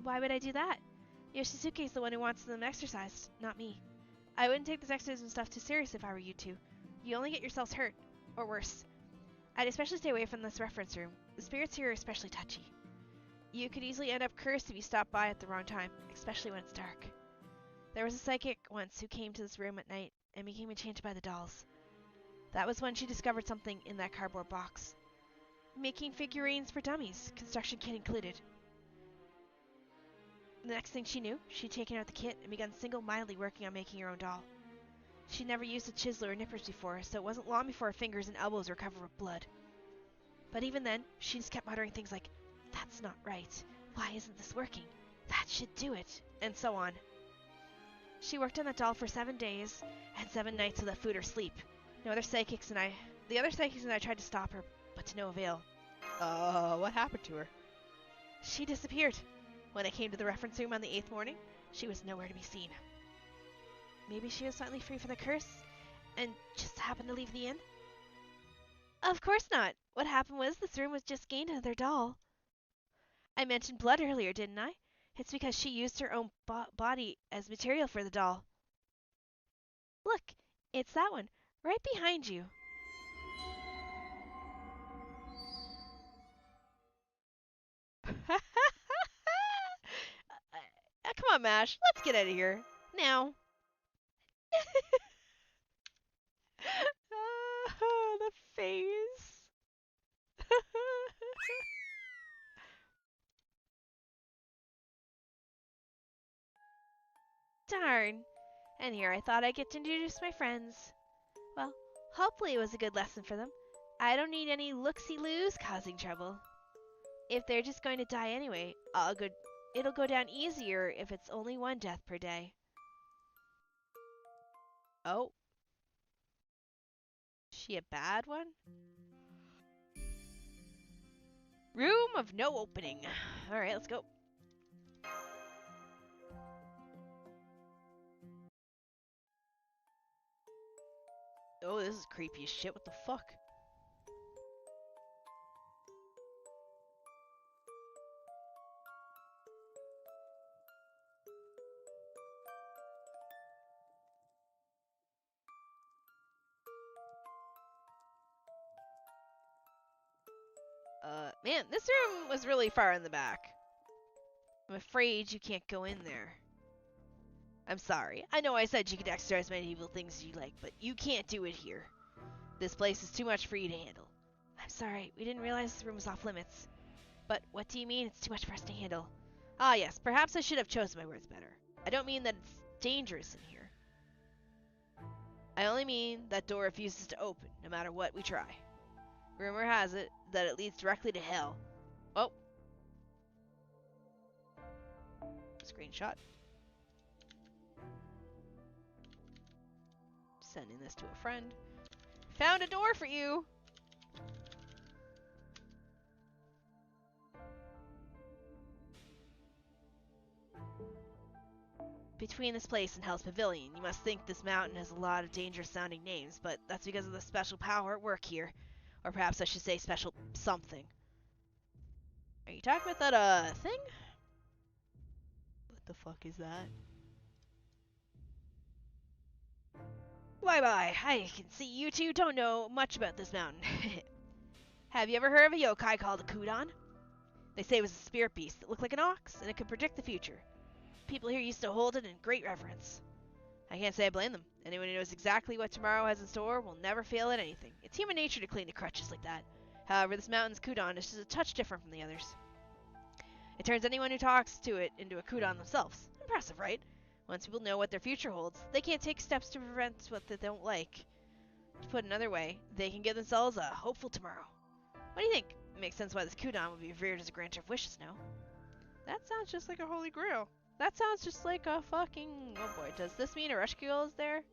Why would I do that? Yoshisuke's the one who wants them exorcised, not me. I wouldn't take this exorcism stuff too serious if I were you two. You only get yourselves hurt, or worse. I'd especially stay away from this reference room. The spirits here are especially touchy. You could easily end up cursed if you stop by at the wrong time, especially when it's dark. There was a psychic once who came to this room at night and became enchanted by the dolls. That was when she discovered something in that cardboard box. Making figurines for dummies, construction kit included. The next thing she knew, she'd taken out the kit and begun single-mindedly working on making her own doll. She'd never used a chisel or nippers before, so it wasn't long before her fingers and elbows were covered with blood. But even then, she just kept muttering things like, "That's not right. Why isn't this working? That should do it," and so on. She worked on that doll for 7 days and 7 nights without food or sleep. The other psychics and I tried to stop her, but to no avail. What happened to her? She disappeared. When I came to the reference room on the 8th morning, she was nowhere to be seen. Maybe she was finally free from the curse and just happened to leave the inn? Of course not. What happened was this room was just gained another doll. I mentioned blood earlier, didn't I? It's because she used her own body as material for the doll. Look, it's that one, right behind you. Come on, Mash. Let's get out of here. Now. The face. Darn. And here I thought I'd get to introduce my friends. Well, hopefully it was a good lesson for them. I don't need any looksy-loos causing trouble. If they're just going to die anyway, it'll go down easier if it's only 1 death per day. Oh. She a bad one? Room of no opening. Alright, let's go. Oh, this is creepy as shit. What the fuck? Man, this room was really far in the back. I'm afraid you can't go in there. I'm sorry. I know I said you could exercise as many evil things as you like, but you can't do it here. This place is too much for you to handle. I'm sorry. We didn't realize this room was off limits. But what do you mean it's too much for us to handle? Ah, yes. Perhaps I should have chosen my words better. I don't mean that it's dangerous in here. I only mean that door refuses to open, no matter what we try. Rumor has it that it leads directly to hell. Oh. Screenshot. Sending this to a friend. Found a door for you! Between this place and Hell's Pavilion, you must think this mountain has a lot of dangerous sounding names, but that's because of the special power at work here. Or perhaps I should say special something. Are you talking about that, thing? What the fuck is that? Bye-bye. I can see you two don't know much about this mountain. Have you ever heard of a yokai called a Kudon? They say it was a spirit beast that looked like an ox, and it could predict the future. People here used to hold it in great reverence. I can't say I blame them. Anyone who knows exactly what tomorrow has in store will never fail at anything. It's human nature to cling to crutches like that. However, this mountain's Kudon is just a touch different from the others. It turns anyone who talks to it into a Kudon themselves. Impressive, right? Once people know what their future holds, they can't take steps to prevent what they don't like. To put another way, they can give themselves a hopeful tomorrow. What do you think? It makes sense why this Kudon would be revered as a granter of wishes, no? That sounds just like a holy grail. That sounds just like a fucking... Oh boy, does this mean a Rushkill is there?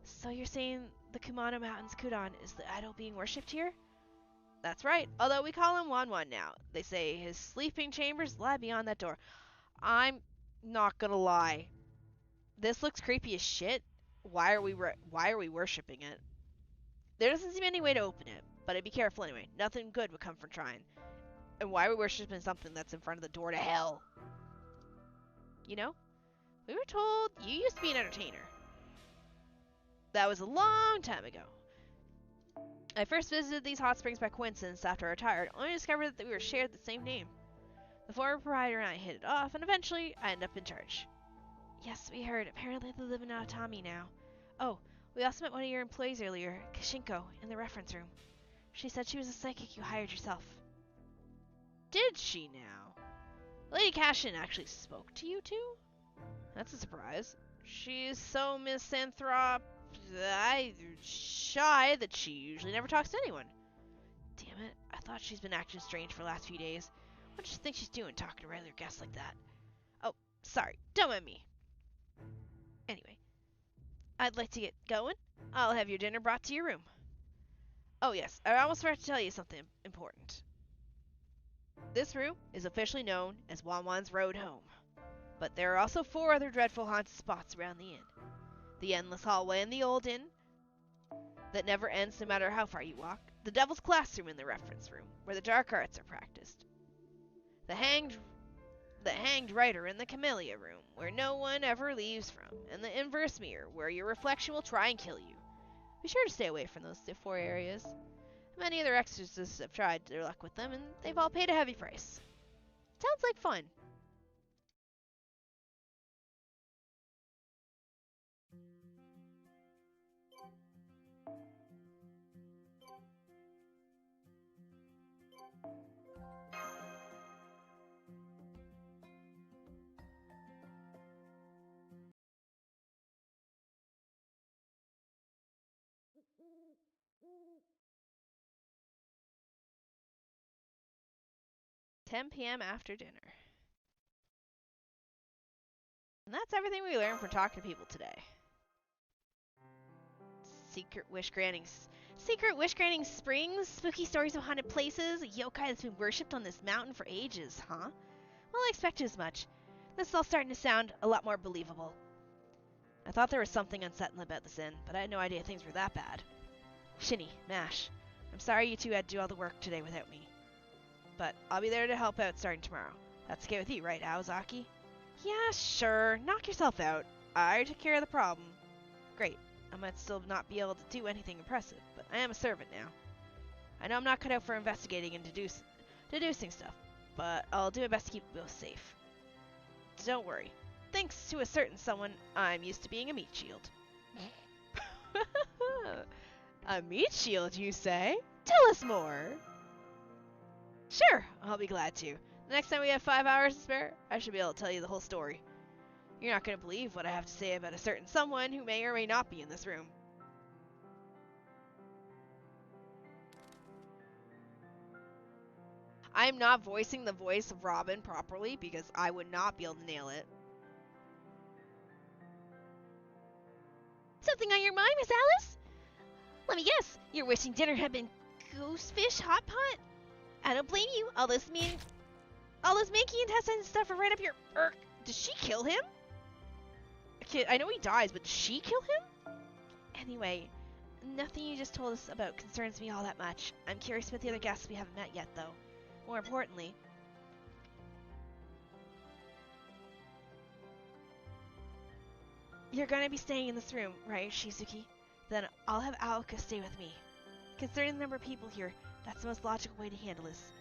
So you're saying the Kumano Mountain's Kudon is the idol being worshipped here? That's right, although we call him Wan now. They say his sleeping chambers lie beyond that door. I'm not gonna lie. This looks creepy as shit. Why are we worshipping it? There doesn't seem any way to open it, but I'd be careful anyway. Nothing good would come from trying. And why are we worshipping something that's in front of the door to hell? You know? We were told you used to be an entertainer. That was a long time ago. I first visited these hot springs by coincidence after I retired, only to discover that we were shared the same name. The former proprietor and I hit it off, and eventually I ended up in charge. Yes, we heard. Apparently they live in Atami now. Oh, we also met one of your employees earlier, Kashinko, in the reference room. She said she was a psychic you hired yourself. Did she now? Lady Cashin actually spoke to you two? That's a surprise. She's so shy that she usually never talks to anyone. Damn it, I thought she's been acting strange for the last few days. What does she think she's doing talking to regular guests like that? Oh, sorry, don't mind me. Anyway, I'd like to get going. I'll have your dinner brought to your room. Oh yes, I almost forgot to tell you something important. This room is officially known as Wanwan's Road Home. But there are also 4 other dreadful haunted spots around the inn. The endless hallway in the old inn that never ends no matter how far you walk. The Devil's Classroom in the reference room, where the dark arts are practiced. The hanged writer in the Camellia room, where no one ever leaves from. And the inverse mirror, where your reflection will try and kill you. Be sure to stay away from those 4 areas. Many other exorcists have tried their luck with them, and they've all paid a heavy price. Sounds like fun. $10 p.m. after dinner. And that's everything we learned from talking to people today. Secret wish granting springs, spooky stories of haunted places, a yokai that's been worshipped on this mountain for ages, huh? Well, I expected as much. This is all starting to sound a lot more believable. I thought there was something unsettling about this inn, but I had no idea things were that bad. Shini, Mash, I'm sorry you two had to do all the work today without me. But I'll be there to help out starting tomorrow. That's okay with you, right, Aozaki? Yeah, sure. Knock yourself out. I already took care of the problem. Great. I might still not be able to do anything impressive, but I am a servant now. I know I'm not cut out for investigating and deducing stuff, but I'll do my best to keep you both safe. Don't worry. Thanks to a certain someone, I'm used to being a meat shield. A meat shield, you say? Tell us more. Sure, I'll be glad to. The next time we have 5 hours to spare, I should be able to tell you the whole story. You're not going to believe what I have to say about a certain someone who may or may not be in this room. I'm not voicing the voice of Robin properly because I would not be able to nail it. Something on your mind, Miss Alice? Let me guess, you're wishing dinner had been goosefish hot pot? I don't blame you. All those minky intestines and stuff are right up your... Did she kill him? I know he dies, but did she kill him? Anyway, nothing you just told us about concerns me all that much. I'm curious about the other guests we haven't met yet, though. More importantly... You're gonna be staying in this room, right, Shizuki? Then I'll have Aoko stay with me. Considering the number of people here, that's the most logical way to handle this.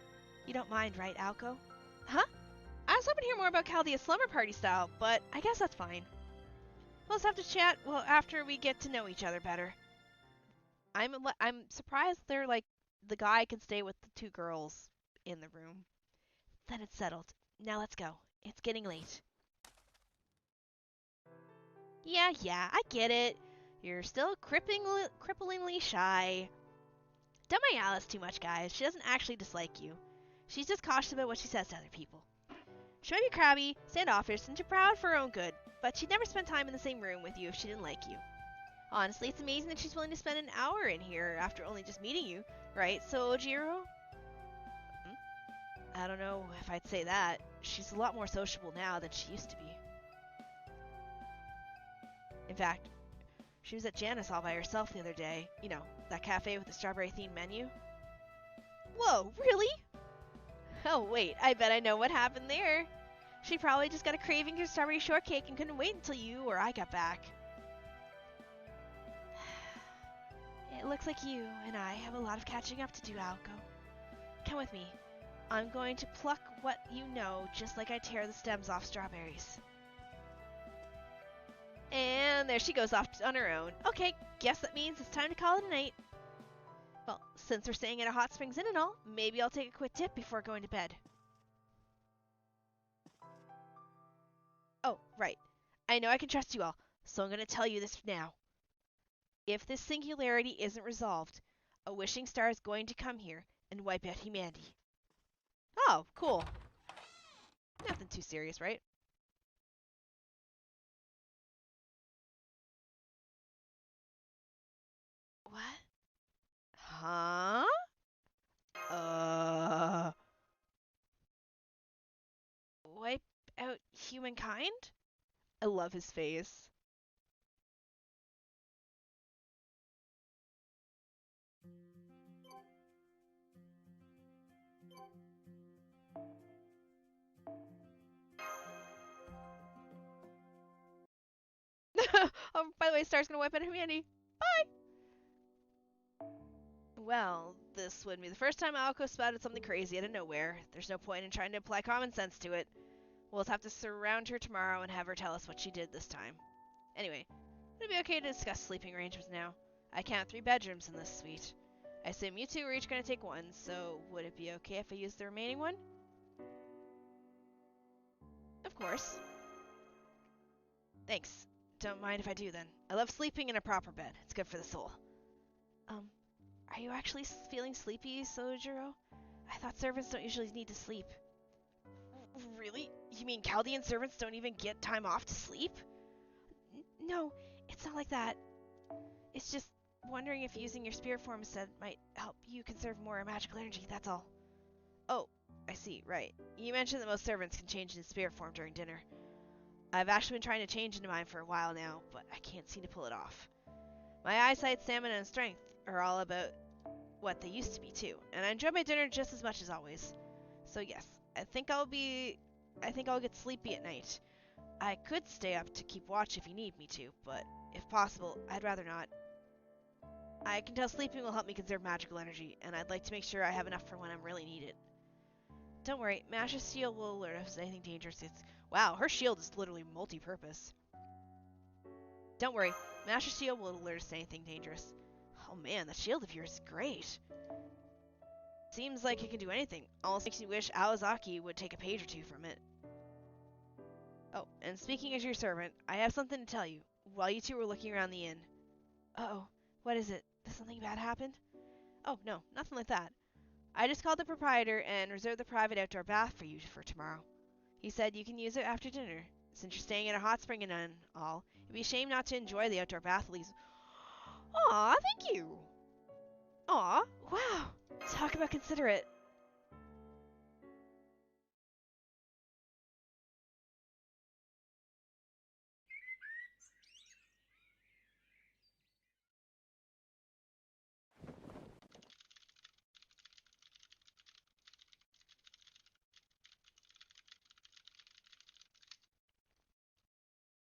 You don't mind, right, Aoko? Huh? I was hoping to hear more about Chaldea's slumber party style, but I guess that's fine. We'll just have to chat, well, after we get to know each other better. I'm surprised they're like, the guy can stay with the 2 girls in the room. Then it's settled. Now let's go. It's getting late. Yeah, I get it. You're still cripplingly shy. Don't mind Alice too much, guys. She doesn't actually dislike you. She's just cautious about what she says to other people. She might be crabby, standoffish, and too proud for her own good, but she'd never spend time in the same room with you if she didn't like you. Honestly, it's amazing that she's willing to spend an hour in here after only just meeting you, right, Sojiro? I don't know if I'd say that. She's a lot more sociable now than she used to be. In fact, she was at Janice all by herself the other day. You know, that cafe with the strawberry-themed menu. Whoa, really? Oh, wait, I bet I know what happened there. She probably just got a craving for strawberry shortcake and couldn't wait until you or I got back. It looks like you and I have a lot of catching up to do, Aoko. Come with me. I'm going to pluck what you know, just like I tear the stems off strawberries. And there she goes off on her own. Okay, guess that means it's time to call it a night. Well, since we're staying at a hot springs inn and all, maybe I'll take a quick dip before going to bed. Oh, right. I know I can trust you all, so I'm going to tell you this now. If this singularity isn't resolved, a wishing star is going to come here and wipe out humanity. Oh, cool. Nothing too serious, right? What? Huh? Wipe out humankind? I love his face. Oh, by the way, Star's gonna wipe out humanity. Bye! Well, this wouldn't be the first time Aoko spouted something crazy out of nowhere. There's no point in trying to apply common sense to it. We'll just have to surround her tomorrow and have her tell us what she did this time. Anyway, it'll be okay to discuss sleeping arrangements now. I count 3 bedrooms in this suite. I assume you two are each going to take one, so would it be okay if I use the remaining one? Of course. Thanks. Don't mind if I do then. I love sleeping in a proper bed. It's good for the soul. Are you actually feeling sleepy, Sojiro? I thought servants don't usually need to sleep. Really? You mean Chaldean servants don't even get time off to sleep? No, it's not like that. It's just wondering if using your spirit form instead might help you conserve more magical energy, that's all. Oh, I see, right. You mentioned that most servants can change into spirit form during dinner. I've actually been trying to change into mine for a while now, but I can't seem to pull it off. My eyesight, stamina, and strength are all about what they used to be too, and I enjoy my dinner just as much as always. So yes, I think I'll get sleepy at night. I could stay up to keep watch if you need me to, but if possible, I'd rather not. I can tell sleeping will help me conserve magical energy, and I'd like to make sure I have enough for when I'm really needed. Don't worry, Mash's shield will alert us if anything dangerous is. Wow, her shield is literally multi-purpose. Don't worry, Mash's shield will alert us to anything dangerous. Oh man, that shield of yours is great. Seems like it can do anything. Almost makes me wish Awazaki would take a page or two from it. Oh, and speaking as your servant, I have something to tell you. While you two were looking around the inn. Uh-oh, what is it? Did something bad happen? Oh, no, nothing like that. I just called the proprietor and reserved the private outdoor bath for you for tomorrow. He said you can use it after dinner. Since you're staying at a hot spring and all, it'd be a shame not to enjoy the outdoor bath at least. Aw, thank you! Aw, wow! Talk about considerate.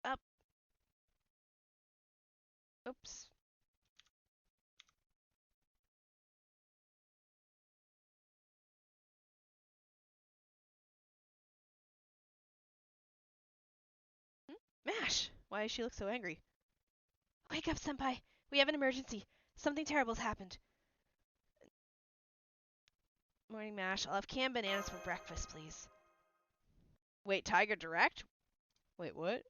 Up. Oops. Mash! Why does she look so angry? Wake up, senpai! We have an emergency! Something terrible's happened. Morning, Mash. I'll have canned bananas for breakfast, please. Wait, Tiger Direct? Wait, what?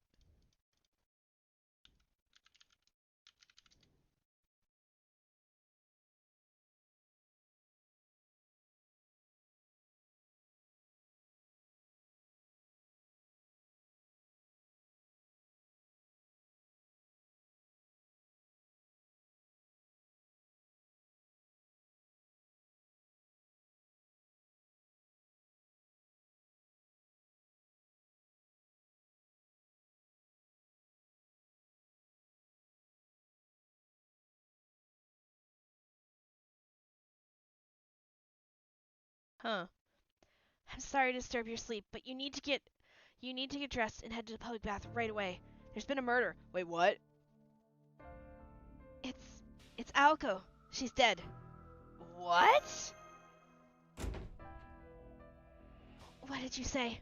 Huh. I'm sorry to disturb your sleep, but you need to get dressed and head to the public bath right away. There's been a murder. Wait, what? It's Aoko. She's dead. What? What did you say?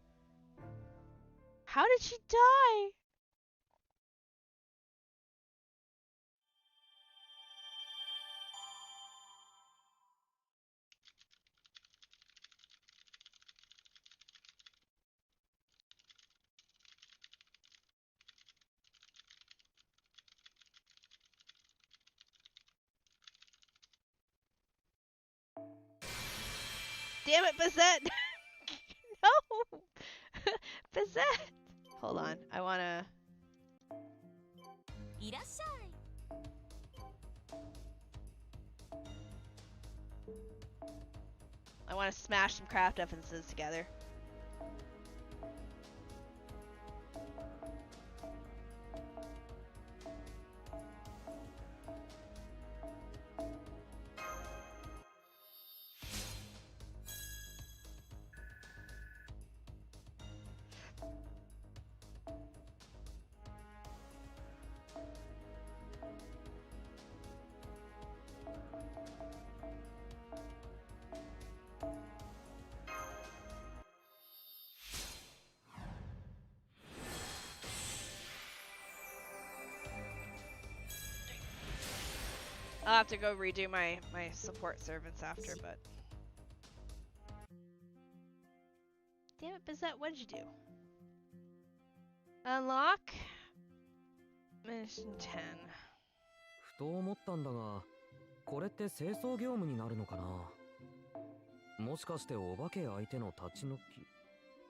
How did she die? Damn it, Bazette! No! Bazette! Hold on. I wanna... いらっしゃい I wanna smash some craft references together. I'll have to go redo my support servants after, but... Damn it, Bizette, what did you do? Unlock... Mission 10. ふと思ったんだが、これって清掃業務になるのかな。もしかしてお化け相手の立ち退き。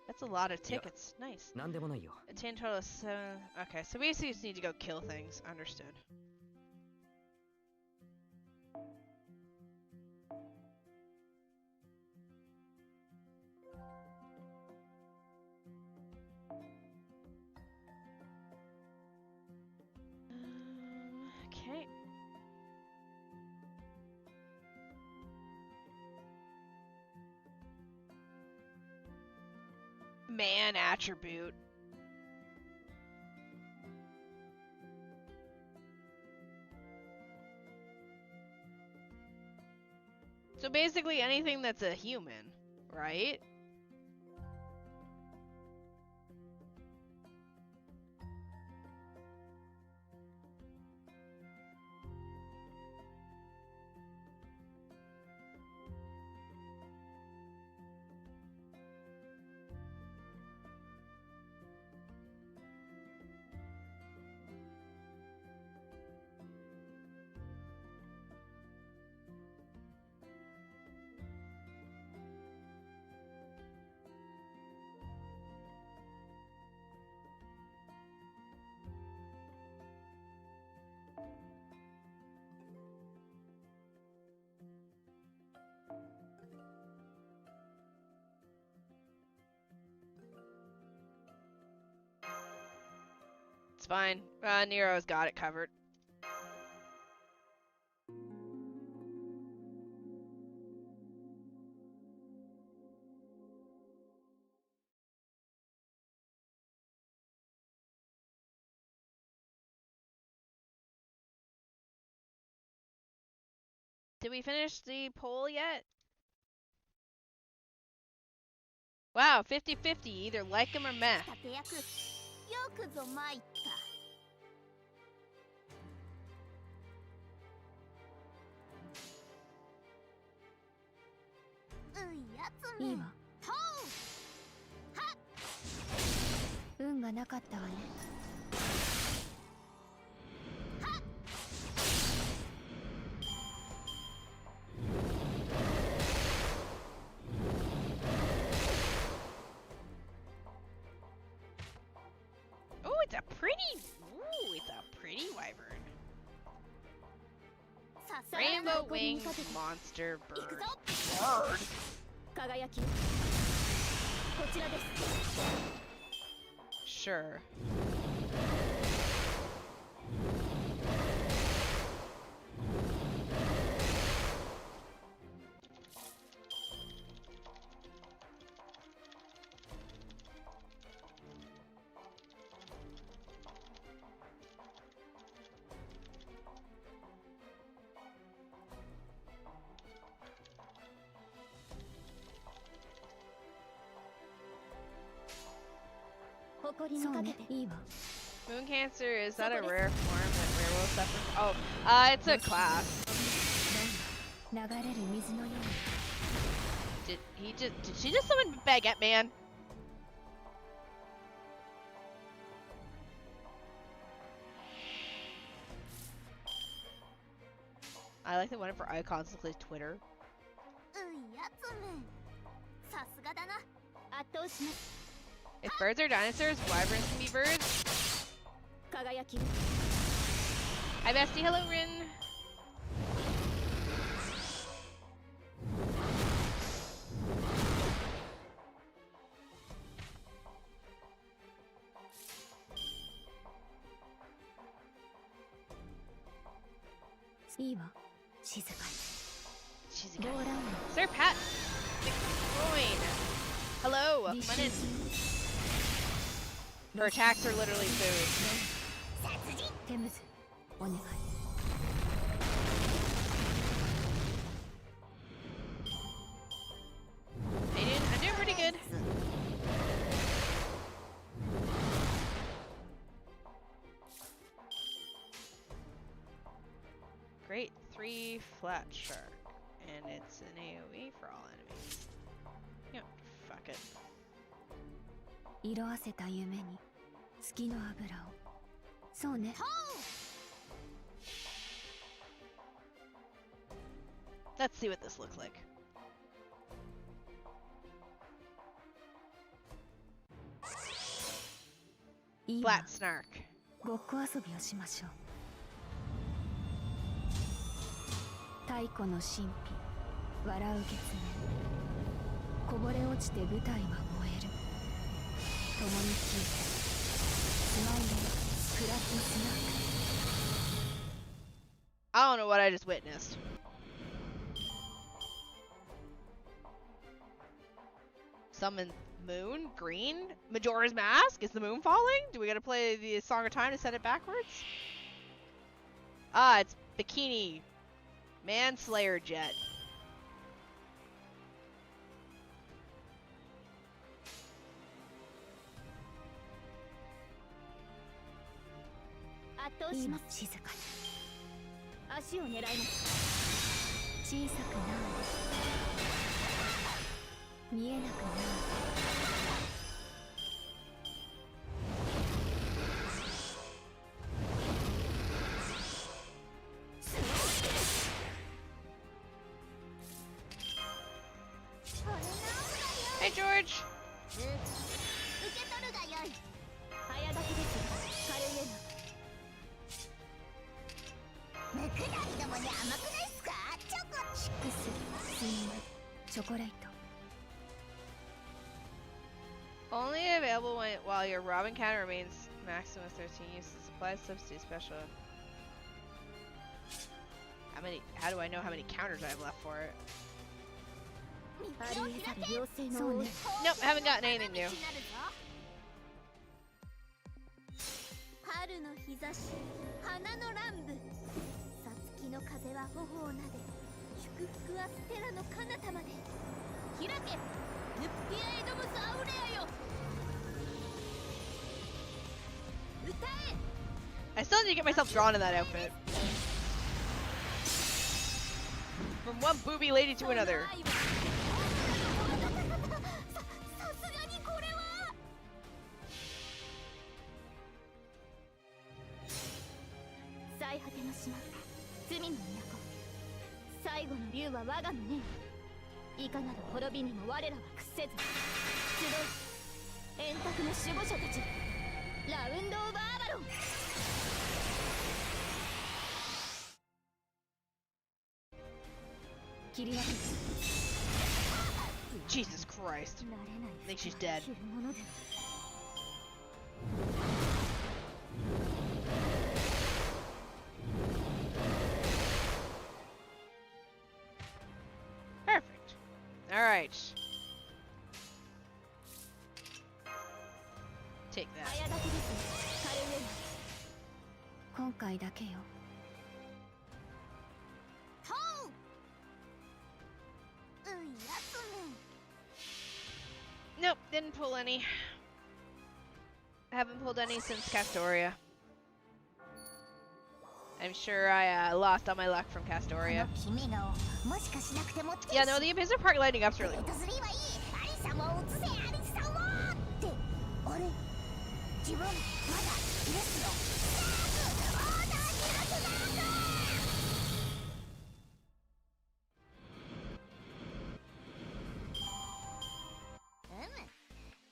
That's a lot of tickets. Nice. なんでもないよ。 Attain total of 7... Okay, so we basically just need to go kill things. Understood. Okay. Man attribute. So basically anything that's a human, right? It's fine. Nero's got it covered. Did we finish the poll yet? Wow, 50-50. Either like him or meh. 立役よくぞ参ったういやつめいいわとうはっ運がなかったわね Oh, it's a pretty... Ooh, it's a pretty wyvern. Rainbow winged monster bird. Bird? 輝きこちらです Sure. 残りにかけていいわ Moon Cancer, is that a rare form that werewolves suffer from? Oh, it's a class. 流れる水のように Did she just summon Baguette Man? I like the one for icons that plays Twitter. やつめさすがだな圧倒します If birds are dinosaurs, wyverns can be birds. 輝き Hi bestie, hello Rin. いいわ静かに She's ボーラン Sir Pat McCoin. Hello, come on in. Her attacks are literally food. テムズお願い I'm doing pretty good. Great 3 flat shark. And it's an AoE for all enemies. Yep, fuck it. 色あせた夢に月の油をそうね Let's see what this looks like. いいわ Flat snark. ごっこ遊びをしましょう太古の神秘笑う月面こぼれ落ちて舞台は燃える共に消えてスマイルクラッドスナーク I don't know what I just witnessed. Summon moon? Green? Majora's Mask? Is the moon falling? Do we gotta play the Song of Time to set it backwards? Ah, it's Bikini Manslayer Jet. 圧倒します静かに足を狙います小さくなる見えなくなる Hey, George! 受け取るがよい早炊きです軽い絵ムクダリどもに甘くないっすかチョコシックススイムチョコレート Only available while your Robin counter remains maximum of 13 uses. Supply substitute special. How do I know how many counters I have left for it? ありえざる妖精のそうね Nope, haven't gotten anything new. 春の日差し花の乱舞さつきの風は頬をなで祝福はステラの彼方まで開けヌッピアエドムスアウレアよ歌え I still need to get myself drawn in that outfit. From one booby lady to another. さすがにこれは最果ての島罪の都最後の竜は我が胸にいかなる滅びにも我らは屈せず集う円卓の守護者たちラウンド・オブ・アバロン 切り分け Jesus Christ. 慣れない I think she's dead. 着るものでは Perfect. Alright. Take that. 早炊きです軽い絵今回だけよ Nope, didn't pull any. Haven't pulled any since Castoria. I'm sure I lost all my luck from この Castoria. 決め顔もしかしなくても Yeah, no, the Abyssal Park lighting up's グレ really ー cool. ト3はいいアリサも映せアリサもってあれ自分まだレスのオーダー記録が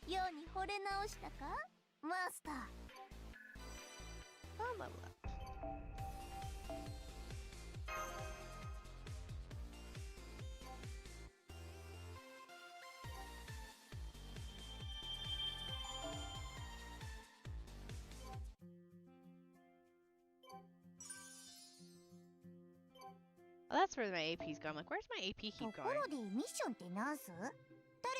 ように惚れ直したかマスター Oh, level up. Oh, that's where my AP's gone. Like, where's my AP と keep こ going? ろでミッションってなんす誰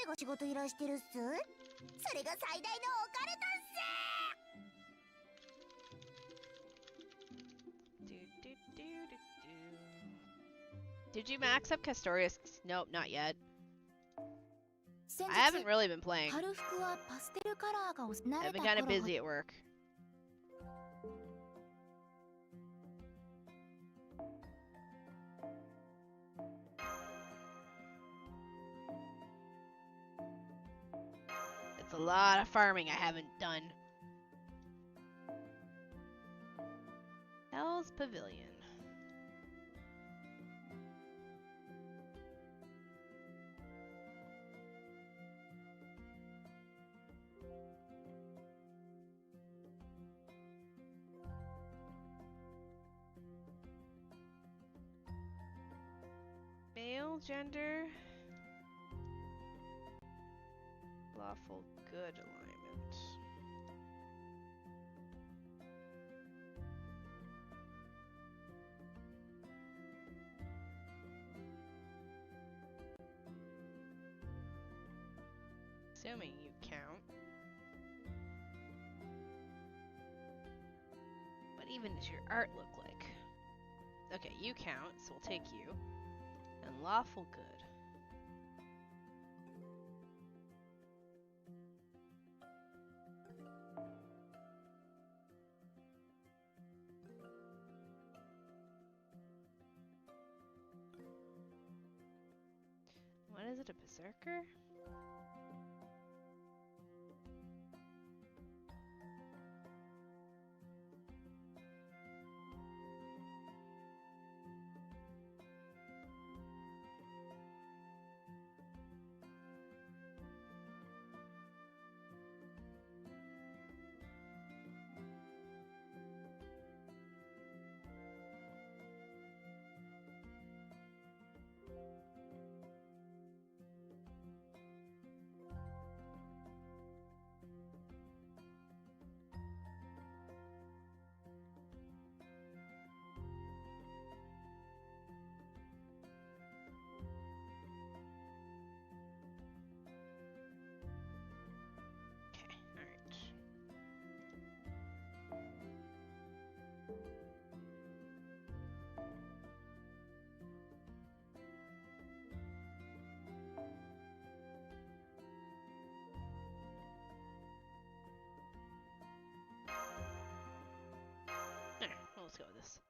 が仕事依頼してるっすそれが最大のオカルトっす Did you max up Castorius? Nope, not yet. 先 I 日 haven't really been playing. 春服はパステルカラーが慣 I've れ been た kind of 頃 busy at work. It's a lot of farming I haven't done. Hell's Pavilion. Male, gender, lawful good alignment. Assuming you count. What even does your art look like? Okay, you count, so we'll take you. And lawful good. What is it, a berserker? Let's go with this.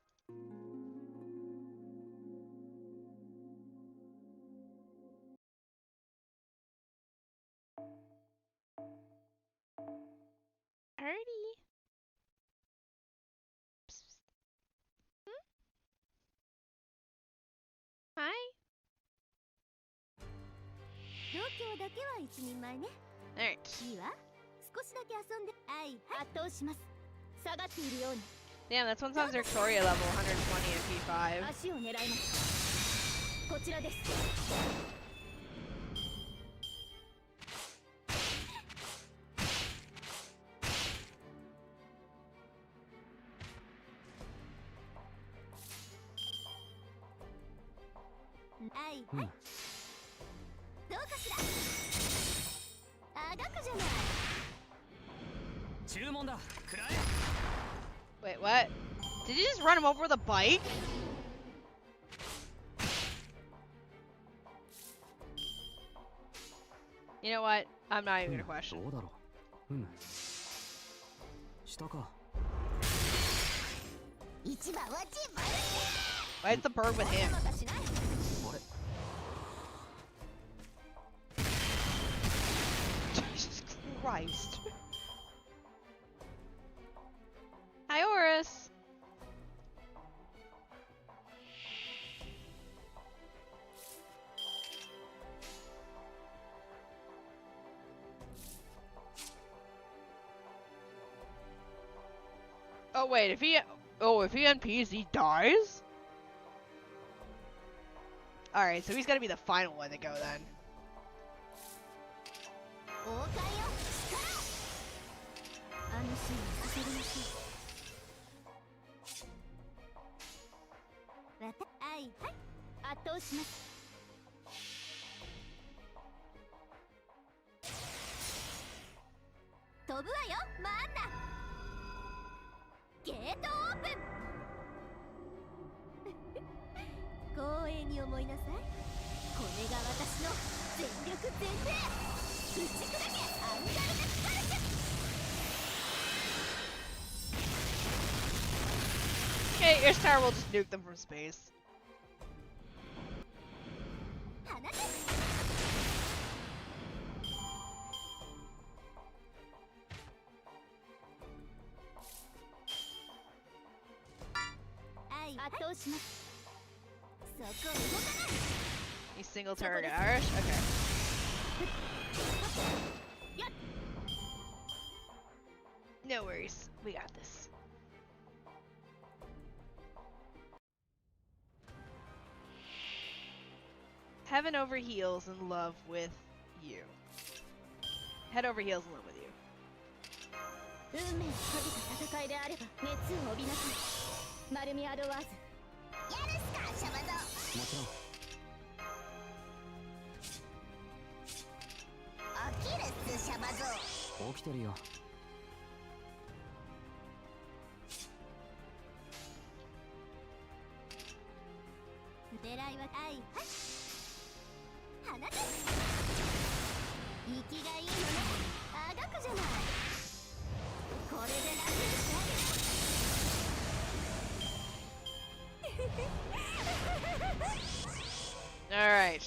Alrighty. Psst, psst. Hi. 度胸だけは一人前ね Alright. いいわ少しだけ遊んではい圧倒します下がっているように Damn, that's one's on Victoria level 120 and P5. 足を狙いますこちらですはいはい、どうかしらあがくじゃない注文だくらえ Wait, what? Did you just run him over with a bike? You know what? I'm not even gonna question. どうだろうしたか。一番はチーム Why is the bird with him? あれ Jesus Christ. Hi, Horus. Oh wait, if he NPs, he dies? Alright, so he's gotta be the final one to go then. 王冠よあのシーンを捧げましょう。はいはい圧倒します。飛ぶわよマンナゲートオープン光栄に思いなさい。これが私の全力全霊打ち砕けアンガルデスパルシュ Okay, Ishtar will just nuke them from space. 放て圧倒します。そこ動かない He's single target Irish? Okay. No worries. We got this. Heaven over heels in love with you. Head over heels in love with you. 運命をかけた戦いであれば熱を帯びなさい。マルミアドワーズ。やるすかシャバゾウもちろん。起きるっすシャバゾウ起きてるよ。狙いははいはい放て息がいいのねあがくじゃないこれで楽にしてあげる Alright.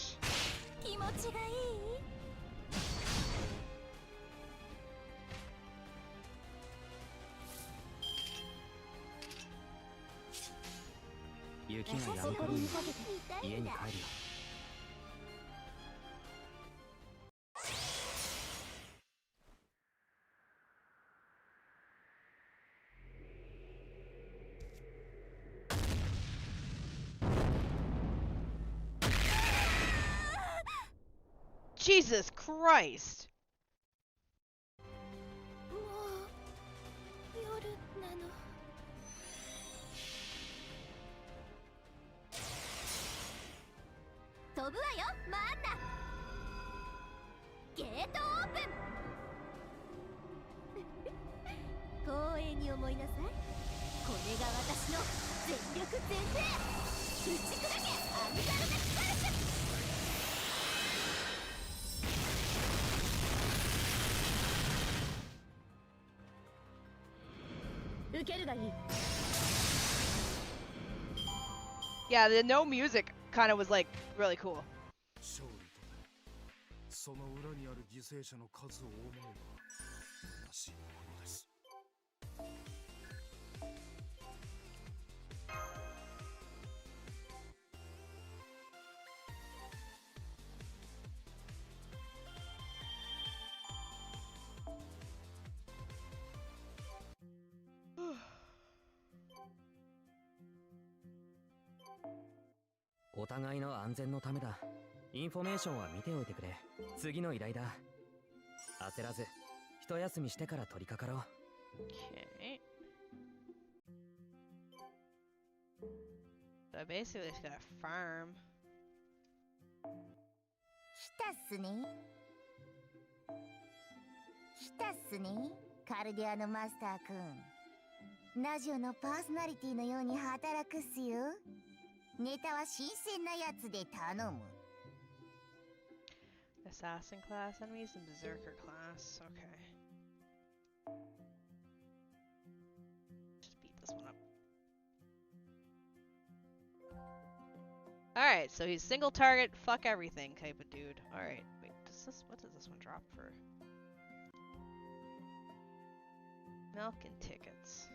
気持ちがいい雪がやみかぶり家に帰るよ。Jesus Christ! もう夜なの。飛ぶわよマンナゲートオープン光栄に思いなさいこれが私の全力全霊打ち砕けアンガルデスパルシュ受けるがいい。Yeah, the no music kind of was like really cool. 勝利とその裏にある犠牲者の数を思えば虚しいものです。お互いの安全のためだ。インフォメーションは見ておいてくれ。次の依頼だ。焦らず一休みしてから取り掛かろう。 Okay. So basically just gotta farm. 来たっすね来たっすねカルディアのマスターくんラジオのパーソナリティのように働くっすよネタは新鮮なやつで頼む Assassin class enemies and Berserker class. Okay. Alright, so he's single target, fuck everything type of dude. Alright, wait, what does this one drop for? Milk and tickets.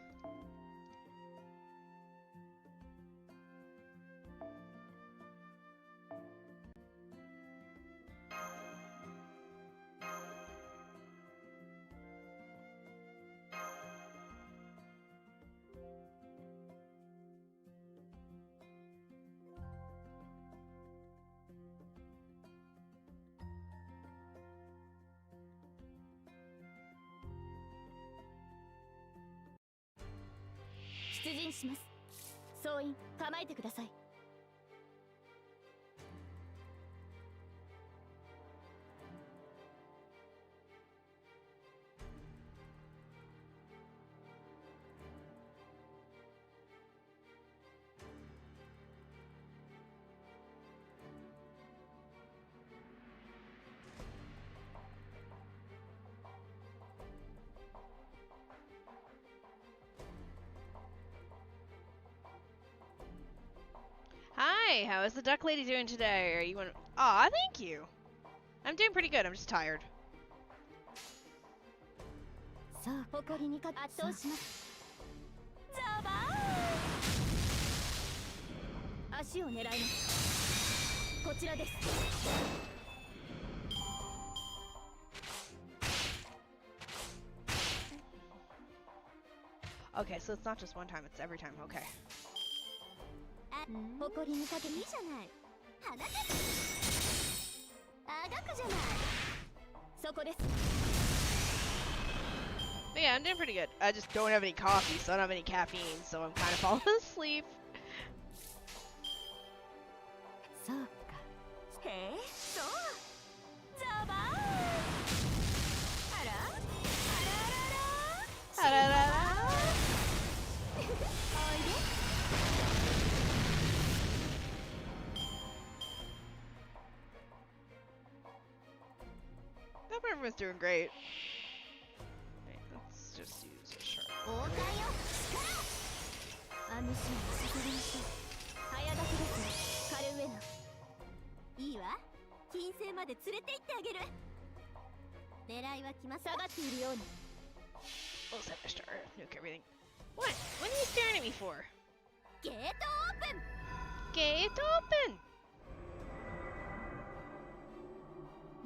Hi, how is the duck lady doing today? Are you on? Aw, thank you. I'm doing pretty good. I'm just tired. さあ誇りに勝圧倒します。ザバーン。足を狙います。こちらです。Okay, so it's not just one time, it's every time. Okay. 誇りにかけいいじゃない。放て。あがくじゃない。そこです。 But yeah, I'm doing pretty good. I just don't have any coffee, so I don't have any caffeine, so I'm kind of falling asleep. そうか。へえ、そう。ザバーン。あら。あららら。あららら。おいで。 Hope everyone's doing great. Wait, let's just use a sharp. あのシーンさせましょう。早書きですね、カルウェナ。いいわ。金星まで連れて行ってあげる。狙いは来ます。下がっているように。 We'll set the star, nuke everything. What? What are you staring at me for? ゲートオープン。 Gate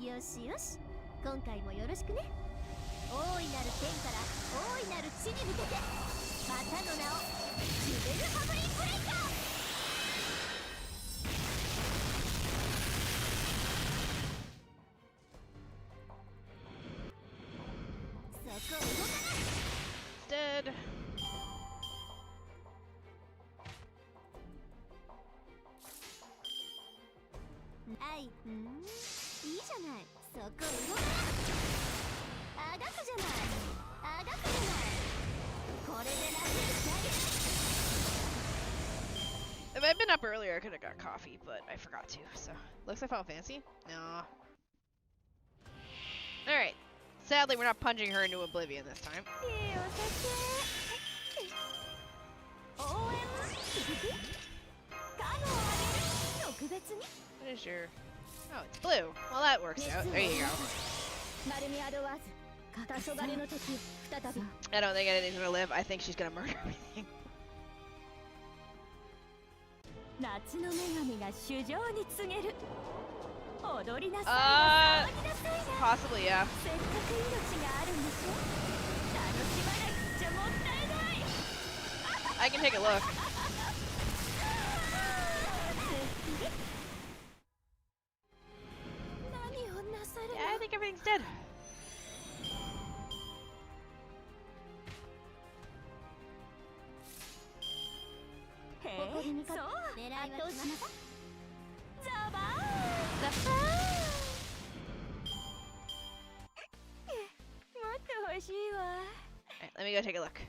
open! よしよし。今回もよろしくね。大いなる天から大いなる地に向けて、またの名をジュベルハブリンブレイカー。そこ動かない。Dead. はい、いいじゃない。そこ動かない。あがくじゃない。あがくじゃない。これで楽にしてあげる。 If I'd been up earlier, I could have got coffee, but I forgot to, so. Looks like I found fancy? No. Alright. Sadly, we're not punching her into oblivion this time. What is your... Oh, it's blue. Well, that works out. There you go. I don't think anything's gonna live. I think she's gonna murder everything. Possibly, yeah. I can take a look. Yeah, I think everything's dead. Alright, let me go take a look.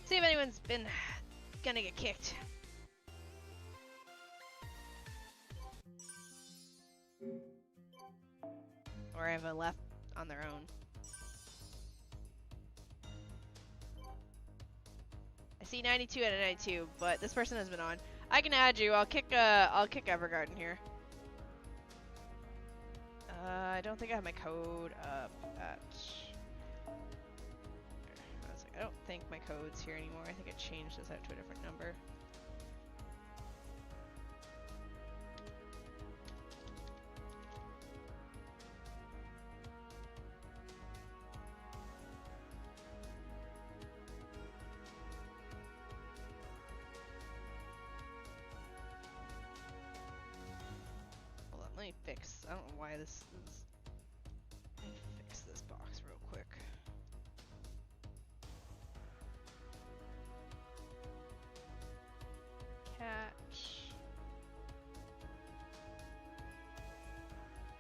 See if anyone's been gonna get kicked. Or have left on their own. I see 92 and a 92, but this person has been on. I can add you. I'll kick Evergarden here. I don't think I have my code up at... I don't think my code's here anymore. I think I changed this out to a different number. Hold on, let me fix. I don't know why this is. Let me fix this box real quick. Catch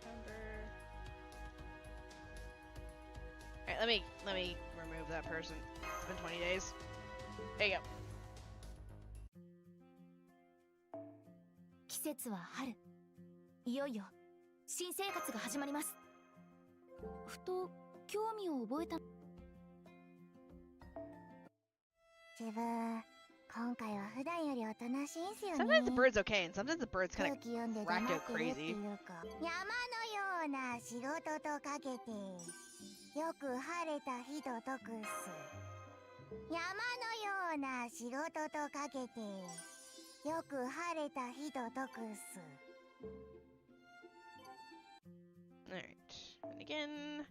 number. All right, let me remove that person. It's been 20 days. There you go. 季節は春。いよいよ新生活が始まります。ふと興味を覚えた。自分今回は普段よりおとなしいんすよね。 Sometimes the bird's okay, and sometimes the bird's kind 空気読んで of 黙 racked っ out てるってい crazy. うか、山のような仕事とかけてよく晴れた日と解くっす。山のような仕事とかけてよく晴れた日と解くっす。 Alright, and again.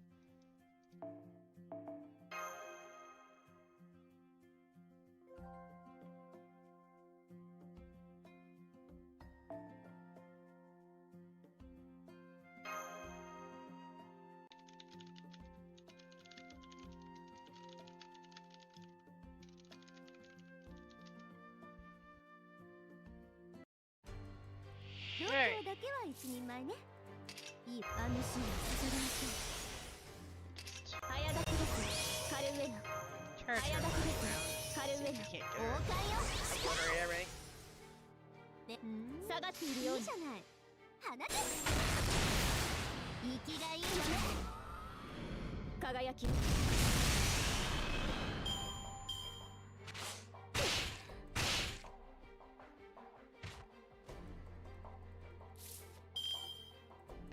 Alright. だけは一人前ね。いいあのシーンはさせてほしい。早炊きです。カルウェナ。 Charge 早 her 炊き around. です。カルウ See ェ if ナ。 you can't get 王 her. 冠よ。 Order everything. で、下がっているように。いいじゃない。花です。生きがいいわね。輝き。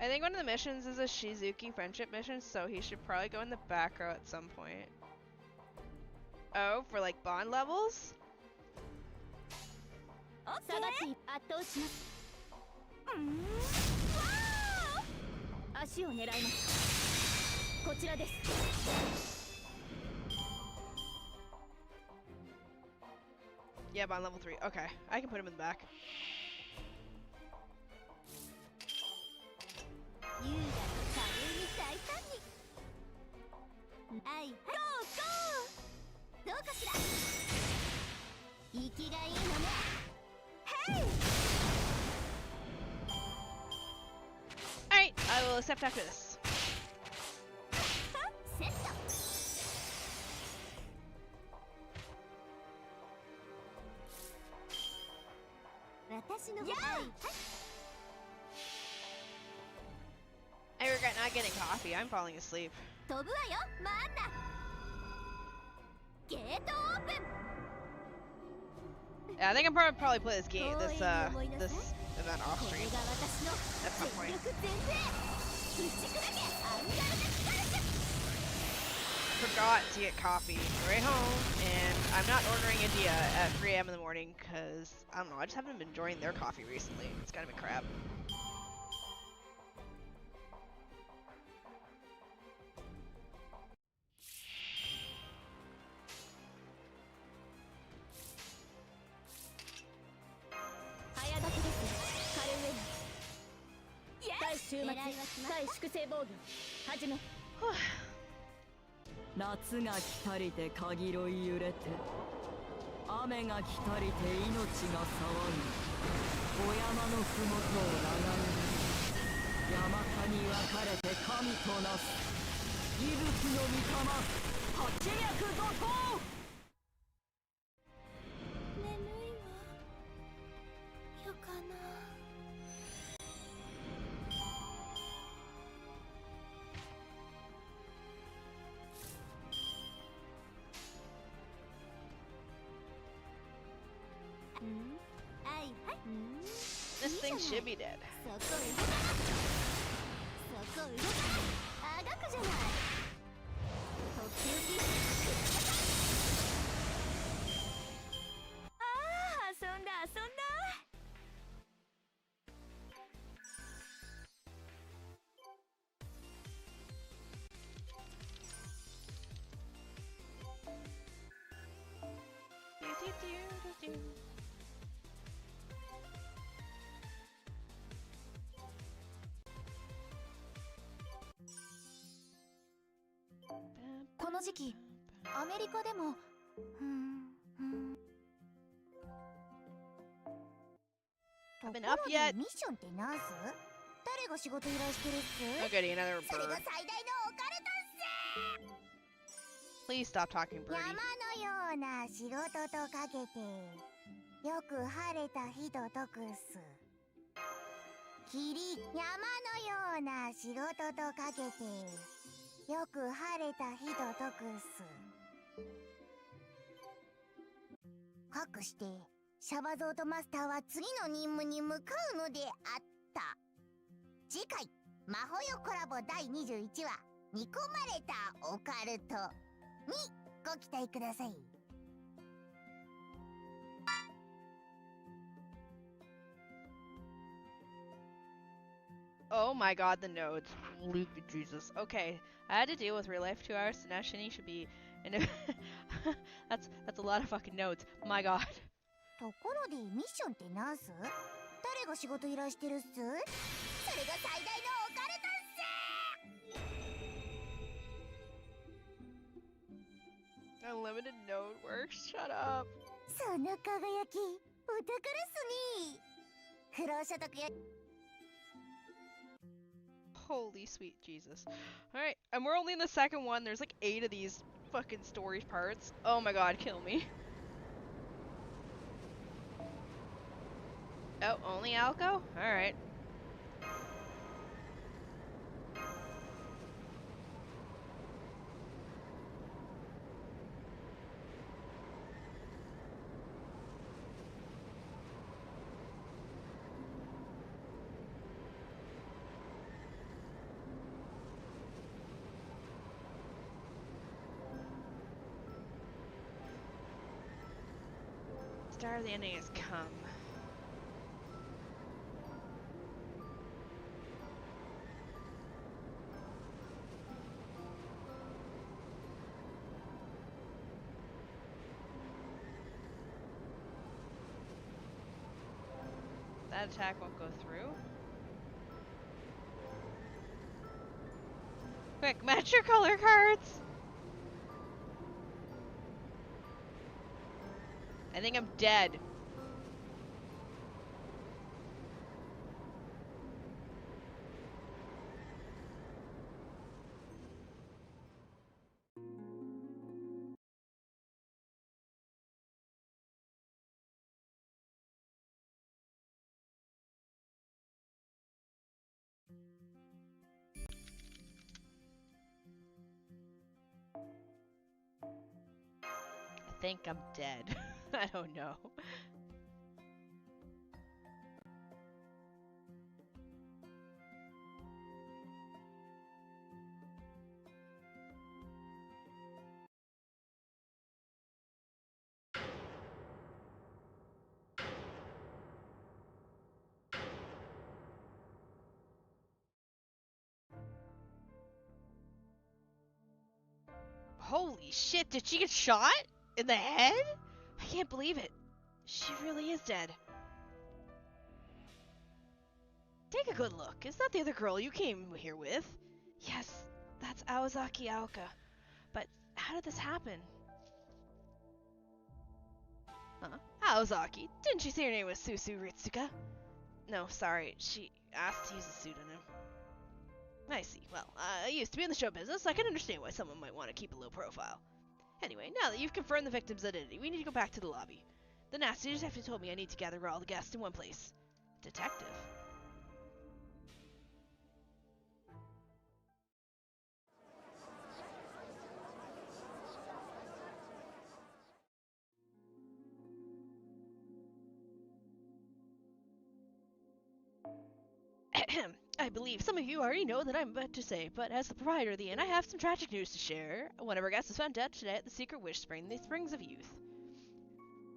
I think one of the missions is a Shizuki friendship mission, so he should probably go in the back row at some point. Oh, for like bond levels? 下がって圧倒します。足を狙います。こちらです。 Yeah, bond level 3. Okay, I can put him in the back. 優雅に華麗に大胆に。はい、ゴーゴー。どうかしら。生きがいいのね。ヘイ。 Alright, I will accept after this. セット。私の。はい。 I regret not getting coffee. I'm falling asleep. 飛ぶわよ、マンナ。ゲートオープン。 Yeah, I think I'm probably play this game, this event off これ stream が私の at some 全 point. 力全勢。打ち砕け、アンガルデスカルシャ。 Forgot to get coffee on the way home, and I'm not ordering India at 3 a.m. in the morning because I don't know. I just haven't been enjoying their coffee recently. It's kind of been crap. Whew. 夏が来たりてかぎろい揺れて雨が来たりて命が騒ぎお山のふもとを流れ山谷分かれて神となす息吹の御霊八脈怒涛眠いわよかな。 Alright, should be dead. そこ動くそこ動くあがくじゃないとっておきああ遊んだ遊んだ この時期アメリカでもところ Been up で yet? ミッションってなんす誰が仕事依頼してるっす Oh, goody, another それが bird. 最大のオカルトっす Please stop talking, 山 birdie. のような仕事とかけてよく晴れた日と解くっす霧山のような仕事とかけてよく晴れた日と解くっすかくしてシャバゾートマスターは次の任務に向かうのであった次回マホヨコラボ第21話煮込まれたオカルトにご期待ください Oh my god, the nodes. Loop Jesus. Okay, I had to deal with real life 2 hours, so now Shini should be in a that's a lot of fucking nodes. My god. ところでミッションってなんす誰が仕事依頼してるっすそれが最大のオカルトっす Unlimited node works? Shut up. その輝きお宝っすね不労所得や Holy sweet Jesus. Alright, and we're only in the second one. There's like 8 of these fucking story parts. Oh my god, kill me. Oh, only Aoko? Alright. Star of the ending has come. That attack won't go through. Quick, match your color cards! I think I'm dead. I think I'm dead. I don't know. Holy shit, did she get shot? In the head? I can't believe it. She really is dead. Take a good look. Is that the other girl you came here with? Yes, that's Aozaki Aoka. But how did this happen? Huh? Aozaki? Didn't she say her name was Susu Ritsuka? No, sorry. She asked to use a pseudonym. I see. Well, I used to be in the show business. I can understand why someone might want to keep a low profile. Anyway, now that you've confirmed the victim's identity, we need to go back to the lobby. The nasty detective told me I need to gather all the guests in one place. Detective? I believe some of you already know what I'm about to say, but as the proprietor of the inn, I have some tragic news to share. One of our guests was found dead today at the Secret Wish Spring, the Springs of Youth.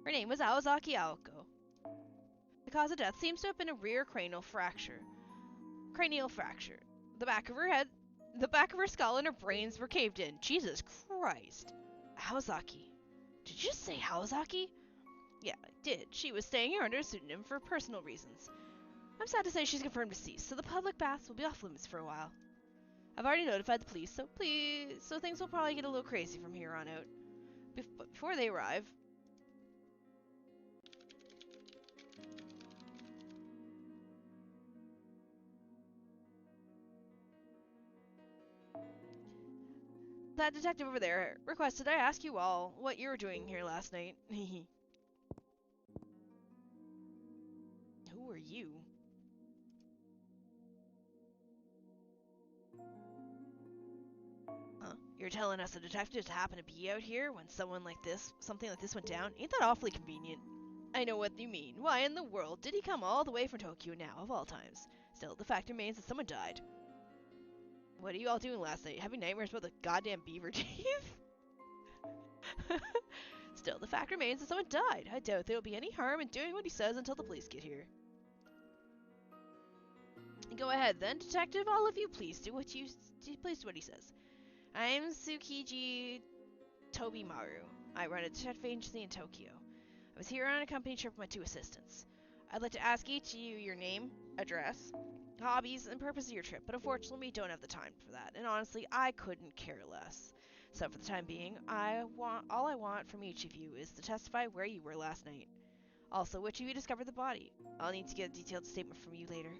Her name was Aozaki Aoko. The cause of death seems to have been a rear cranial fracture. The back of her head, the back of her skull and her brains were caved in. Jesus Christ. Aozaki. Did you just say Aozaki? Yeah, I did. She was staying here under a pseudonym for personal reasons. I'm sad to say she's confirmed deceased, so the public baths will be off limits for a while. I've already notified the police, so things will probably get a little crazy from here on out. But before they arrive... That detective over there requested I ask you all what you were doing here last night. Who are you? Huh? You're telling us the detectives happen to be out here when something like this went down? Ain't that awfully convenient? I know what you mean. Why in the world did he come all the way from Tokyo now, of all times? Still, the fact remains that someone died. What are you all doing last night? Having nightmares about the goddamn beaver teeth? Still, the fact remains that someone died. I doubt there will be any harm in doing what he says until the police get here. Go ahead then, detective. All of you, please do what he says. I'm Tsukiji Tobimaru. I run a detective agency in Tokyo. I was here on a company trip with my 2 assistants. I'd like to ask each of you your name, address, hobbies, and purpose of your trip, but unfortunately we don't have the time for that, and honestly, I couldn't care less. So for the time being, all I want from each of you is to testify where you were last night. Also, which of you discovered the body? I'll need to get a detailed statement from you later.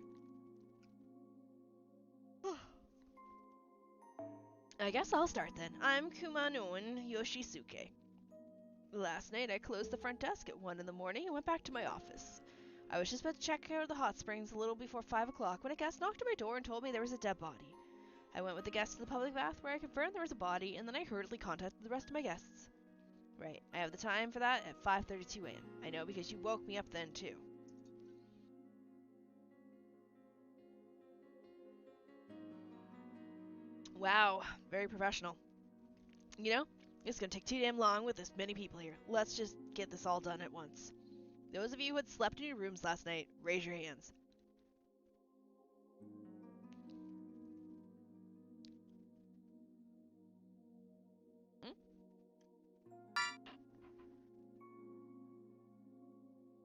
I guess I'll start then. I'm Kumano Yoshisuke. Last night I closed the front desk at 1 in the morning and went back to my office. I was just about to check out the hot springs a little before 5 o'clock when a guest knocked at my door and told me there was a dead body. I went with the guest to the public bath where I confirmed there was a body, and then I hurriedly contacted the rest of my guests. Right, I have the time for that at 5:32 a.m. I know because you woke me up then too. Wow, very professional. You know, it's gonna take too damn long with this many people here. Let's just get this all done at once. Those of you who had slept in your rooms last night, raise your hands.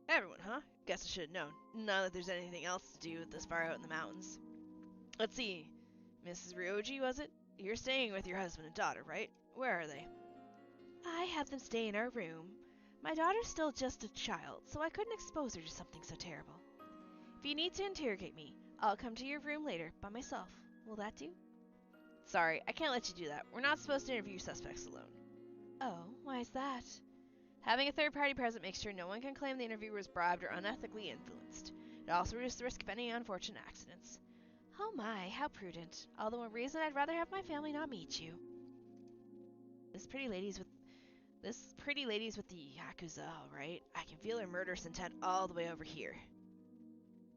Everyone, huh? Guess I should have known. Not that there's anything else to do this far out in the mountains. Let's see. Mrs. Ryoji, was it? You're staying with your husband and daughter, right? Where are they? I have them stay in our room. My daughter's still just a child, so I couldn't expose her to something so terrible. If you need to interrogate me, I'll come to your room later by myself. Will that do? Sorry, I can't let you do that. We're not supposed to interview suspects alone. Oh, why is that? Having a third party present makes sure no one can claim the interviewer was bribed or unethically influenced. It also reduces the risk of any unfortunate accidents. Oh my, how prudent. All the more reason I'd rather have my family not meet you. This pretty lady's with the Yakuza, alright? I can feel her murderous intent all the way over here.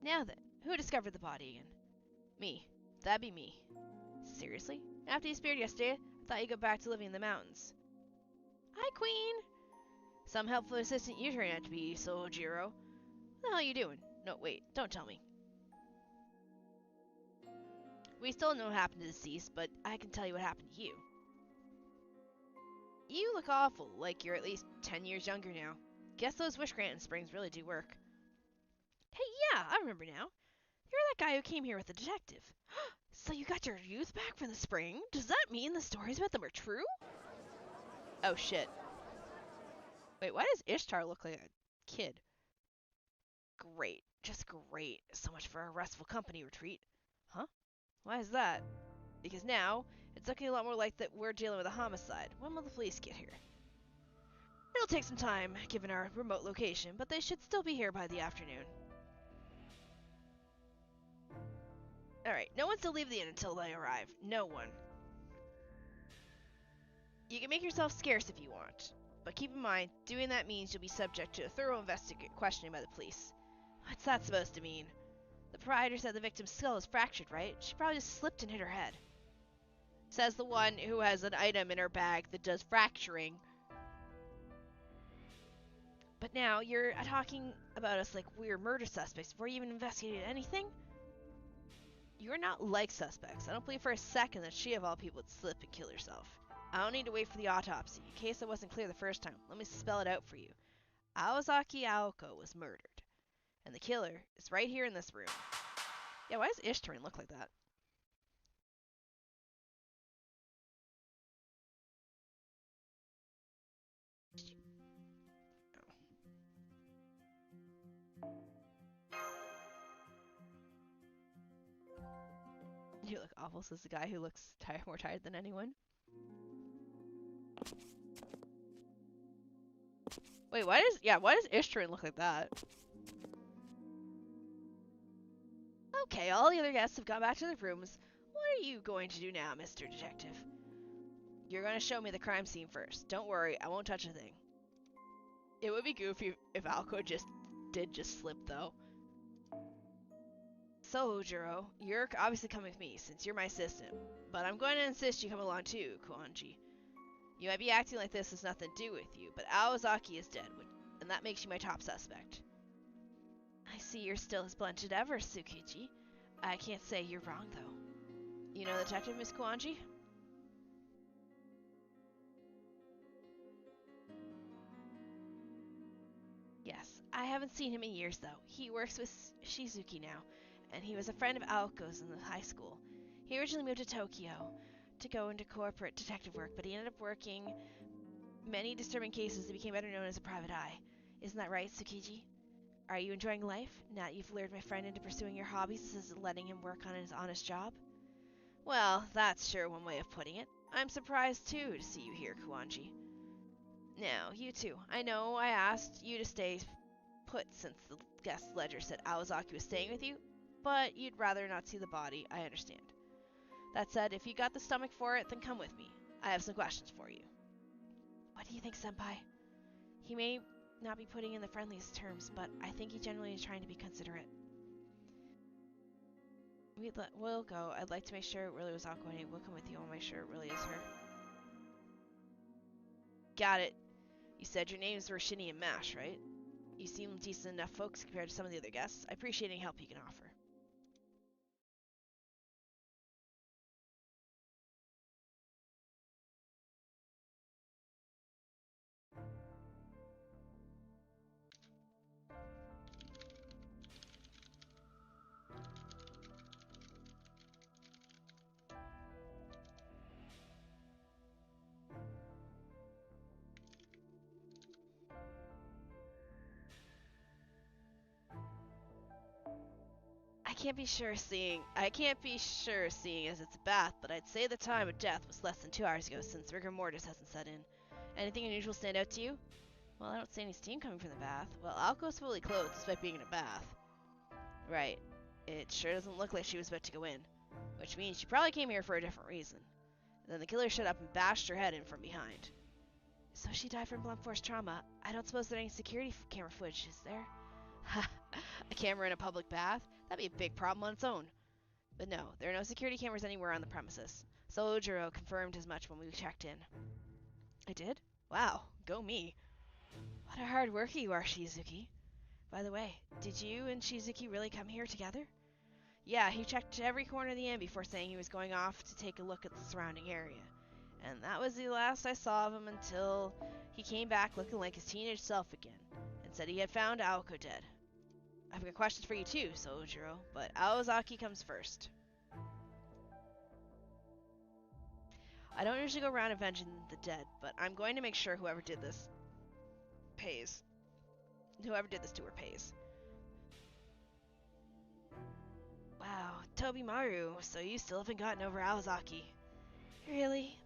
Now then, who discovered the body again? Me. That'd be me. Seriously? After you disappeared yesterday, I thought you'd go back to living in the mountains. Hi, Queen! Some helpful assistant you turned out to be, Sojiro. What the hell are you doing? No, wait, don't tell me. We still know what happened to the deceased, but I can tell you what happened to you. You look awful, like you're at least 10 years younger now. Guess those wish-granting springs really do work. Hey, yeah, I remember now. You're that guy who came here with the detective. So you got your youth back from the spring? Does that mean the stories about them are true? Oh, shit. Wait, why does Ishtar look like a kid? Great. Just great. So much for a restful company retreat. Huh? Why is that? Because now, it's looking a lot more like that we're dealing with a homicide. When will the police get here? It'll take some time, given our remote location, but they should still be here by the afternoon. Alright, no one's to leave the inn until they arrive. No one. You can make yourself scarce if you want, but keep in mind, doing that means you'll be subject to a thorough questioning by the police. What's that supposed to mean? The proprietor said the victim's skull was fractured, right? She probably just slipped and hit her head. Says the one who has an item in her bag that does fracturing. But now you're talking about us like we're murder suspects before you even investigated anything? You're not like suspects. I don't believe for a second that she, of all people, would slip and kill herself. I don't need to wait for the autopsy. In case I wasn't clear the first time, let me spell it out for you. Awazaki Aoko was murdered. And the killer is right here in this room. Yeah, why does Ishtarin look like that? You look awful, says the guy who looks more tired than anyone. Wait, why does Ishtarin look like that? Okay, all the other guests have gone back to their rooms. What are you going to do now, Mr. Detective? You're going to show me the crime scene first. Don't worry, I won't touch a thing. It would be goofy if Aoko did slip, though. So, Juro, you're obviously coming with me, since you're my assistant. But I'm going to insist you come along too, Koanji. You might be acting like this has nothing to do with you, but Awazaki is dead, and that makes you my top suspect. I see you're still as blunt as ever, Tsukiji. I can't say you're wrong, though. You know the detective, Miss Koanji? Yes, I haven't seen him in years, though. He works with Shizuki now, and he was a friend of Aoko's in the high school. He originally moved to Tokyo to go into corporate detective work, but he ended up working many disturbing cases that became better known as a private eye. Isn't that right, Tsukiji? Are you enjoying life, now that you've lured my friend into pursuing your hobbies instead of letting him work on his honest job? Well, that's sure one way of putting it. I'm surprised, too, to see you here, Koanji. Now, you two. I know I asked you to stay put since the guest ledger said Awazaki was staying with you, but you'd rather not see the body, I understand. That said, if you got the stomach for it, then come with me. I have some questions for you. What do you think, Senpai? He may not be putting in the friendliest terms, but I think he generally is trying to be considerate. We'll go. I'd like to make sure it really was Aoko, and we'll come with you. I'll make sure it really is her. Got it. You said your names were Shini and Mash, right? You seem decent enough folks compared to some of the other guests. I appreciate any help you can offer. I can't be sure seeing as it's a bath, but I'd say the time of death was less than 2 hours ago since rigor mortis hasn't set in. Anything unusual stand out to you? Well, I don't see any steam coming from the bath. Well, Aoko's fully clothed despite being in a bath. Right. It sure doesn't look like she was about to go in. Which means she probably came here for a different reason. Then the killer showed up and bashed her head in from behind. So she died from blunt force trauma. I don't suppose there's any security camera footage, is there? Ha! A camera in a public bath? That'd be a big problem on its own. But no, there are no security cameras anywhere on the premises. Sojiro confirmed as much when we checked in. I did? Wow, go me. What a hard worker you are, Shizuki. By the way, did you and Shizuki really come here together? Yeah, he checked every corner of the inn before saying he was going off to take a look at the surrounding area. And that was the last I saw of him until he came back looking like his teenage self again, and said he had found Aoko dead. I've got questions for you too, Sojiro, but Awazaki comes first. I don't usually go around avenging the dead, but I'm going to make sure whoever did this pays. Whoever did this to her pays. Wow, Tobimaru, so you still haven't gotten over Awazaki. Really?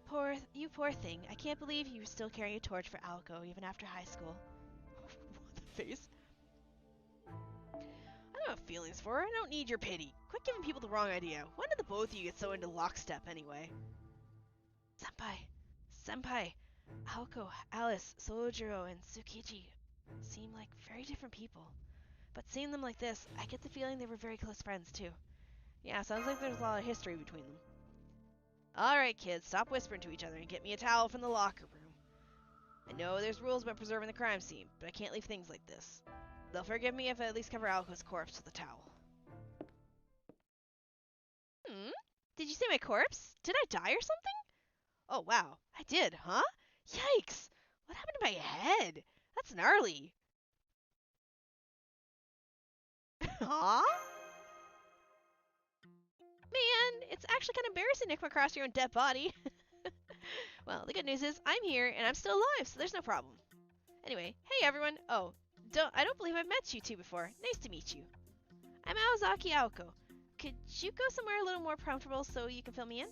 You poor thing. I can't believe you were still carrying a torch for Aoko even after high school. The face. I don't have feelings for her. I don't need your pity. Quit giving people the wrong idea. When did the both of you get so into lockstep anyway? Senpai, Aoko, Alice, Sojiro, and Tsukiji seem like very different people. but seeing them like this, I get the feeling they were very close friends too. Yeah, sounds like there's a lot of history between them. Alright kids, stop whispering to each other and get me a towel from the locker room. I know there's rules about preserving the crime scene, but I can't leave things like this. They'll forgive me if I at least cover Aoko's corpse with a towel. Did you see my corpse? Did I die or something? Oh wow, I did, huh? Yikes! What happened to my head? That's gnarly. Huh? Man, it's actually kind of embarrassing to come across your own dead body. Well, the good news is I'm here and I'm still alive, so there's no problem. Anyway, hey everyone. Oh, I don't believe I've met you two before. Nice to meet you. I'm Aozaki Aoko. Could you go somewhere a little more comfortable so you can fill me in?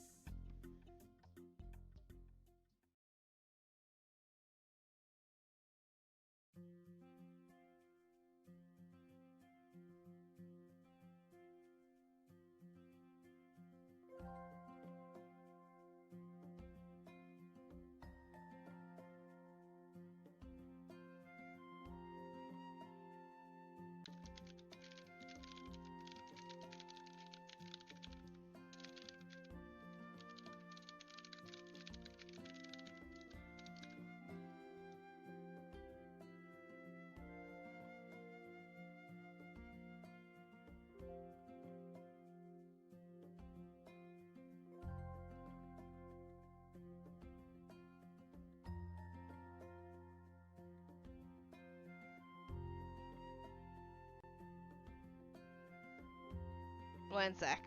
One sec.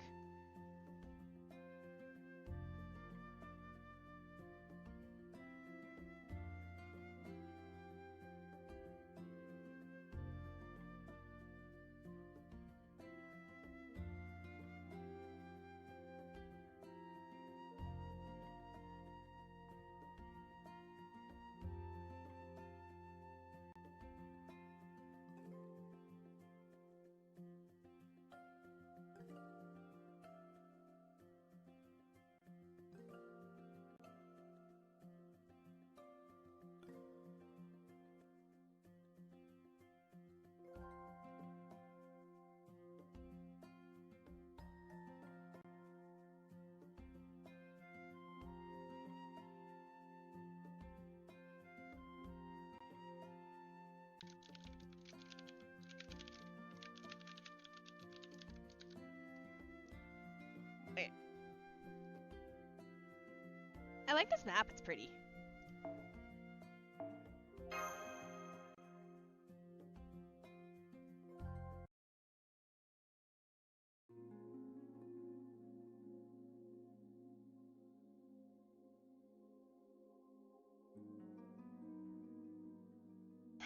Wait. I like this map, it's pretty.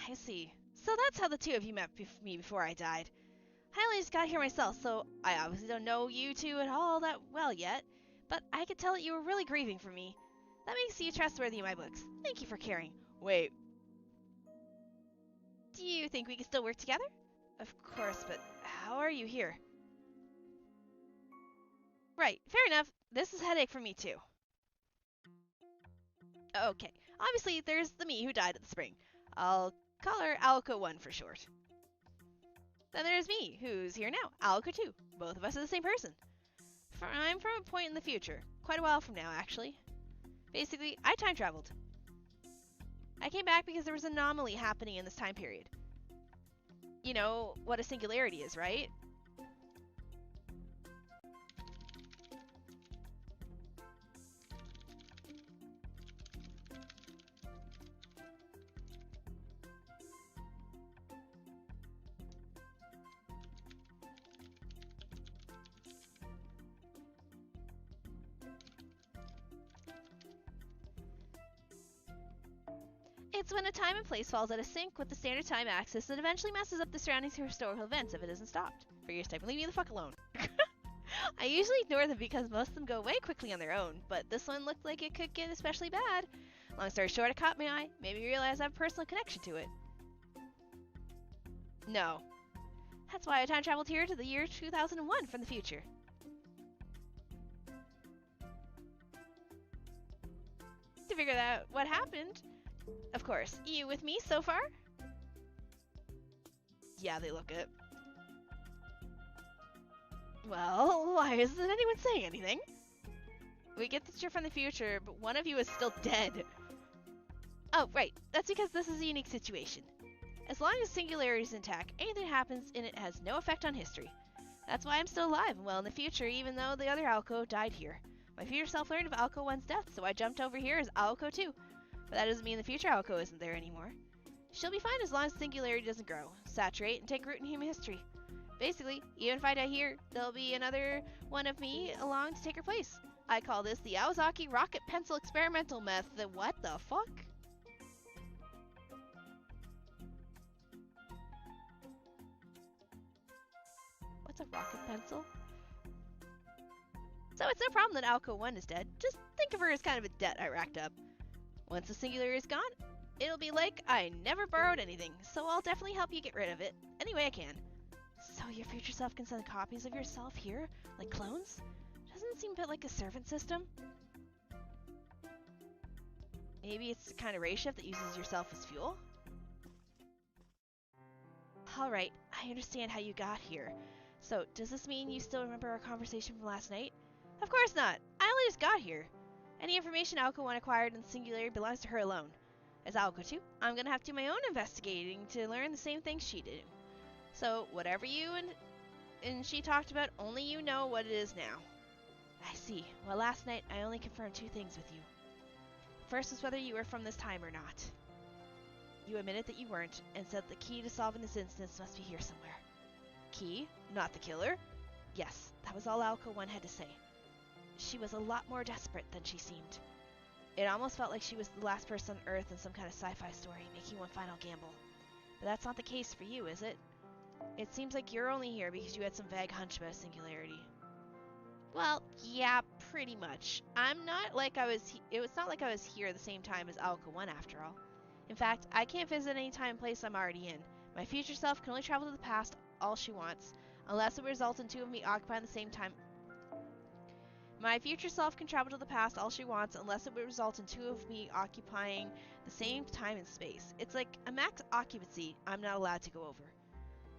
I see. So that's how the two of you met me before I died. I only just got here myself, so I obviously don't know you two at all that well yet, but I could tell that you were really grieving for me. That makes you trustworthy in my books. Thank you for caring. Wait. Do you think we can still work together? Of course, but how are you here? Right, fair enough. This is a headache for me too. Okay, obviously there's the me who died at the spring. I'll call her Aoko 1 for short. Then there's me, who's here now, Aoko 2. Both of us are the same person. I'm from a point in the future, quite a while from now actually. Basically, I time traveled. I came back because there was an anomaly happening in this time period. You know what a singularity is, right? It's when a time and place falls out of sync with the standard time axis that eventually messes up the surrounding historical events if it isn't stopped. Figures type and leave me the fuck alone. I usually ignore them because most of them go away quickly on their own, but this one looked like it could get especially bad. Long story short, it caught my eye, made me realize I have a personal connection to it. No. That's why I time traveled here to the year 2001 from the future. To figure out what happened. Of course. You with me so far? Yeah, they look it. Well, why isn't anyone saying anything? We get that you're from the future, but one of you is still dead. Oh, right. That's because this is a unique situation. As long as Singularity is intact, anything that happens in it has no effect on history. That's why I'm still alive and well in the future, even though the other Aoko died here. My future self learned of Aoko 1's death, so I jumped over here as Aoko 2. But that doesn't mean the future Aoko isn't there anymore. She'll be fine as long as Singularity doesn't grow, saturate, and take root in human history. Basically, even if I die here, there'll be another one of me along to take her place. I call this the Aozaki Rocket Pencil Experimental Method. What the fuck? What's a rocket pencil? So it's no problem that Aoko 1 is dead. Just think of her as kind of a debt I racked up. Once the Singularity is gone, it'll be like I never borrowed anything, so I'll definitely help you get rid of it any way I can. So your future self can send copies of yourself here, like clones? Doesn't it seem a bit like a servant system? Maybe it's the kind of race shift that uses yourself as fuel? Alright, I understand how you got here. So, does this mean you still remember our conversation from last night? Of course not! I only just got here! Any information Aoko 1 acquired in the Singularity belongs to her alone. As Aoko 2, I'm gonna have to do my own investigating to learn the same things she did. So, whatever you and she talked about, only you know what it is now. I see. Well, last night, I only confirmed 2 things with you. First was whether you were from this time or not. You admitted that you weren't, and said the key to solving this instance must be here somewhere. Key? Not the killer? Yes, that was all Aoko 1 had to say. She was a lot more desperate than she seemed. It almost felt like she was the last person on Earth in some kind of sci-fi story, making one final gamble. But that's not the case for you, is it? It seems like you're only here because you had some vague hunch about Singularity. Well, yeah, pretty much. It's not like I was here at the same time as Aoko 1 after all. In fact, I can't visit any time and place I'm already in. My future self can only travel to the past all she wants, unless it results in 2 of me occupying the same time. My future self can travel to the past all she wants, unless it would result in 2 of me occupying the same time and space. It's like a max occupancy I'm not allowed to go over.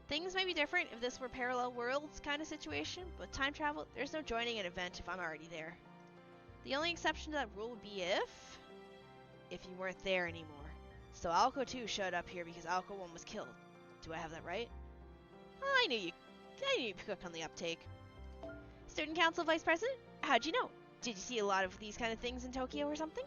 Things may be different if this were parallel worlds kind of situation, but time travel, there's no joining an event if I'm already there. The only exception to that rule would be if you weren't there anymore. So Aoko 2 showed up here because Aoko 1 was killed. Do I have that right? Oh, I knew you could on the uptake. Student Council Vice President? How'd you know? Did you see a lot of these kind of things in Tokyo or something?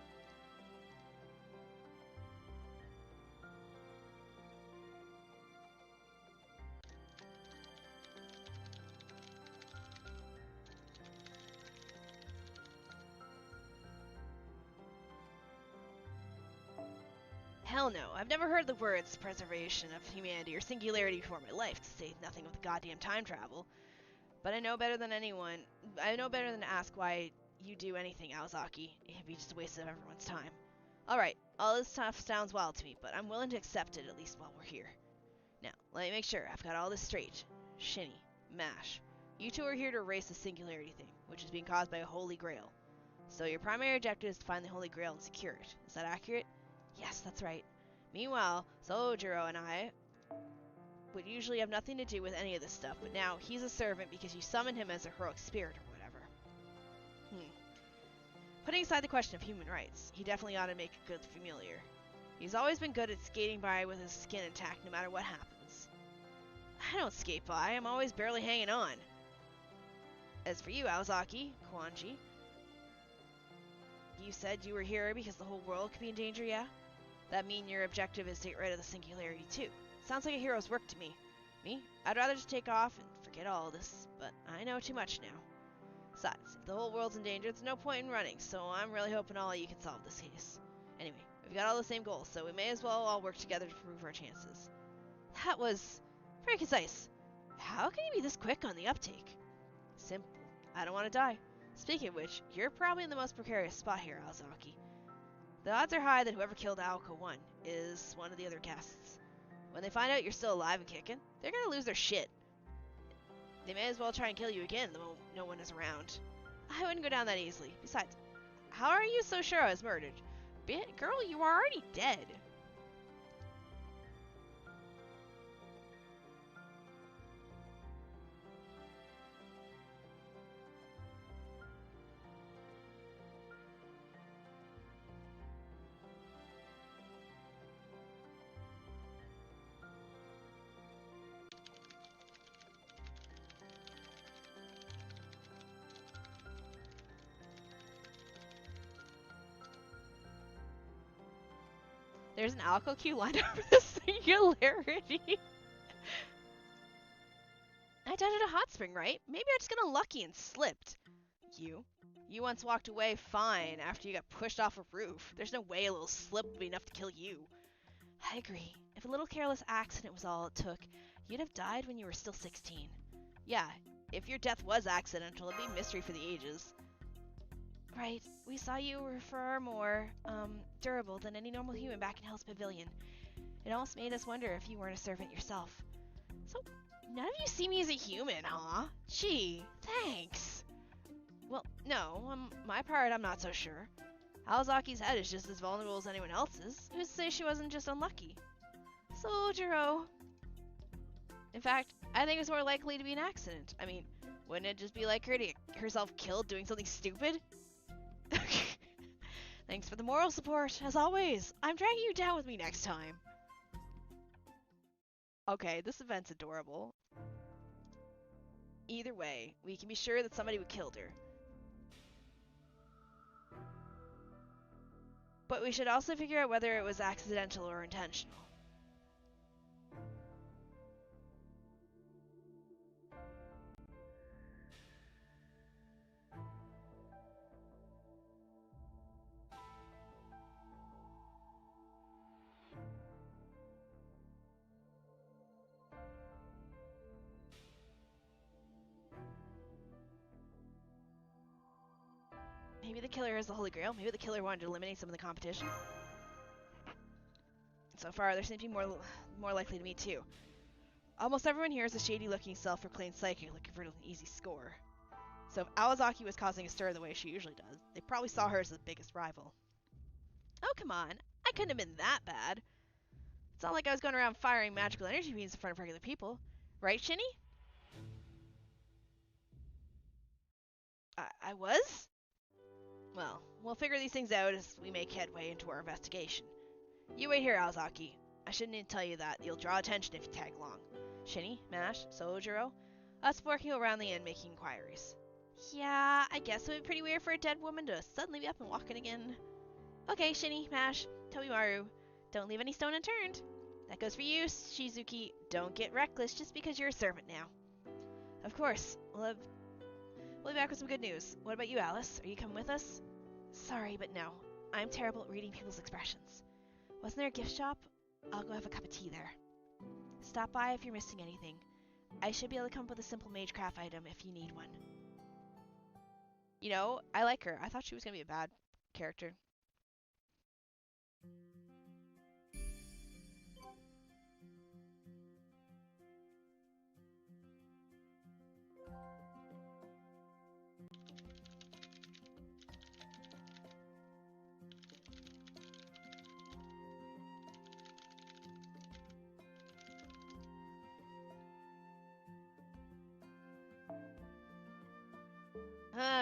Hell no, I've never heard the words preservation of humanity or singularity before in my life, to say nothing of the goddamn time travel. But I know better than anyone. I know better than to ask why you do anything, Aozaki. It'd be just a waste of everyone's time. Alright, all this stuff sounds wild to me, but I'm willing to accept it at least while we're here. Now, let me make sure I've got all this straight. Shini, Mash, you 2 are here to erase the singularity thing, which is being caused by a Holy Grail. So your primary objective is to find the Holy Grail and secure it. Is that accurate? Yes, that's right. Meanwhile, Sojiro and I would usually have nothing to do with any of this stuff, but now he's a servant because you summoned him as a heroic spirit or whatever. Putting aside the question of human rights, he definitely ought to make a good familiar. He's always been good at skating by with his skin intact no matter what happens. I don't skate by, I'm always barely hanging on. As for you, Aozaki, Kwanji, you said you were here because the whole world could be in danger, yeah? That mean your objective is to get rid of the singularity too. Sounds like a hero's work to me. Me? I'd rather just take off and forget all this, but I know too much now. Besides, if the whole world's in danger, there's no point in running, so I'm really hoping all of you can solve this case. Anyway, we've got all the same goals, so we may as well all work together to prove our chances. That was very concise. How can you be this quick on the uptake? Simple. I don't want to die. Speaking of which, you're probably in the most precarious spot here, Aozaki. The odds are high that whoever killed Aoko 1 is one of the other guests. When they find out you're still alive and kicking, they're gonna lose their shit. They may as well try and kill you again the moment no one is around. I wouldn't go down that easily. Besides, how are you so sure I was murdered? Girl, you are already dead. There's an Aoko queue lined up for the singularity. I died at a hot spring, right? Maybe I just got unlucky and slipped. You once walked away fine after you got pushed off a roof. There's no way a little slip would be enough to kill you. I agree. If a little careless accident was all it took, you'd have died when you were still 16. Yeah, if your death was accidental, it'd be a mystery for the ages. Right, we saw you were far more, durable than any normal human back in Hell's Pavilion. It almost made us wonder if you weren't a servant yourself. So, none of you see me as a human, huh? Gee, thanks. Well, no, on my part, I'm not so sure. Aozaki's head is just as vulnerable as anyone else's. Who's to say she wasn't just unlucky? Sojiro. In fact, I think it's more likely to be an accident. I mean, wouldn't it just be like her to get herself killed doing something stupid? Thanks for the moral support, as always. I'm dragging you down with me next time. Okay, this event's adorable. Either way, we can be sure that somebody killed her. But we should also figure out whether it was accidental or intentional. Maybe the killer is the Holy Grail. Maybe the killer wanted to eliminate some of the competition. So far, there seems to be more likely to me too. Almost everyone here is a shady-looking, self-proclaimed psychic looking for an easy score. So if Awazaki was causing a stir the way she usually does, they probably saw her as the biggest rival. Oh, come on. I couldn't have been that bad. It's not like I was going around firing magical energy beams in front of regular people. Right, Shini? I was? Well, we'll figure these things out as we make headway into our investigation. You wait here, Aozaki. I shouldn't need to tell you that. You'll draw attention if you tag along. Shini, Mash, Sojiro, us working around the inn making inquiries. Yeah, I guess it would be pretty weird for a dead woman to suddenly be up and walking again. Okay, Shini, Mash, Tobimaru, don't leave any stone unturned. That goes for you, Shizuki. Don't get reckless just because you're a servant now. Of course, we'll be back with some good news. What about you, Alice? Are you coming with us? Sorry, but no. I'm terrible at reading people's expressions. Wasn't there a gift shop? I'll go have a cup of tea there. Stop by if you're missing anything. I should be able to come up with a simple magecraft item if you need one. You know, I like her. I thought she was going to be a bad character.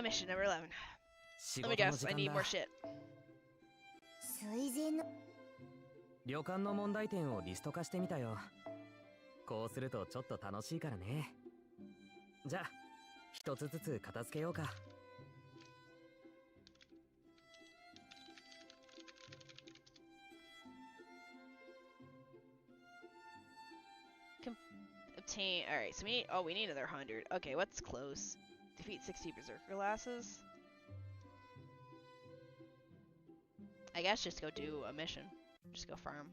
Mission number 11. Let me guess, I need more shit. 水前の旅館の問題点をリスト化してみたよ。こうするとちょっと楽しいからね。じゃあ、一つずつ片付けようか。Obtain. Alright, so we need another 100. Okay, what's close? Defeat 60 berserker lasses. I guess just go do a mission. Just go farm.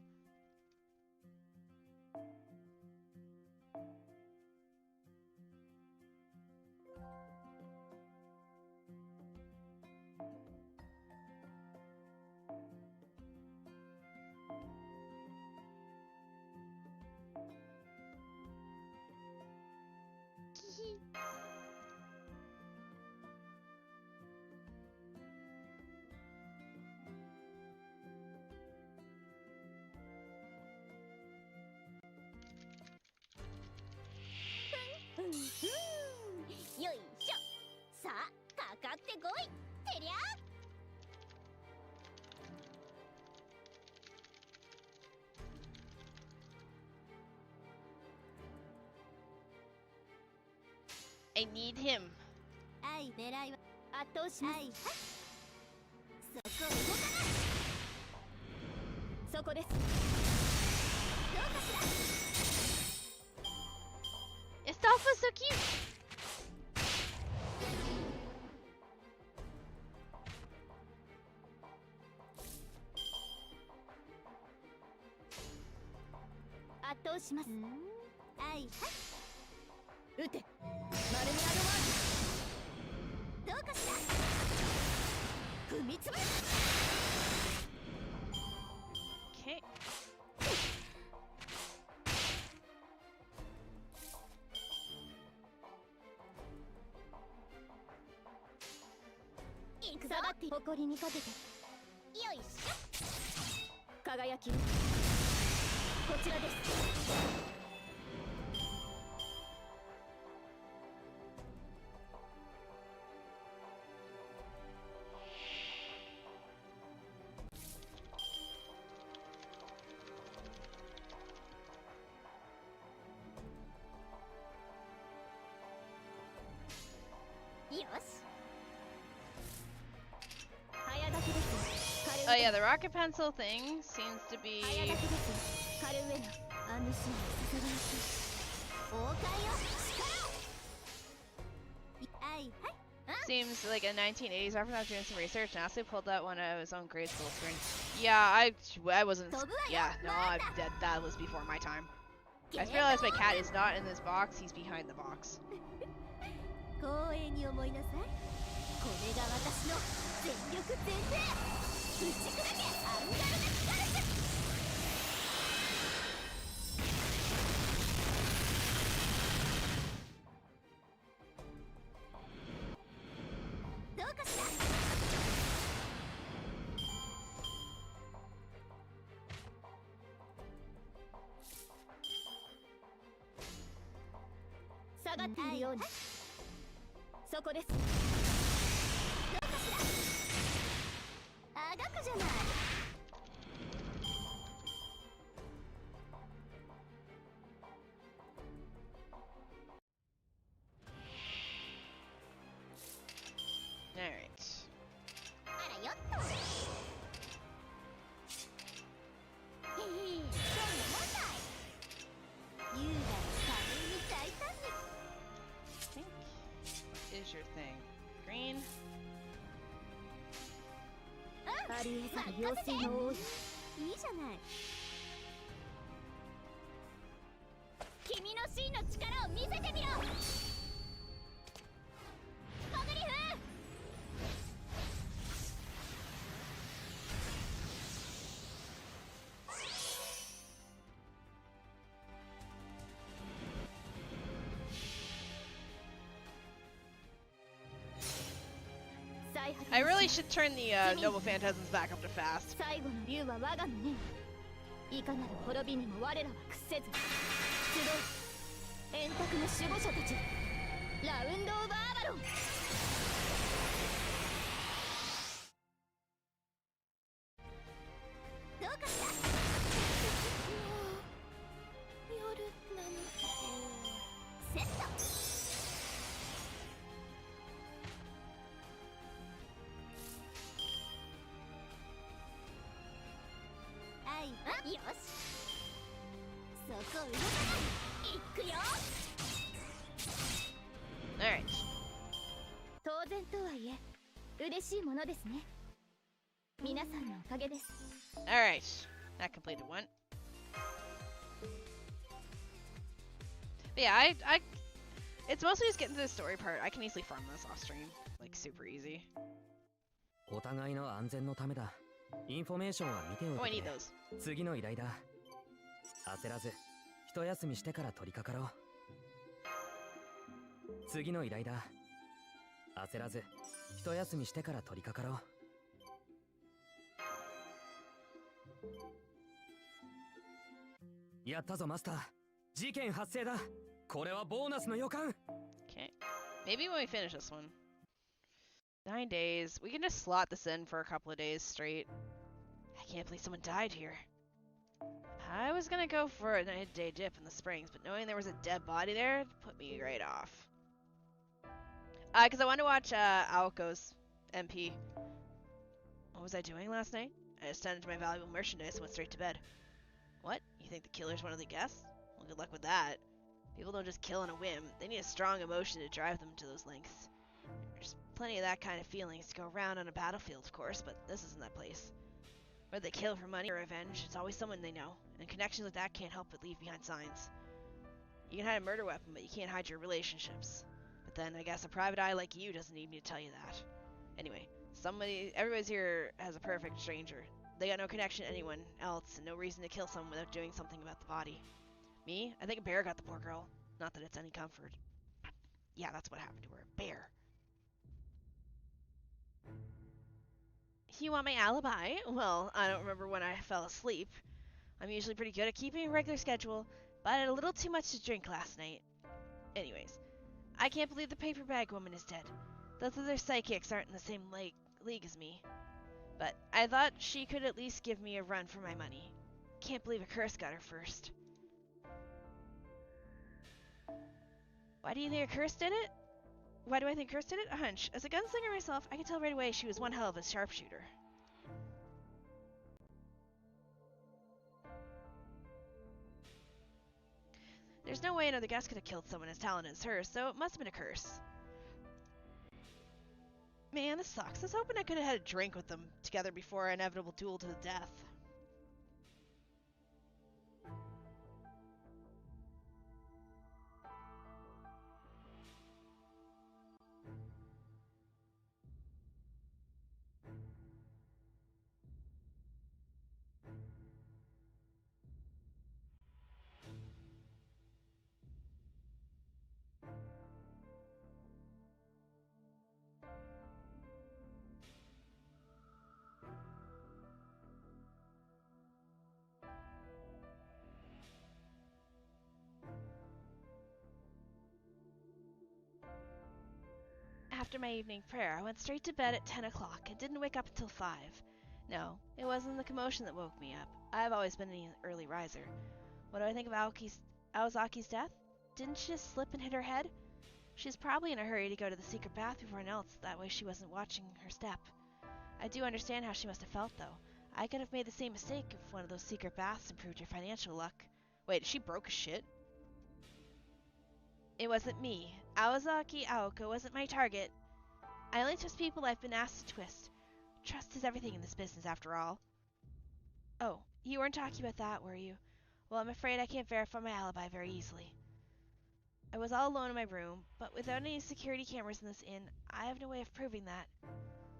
I need him. そこです。 Estoffa so cute. 圧倒します。はいはい。撃て。丸にアドバンテ。どうかしら。踏みつぶす。 Okay. 下がって誇りにかけて。よいしょ。輝き。こちらです。 Oh yeah, the rocket pencil thing seems to be seems like a 1980s reference. I was doing some research and Ashley pulled that one out of his own grade school screen. Yeah, I wasn't. Yeah, no, that was before my time. I just realized my cat is not in this box. He's behind the box. 光栄に思いなさい。これが私の全力全霊。打ち砕けアンガルナスカルス。どうかしら。下がっているように。 そこです。どうかしら。あがくじゃない。Alright. あらよっと。へへ、どんなもんだい。優雅に華麗に大胆に。 Is your thing green? ありえざる妖精の王子。いいじゃない。君の真の力を見せてみろ。パグリフ。 I really should turn the Noble Phantasms back up to fast. 最後の竜は我がのね。いかなる滅びにも我らは屈せず。集う円卓の守護者たち。ラウンドオブアバロン。どうかしら。夜なの。セット。 よし。そこ動かない。行くよ。Alright. 当然とはいえ、嬉しいものですね。皆さんのおかげです。Alright. That completed one. But yeah, it's mostly just getting to the story part. I can easily farm this off stream. Like, super easy. お互いの安全のためだ。インフォメーションは見ておいて Oh, I く need れ。 those. 次の依頼だ。焦らず、一休みしてから取り掛かろう。次の依頼だ。焦らず、一休みしてから取り掛かろう。やったぞマスター。事件発生だ。これはボーナスの予感。Okay. Maybe when we finish this one. 9 days. We can just slot this in for a couple of days straight. I can't believe someone died here. I was gonna go for a 9-day dip in the springs, but knowing there was a dead body there put me right off. Because I wanted to watch Aoko's MP. What was I doing last night? I just tended to my valuable merchandise and went straight to bed. What? You think the killer's one of the guests? Well, good luck with that. People don't just kill on a whim. They need a strong emotion to drive them to those lengths. There's plenty of that kind of feelings to go around on a battlefield, of course, but this isn't that place. Whether they kill for money or revenge, it's always someone they know, and connections like that can't help but leave behind signs. You can hide a murder weapon, but you can't hide your relationships. But then, I guess a private eye like you doesn't need me to tell you that. Anyway, everybody's here has a perfect stranger. They got no connection to anyone else, and no reason to kill someone without doing something about the body. Me? I think a bear got the poor girl. Not that it's any comfort. Yeah, that's what happened to her. A bear. You want my alibi? Well, I don't remember when I fell asleep. I'm usually pretty good at keeping a regular schedule, but I had a little too much to drink last night. Anyways, I can't believe the paper bag woman is dead. Those other psychics aren't in the same league as me. But I thought she could at least give me a run for my money. Can't believe a curse got her first. Why do you think a curse did it? Why do I think Curse did it? A hunch. As a gunslinger myself, I could tell right away she was one hell of a sharpshooter. There's no way another guest could have killed someone as talented as her, so it must have been a curse. Man, this sucks. I was hoping I could have had a drink with them together before our inevitable duel to the death. After my evening prayer, I went straight to bed at 10 o'clock and didn't wake up until 5. No, it wasn't the commotion that woke me up. I've always been an early riser. What do I think of Aozaki's death? Didn't she just slip and hit her head? She's probably in a hurry to go to the secret bath before anyone else, that way she wasn't watching her step. I do understand how she must have felt, though. I could have made the same mistake if one of those secret baths improved her financial luck. Wait, she broke as shit? It wasn't me. Aoko wasn't my target. I only twist people I've been asked to twist. Trust is everything in this business, after all. Oh, you weren't talking about that, were you? Well, I'm afraid I can't verify my alibi very easily. I was all alone in my room, but without any security cameras in this inn, I have no way of proving that.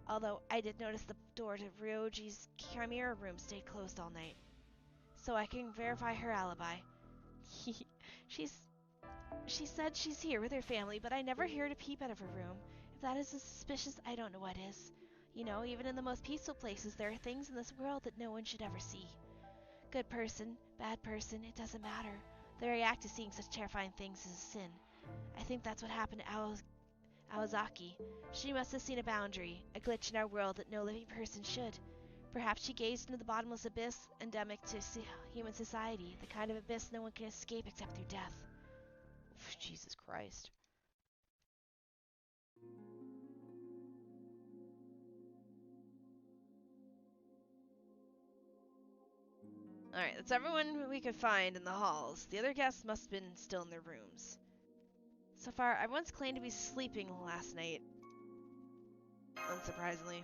Although, I did notice the door to Ryoji's Chimera room stayed closed all night. So I can verify her alibi. She said she's here with her family, but I never hear her to peep out of her room. If that is suspicious, I don't know what is. You know, even in the most peaceful places, there are things in this world that no one should ever see. Good person, bad person, it doesn't matter. The very act of seeing such terrifying things is a sin. I think that's what happened to Aozaki. She must have seen a boundary, a glitch in our world that no living person should. Perhaps she gazed into the bottomless abyss endemic to human society, the kind of abyss no one can escape except through death. Jesus Christ. Alright, that's everyone we could find in the halls. The other guests must have been still in their rooms. So far, everyone's claimed to be sleeping last night. Unsurprisingly.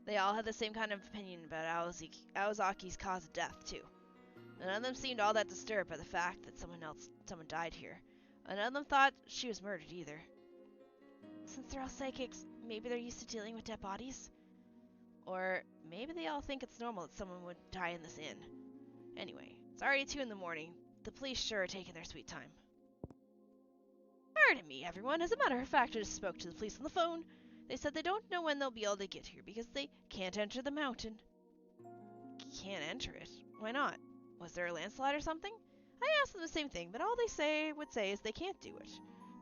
They all had the same kind of opinion about Aozaki's cause of death, too. None of them seemed all that disturbed by the fact that someone died here. None of them thought she was murdered either. Since they're all psychics, maybe they're used to dealing with dead bodies? Or maybe they all think it's normal that someone would die in this inn. Anyway, it's already 2 in the morning. The police sure are taking their sweet time. Pardon me, everyone. As a matter of fact, I just spoke to the police on the phone. They said they don't know when they'll be able to get here because they can't enter the mountain. Can't enter it? Why not? Was there a landslide or something? I asked them the same thing, but all they would say is they can't do it.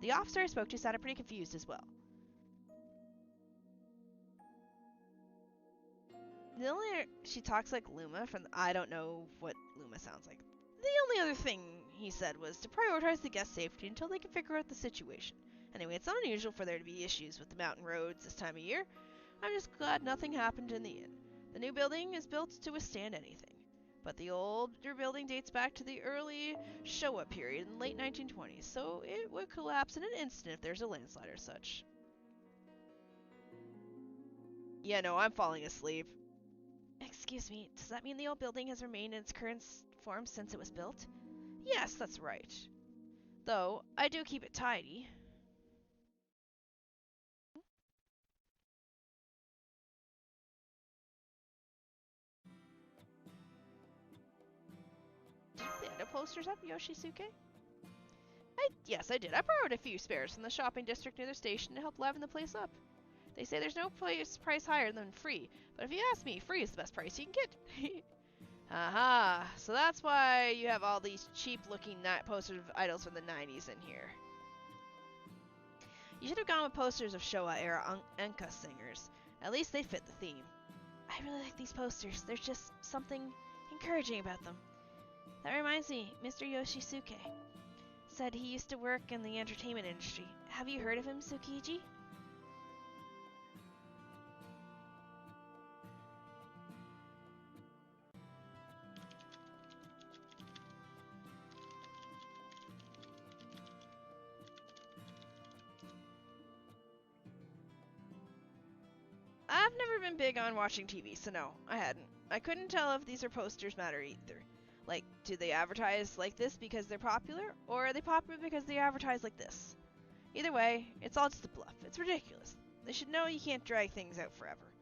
The officer I spoke to sounded pretty confused as well. She talks like Luma from I don't know what Luma sounds like. The only other thing he said was to prioritize the guest safety until they can figure out the situation. Anyway, it's not unusual for there to be issues with the mountain roads this time of year. I'm just glad nothing happened in the inn. The new building is built to withstand anything. But the older building dates back to the early Showa period in the late 1920s, so it would collapse in an instant if there's a landslide or such. Yeah, no, I'm falling asleep. Excuse me, does that mean the old building has remained in its current form since it was built? Yes, that's right. Though, I do keep it tidy. Did you put the other posters up, Yoshisuke? Yes, I did. I borrowed a few spares from the shopping district near the station to help liven the place up. They say there's no price higher than free, but if you ask me, free is the best price you can get. Aha, so that's why you have all these cheap-looking posters of idols from the 90s in here. You should have gone with posters of Showa-era enka singers. At least they fit the theme. I really like these posters. There's just something encouraging about them. That reminds me, Mr. Yoshisuke said he used to work in the entertainment industry. Have you heard of him, Tsukiji? I've never been big on watching TV, so no, I hadn't. I couldn't tell if these are posters matter either. Like, do they advertise like this because they're popular, or are they popular because they advertise like this? Either way, it's all just a bluff. It's ridiculous. They should know you can't drag things out forever.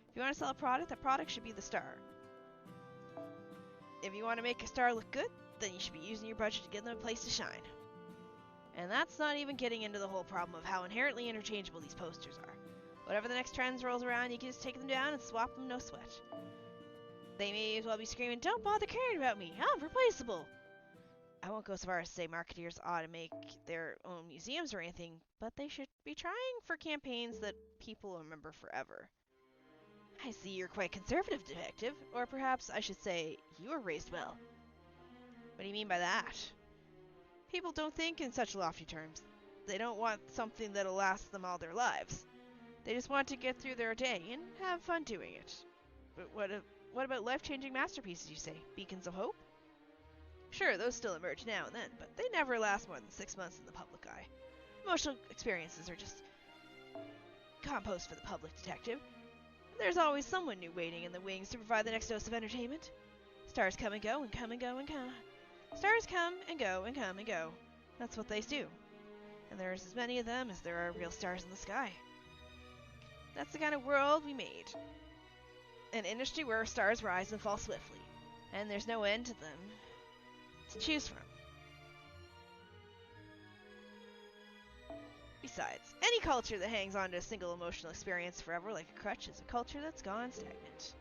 If you want to sell a product, that product should be the star. If you want to make a star look good, then you should be using your budget to give them a place to shine. And that's not even getting into the whole problem of how inherently interchangeable these posters are. Whatever the next trend rolls around, you can just take them down and swap them, no sweat. They may as well be screaming, "Don't bother caring about me, I'm replaceable!" I won't go so far as to say marketeers ought to make their own museums or anything, but they should be trying for campaigns that people remember forever. I see you're quite conservative, detective. Or perhaps I should say, you were raised well. What do you mean by that? People don't think in such lofty terms. They don't want something that'll last them all their lives. They just want to get through their day and have fun doing it. But what about life-changing masterpieces, you say? Beacons of hope? Sure, those still emerge now and then, but they never last more than 6 months in the public eye. Emotional experiences are just compost for the public, detective. There's always someone new waiting in the wings to provide the next dose of entertainment. Stars come and go and come and go and come. Stars come and go and come and go. That's what they do. And there's as many of them as there are real stars in the sky. That's the kind of world we made. An industry where stars rise and fall swiftly, and there's no end to them to choose from. Besides, any culture that hangs on to a single emotional experience forever like a crutch is a culture that's gone stagnant.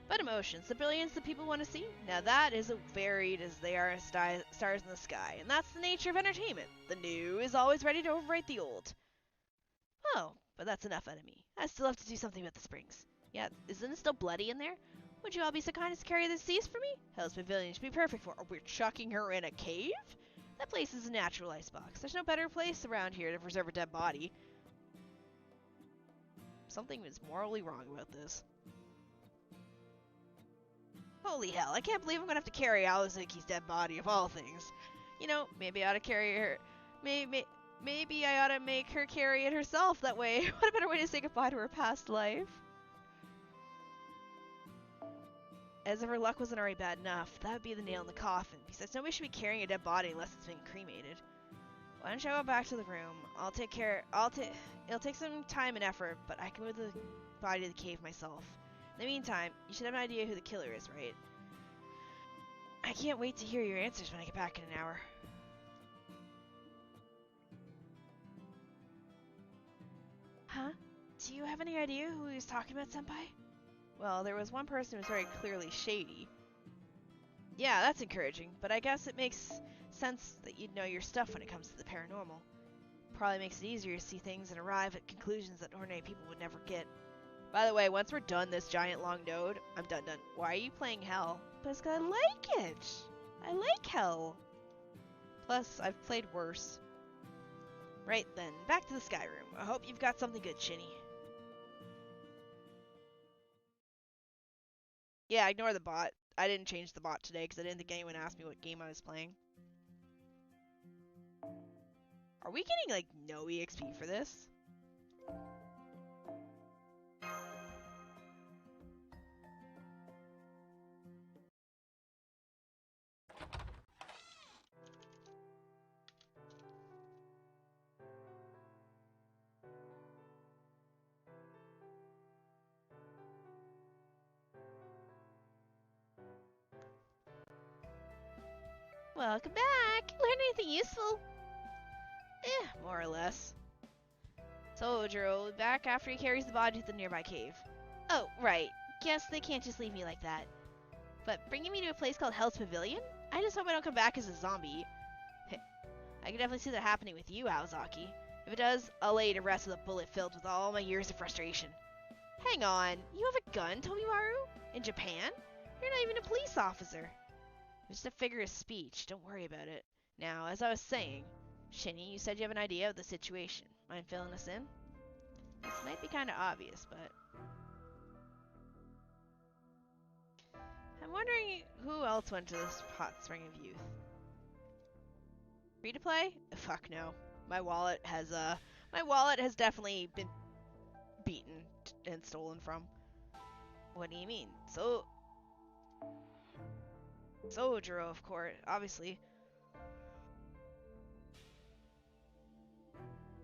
But emotions, the brilliance that people want to see, now that is as varied as they are stars in the sky, and that's the nature of entertainment. The new is always ready to overwrite the old. Oh, but that's enough out of me. I still have to do something with the springs. Yeah, isn't it still bloody in there? Would you all be so kind as to carry the seas for me? Hell's Pavilion should be perfect for her. We're chucking her in a cave? That place is a natural icebox. There's no better place around here to preserve a dead body. Something is morally wrong about this. Holy hell, I can't believe I'm gonna have to carry Aozuki's dead body of all things. You know, maybe I ought to carry her... Maybe I ought to make her carry it herself that way. What a better way to say goodbye to her past life. As if her luck wasn't already bad enough, that would be the nail in the coffin. Besides, nobody should be carrying a dead body unless it's been cremated. Why don't you go back to the room? It'll take some time and effort, but I can move the body to the cave myself. In the meantime, you should have an idea who the killer is, right? I can't wait to hear your answers when I get back in an hour. Huh? Do you have any idea who he was talking about, Senpai? Well, there was one person who was very clearly shady. Yeah, that's encouraging, but I guess it makes sense that you'd know your stuff when it comes to the paranormal. Probably makes it easier to see things and arrive at conclusions that ordinary people would never get. By the way, once we're done this giant long node, I'm done. Why are you playing Hell? Because I like it! I like Hell! Plus, I've played worse. Right then, back to the Sky Room. I hope you've got something good, Shini. Yeah, ignore the bot. I didn't change the bot today because I didn't think anyone asked me what game I was playing. Are we getting, like, no EXP for this? Welcome back! Learn anything useful? More or less. Soldier will be back after he carries the body to the nearby cave. Oh, right. Guess they can't just leave me like that. But bringing me to a place called Hell's Pavilion? I just hope I don't come back as a zombie. I can definitely see that happening with you, Aozaki. If it does, I'll lay you to rest with a bullet filled with all my years of frustration. Hang on, you have a gun, Tomimaru? In Japan? You're not even a police officer. It's just a figure of speech, don't worry about it. Now, as I was saying, Shini, you said you have an idea of the situation. Mind filling us in? This might be kind of obvious, but... I'm wondering who else went to this hot spring of youth. Free to play? Fuck no. My wallet has definitely been beaten and stolen from. What do you mean? Sojiro, of course, obviously.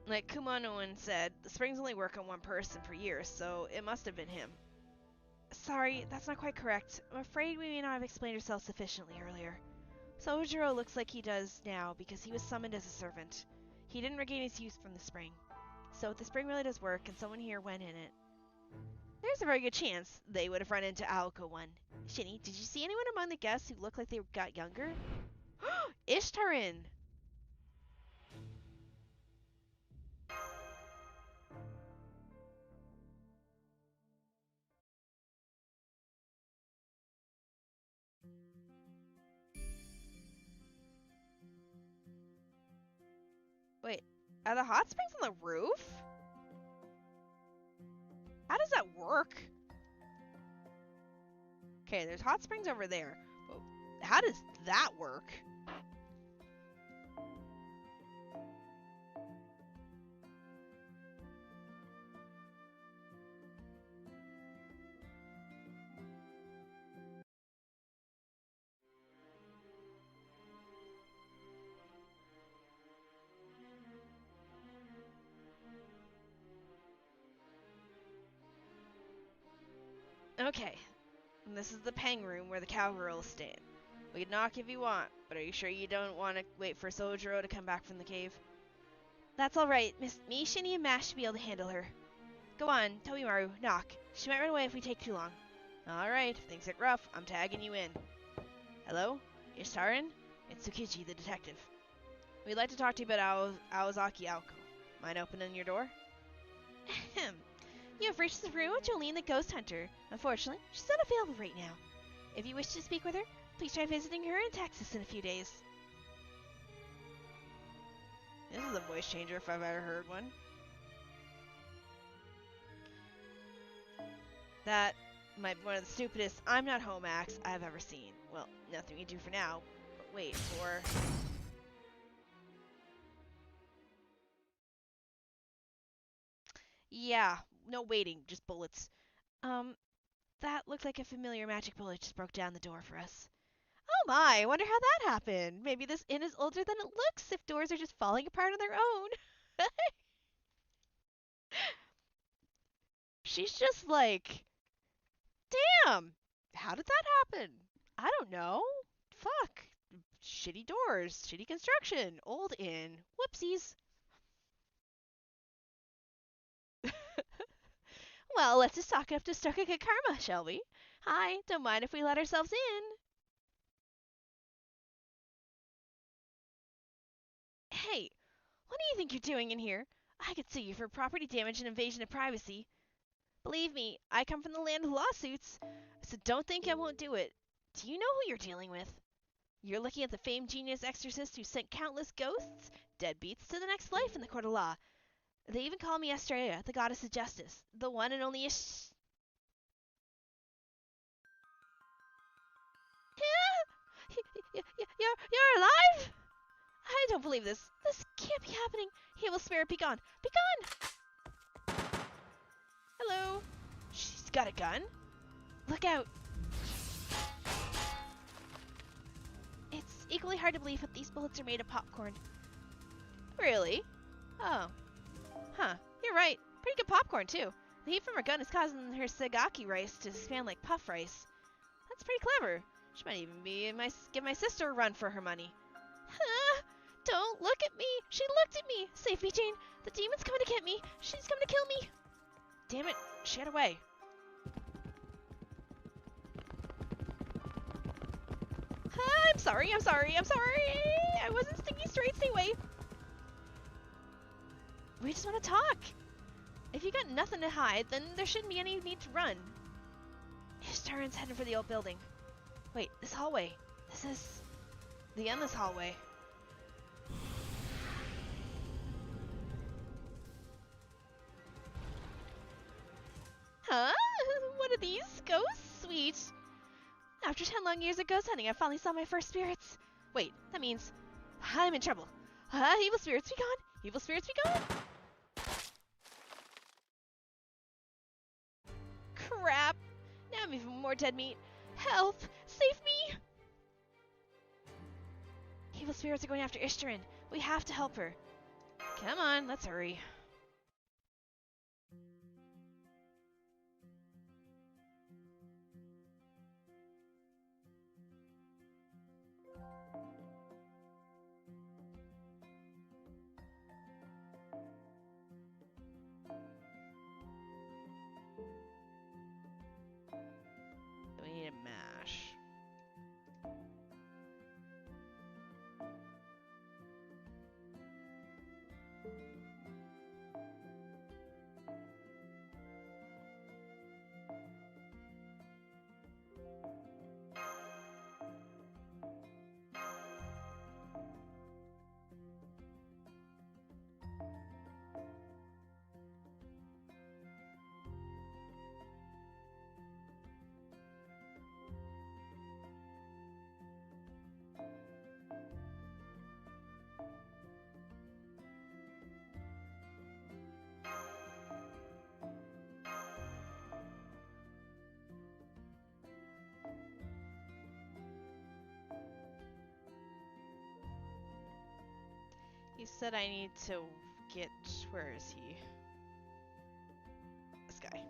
Like Kumano said, the springs only work on one person per year, so it must have been him. Sorry, that's not quite correct. I'm afraid we may not have explained ourselves sufficiently earlier. Sojiro looks like he does now because he was summoned as a servant. He didn't regain his use from the spring. So if the spring really does work and someone here went in it, there's a very good chance they would have run into Aoko one. Shini, did you see anyone among the guests who looked like they got younger? Ishtarin! Wait, are the hot springs on the roof? How does that work? Okay, there's hot springs over there. But how does that work? Okay, and this is the Peng room where the cowgirls stand. We can knock if you want, but are you sure you don't want to wait for Sojiro to come back from the cave? That's alright, me, Shini, and Mash should be able to handle her. Go on, Tomimaru, knock. She might run away if we take too long. Alright, if things get rough, I'm tagging you in. Hello? Ishtarin? It's Tsukiji, the detective. We'd like to talk to you about Aozaki Aoko. Mind opening your door? Ahem. You have reached the room of Jolene the Ghost Hunter. Unfortunately, she's unavailable right now. If you wish to speak with her, please try visiting her in Texas in a few days. This is a voice changer if I've ever heard one. That might be one of the stupidest I'm not home acts I've ever seen. Well, nothing we can do for now, but wait for... Yeah, no waiting, just bullets. That looked like a familiar magic bullet just broke down the door for us. Oh my, I wonder how that happened. Maybe this inn is older than it looks if doors are just falling apart on their own. She's just like, damn, how did that happen? I don't know. Fuck. Shitty doors, shitty construction, old inn. Whoopsies. Well, let's just talk it up to stoke a good karma, shall we? Hi, don't mind if we let ourselves in. Hey, what do you think you're doing in here? I could sue you for property damage and invasion of privacy. Believe me, I come from the land of lawsuits, so don't think I won't do it. Do you know who you're dealing with? You're looking at the famed genius exorcist who sent countless ghosts, deadbeats, to the next life in the court of law. They even call me Estrella, the goddess of justice, the one and only You're alive? I don't believe this. This can't be happening. Evil spirit, be gone. Be gone! Hello. She's got a gun? Look out. It's equally hard to believe that these bullets are made of popcorn. Really? Oh. Huh. You're right. Pretty good popcorn, too. The heat from her gun is causing her sagaki rice to expand like puff rice. That's pretty clever. She might even give my sister a run for her money. Don't look at me! She looked at me! Save me, Jane! The demon's coming to get me! She's coming to kill me! Damn it! She got away. I'm sorry! I wasn't thinking straight, stay away! We just want to talk! If you got nothing to hide, then there shouldn't be any need to run. Ishtaran's heading for the old building. Wait, this hallway. This is the endless hallway. Huh? What are these? Ghosts? Sweet. After 10 long years of ghost hunting, I finally saw my first spirits. Wait, that means I'm in trouble. Evil spirits, be gone! Evil spirits, be gone! Crap! Now I'm even more dead meat. Help! Save me! Evil spirits are going after Ishtaran. We have to help her. Come on, let's hurry. We need a mash. He said I need to get... Where is he? This guy.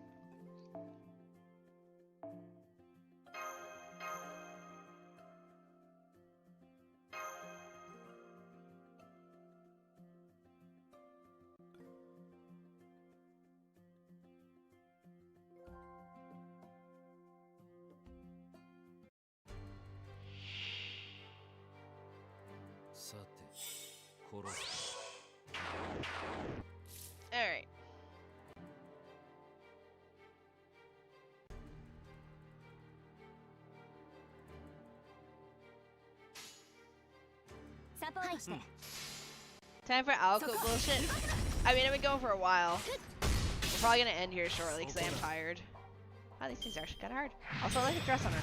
Alright. Time for Aoko bullshit. I mean, I've been going for a while. We're probably gonna end here shortly because I am tired. Wow, these things are actually kind of hard. Also, I like the dress on her.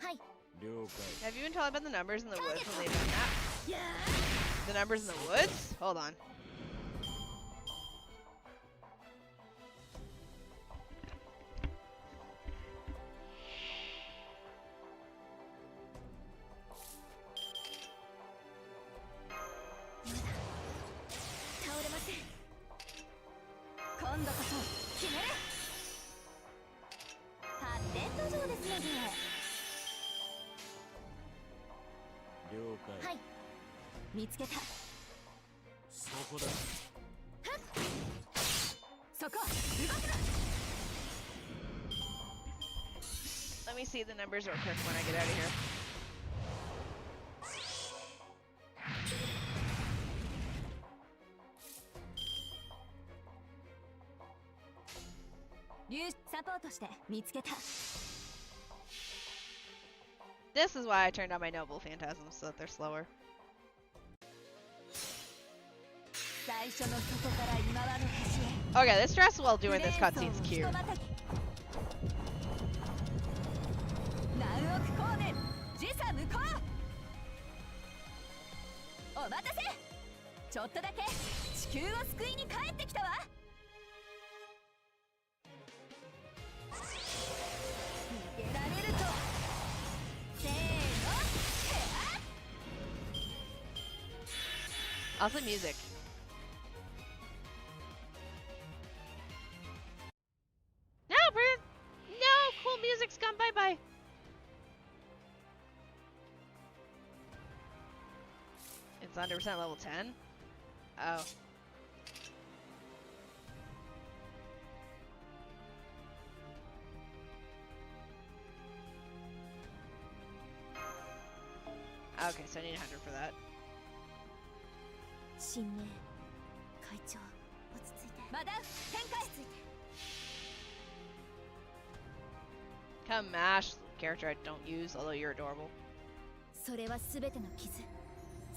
はい。 了解。 Have you been told about the numbers in the woods when they've done that? The numbers in the woods? Hold on. Let me see the numbers real quick when I get out of here. This is why I turned on my noble phantasms so that they're slower. Okay, this dress while doing this cutscene's cute. Also music. No, Bert! No! Cool music's gone bye-bye! It's 100% level 10? Oh. Okay, so I need 100 for that. 新名会長落ち着いてマダム展開落ち着いて Come Mash, character I don't use, although you're adorable. それはすべての傷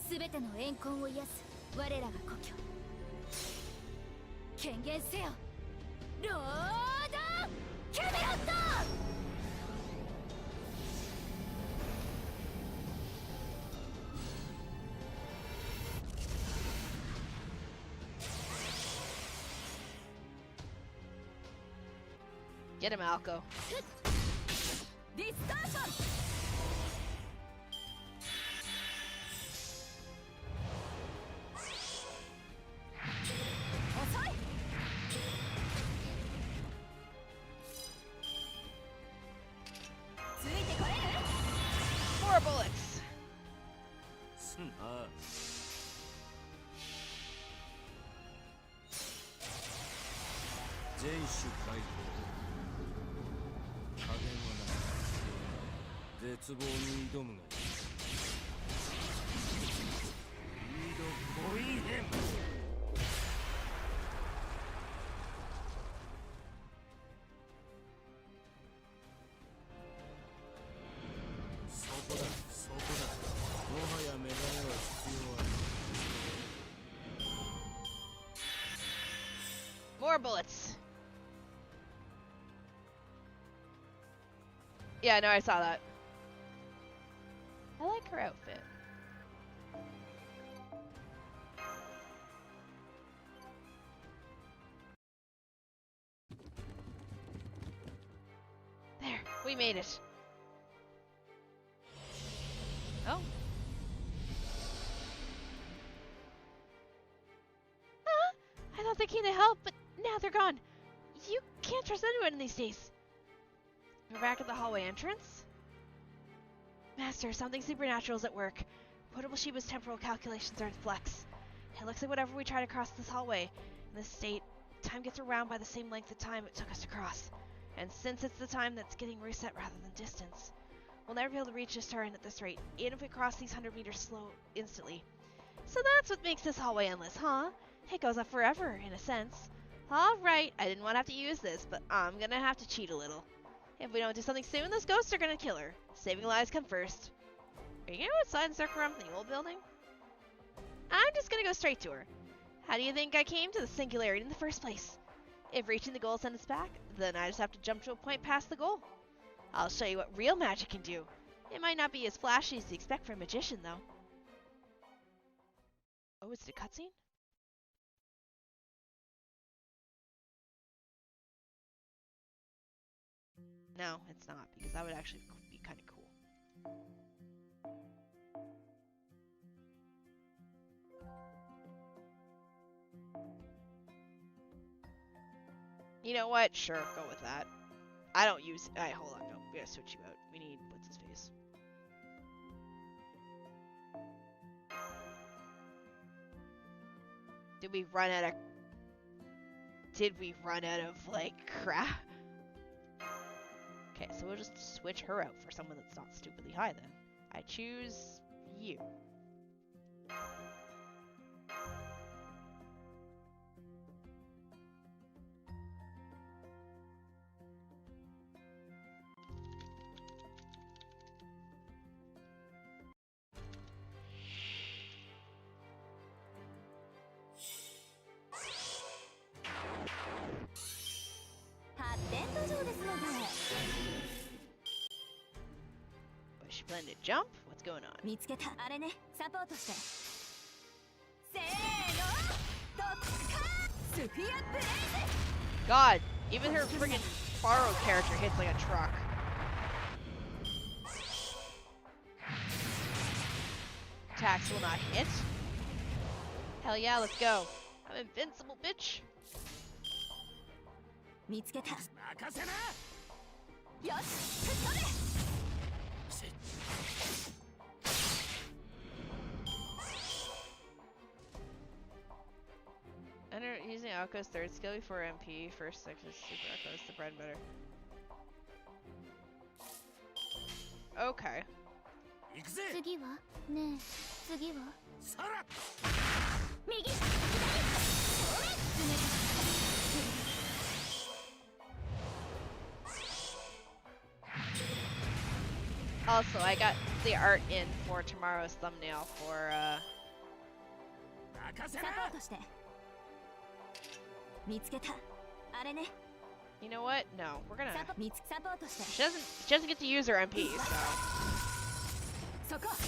すべての怨恨を癒す我らが故郷権限せよロードキャメロット Get him, Aoko. Distortion! Four bullets. More bullets. Yeah, no, I saw that. I like her outfit. There, we made it. Oh. Huh? I thought they came to help, but now they're gone. You can't trust anyone these days. We're back at the hallway entrance. Master, something supernatural is at work. Portable Shiba's temporal calculations are in flux. It looks like whenever we try to cross this hallway, in this state, time gets around by the same length of time it took us to cross. And since it's the time that's getting reset rather than distance, we'll never be able to reach this turn at this rate, even if we cross these 100 meters slow instantly. So that's what makes this hallway endless, huh? It goes on forever, in a sense. Alright, I didn't want to have to use this, but I'm gonna have to cheat a little. If we don't do something soon, those ghosts are gonna kill her. Saving lives come first. Are you gonna go outside and circle around the old building? I'm just gonna go straight to her. How do you think I came to the singularity in the first place? If reaching the goal sends us back, then I just have to jump to a point past the goal. I'll show you what real magic can do. It might not be as flashy as you expect from a magician, though. Oh, is it a cutscene? No, it's not, because that would actually be kind of cool. You know what? Sure, go with that. I don't use... Alright, hold on. No, we gotta switch you out. We need... What's his face? Did we run out of, like, crap? Okay, so we'll just switch her out for someone that's not stupidly high then. I choose you. Was she planning to jump? What's going on? 見つけた。あれね、サポートして。せーの、ドッカースフィアブレイズ God, even her friggin' borrowed character hits like a truck. Attacks will not hit. Hell yeah, let's go. I'm invincible, bitch. 見つけた。任せな。よし、取れ Enter using Aoko's third skill before MP. First section is super Aoko. It's the bread and butter. Okay. 行くぜ。次はねえ、次はさら。右、左、Also, I got the art in for tomorrow's thumbnail for 任せサポな。ートして。見つけた。あれね。 you know what? No, we're gonna. サポートして。 She doesn't get to use her MP, so. そこ、動くな。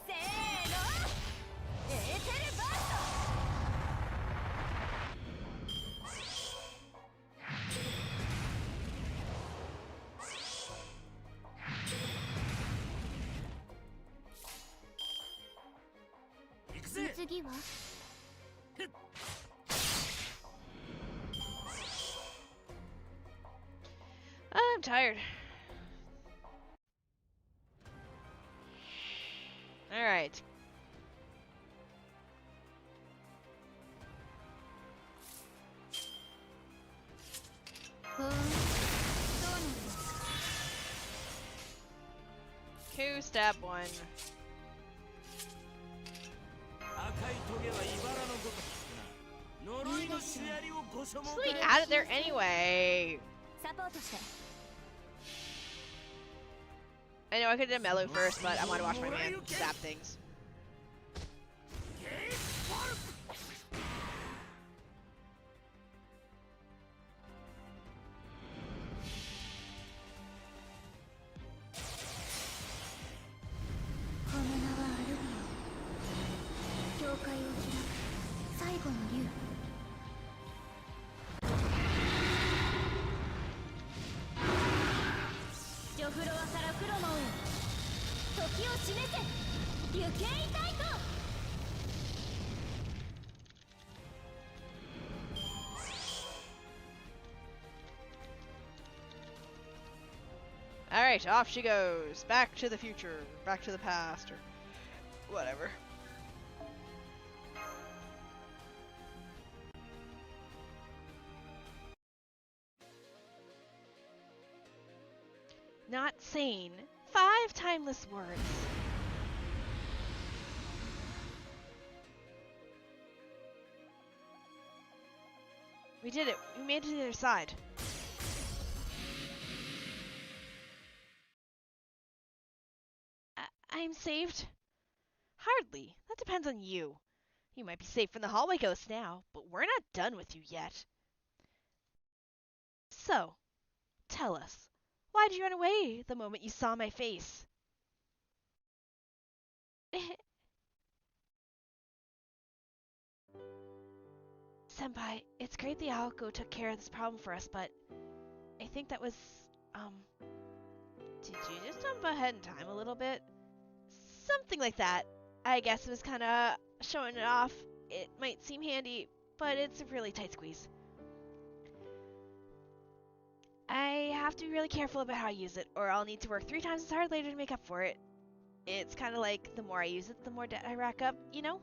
せーの、エーテルバースト。 行くぜ。次は I'm tired. Alright. Two, stab one. 赤いトゲは茨のごとくな。呪いのシナリオご所望 Just leave out of there anyway. サポートして。 I know I could have done Mellow first, but I want to watch my man stab things. Alright, off she goes. Back to the future. Back to the past, or whatever. Not sane. 5 timeless words. We did it. We made it to the other side. I'm saved? Hardly. That depends on you. You might be safe from the hallway ghosts now, but we're not done with you yet. So, tell us, Why'd you run away the moment you saw my face? Senpai, it's great the Aoko took care of this problem for us, but I think that was, did you just jump ahead in time a little bit? Something like that. I guess it was kinda showing it off. It might seem handy, but it's a really tight squeeze. I have to be really careful about how I use it, or I'll need to work 3 times as hard later to make up for it. It's kinda like, the more I use it, the more debt I rack up, you know?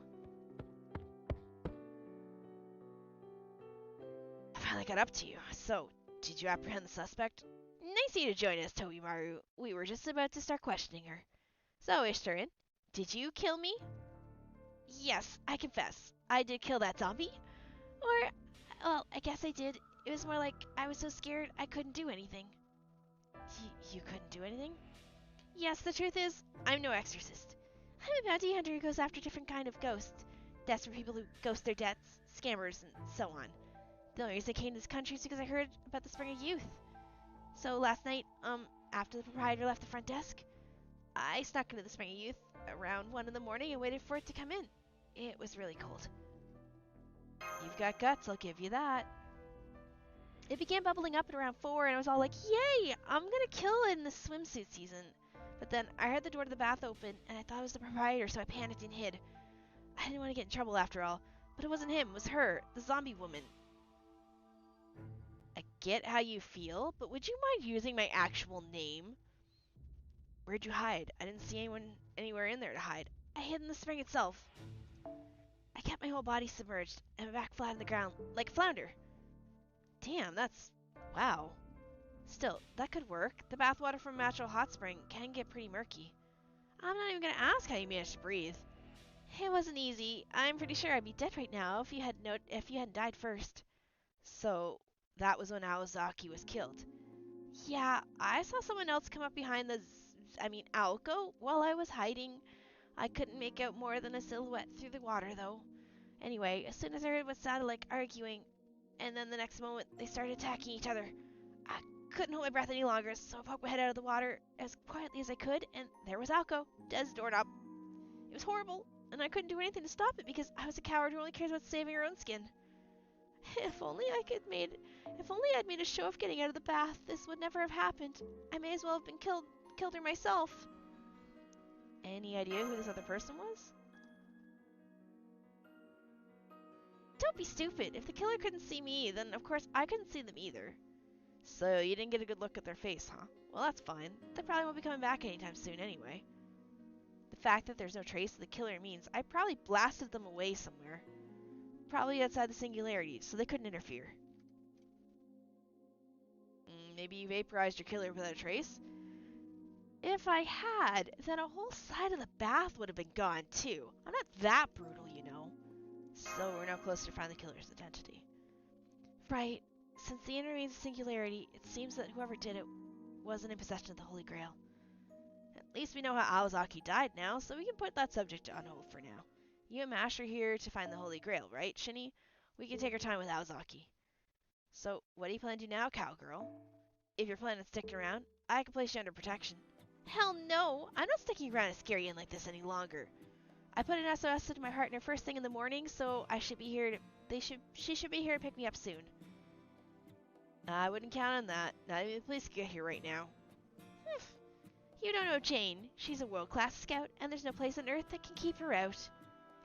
I finally got up to you. So, did you apprehend the suspect? Nice of you to join us, Tobimaru. We were just about to start questioning her. So, Ishtarin, did you kill me? Yes, I confess. I did kill that zombie. Or, well, I guess I did. It was more like I was so scared I couldn't do anything. You couldn't do anything? Yes, the truth is, I'm no exorcist. I'm a bounty hunter who goes after different kind of ghosts. Desperate people who ghost their debts, scammers, and so on. The only reason I came to this country is because I heard about the Spring of Youth. So last night, after the proprietor left the front desk, I snuck into the Spring of Youth around 1 in the morning and waited for it to come in. It was really cold. You've got guts, I'll give you that. It began bubbling up at around 4, and I was all like, yay, I'm gonna kill it in the swimsuit season. But then I heard the door to the bath open, and I thought it was the proprietor, so I panicked and hid. I didn't want to get in trouble after all, but it wasn't him, it was her, the zombie woman. I get how you feel, but would you mind using my actual name? Where'd you hide? I didn't see anyone anywhere in there to hide. I hid in the spring itself. I kept my whole body submerged, and my back flat on the ground, like a flounder. Damn, that's... wow. Still, that could work. The bathwater from a natural hot spring can get pretty murky. I'm not even gonna ask how you managed to breathe. It wasn't easy. I'm pretty sure I'd be dead right now if you hadn't died first. So, that was when Awazaki was killed. Yeah, I saw someone else come up behind Aoko, while I was hiding. I couldn't make out more than a silhouette through the water, though. Anyway, as soon as I heard what sounded like arguing, and then the next moment they started attacking each other, I couldn't hold my breath any longer, so I poked my head out of the water as quietly as I could, and there was Aoko, dead as a doorknob. It was horrible, and I couldn't do anything to stop it because I was a coward who only cares about saving her own skin. If only I'd made a show of getting out of the bath, this would never have happened. I may as well have killed her myself. Any idea who this other person was? Don't be stupid. If the killer couldn't see me, then of course I couldn't see them either. So you didn't get a good look at their face, huh? Well, that's fine. They probably won't be coming back anytime soon anyway. The fact that there's no trace of the killer means I probably blasted them away somewhere. Probably outside the singularity, so they couldn't interfere. Maybe you vaporized your killer without a trace? If I had, then a whole side of the bath would have been gone too. I'm not that brutal, you know. So we're now closer to finding the killer's identity. Right. Since the end remains a singularity, it seems that whoever did it wasn't in possession of the Holy Grail. At least we know how Awazaki died now, so we can put that subject on hold for now. You and Mash are here to find the Holy Grail, right, Shini? We can take our time with Awazaki. So, what do you plan to do now, cowgirl? If you're planning on sticking around, I can place you under protection. Hell no! I'm not sticking around a scary inn like this any longer. I put an SOS into my partner first thing in the morning, so I should be here to... She should be here to pick me up soon. I wouldn't count on that. Not even the police can get here right now. You don't know Jane. She's a world-class scout, and there's no place on Earth that can keep her out.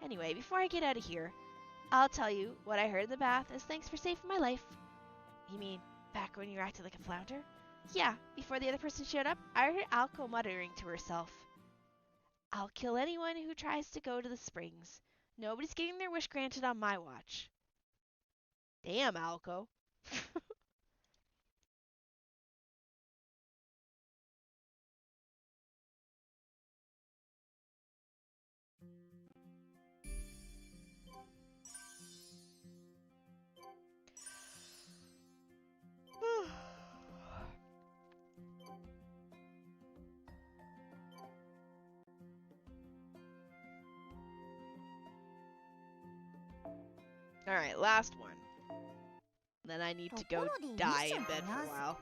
Anyway, before I get out of here, I'll tell you what I heard in the bath as thanks for saving my life. You mean back when you acted like a flounder? Yeah, before the other person showed up, I heard Aoko muttering to herself. I'll kill anyone who tries to go to the springs. Nobody's getting their wish granted on my watch. Damn, Aoko. Alright, last one. Then I need to go die in bed for a while.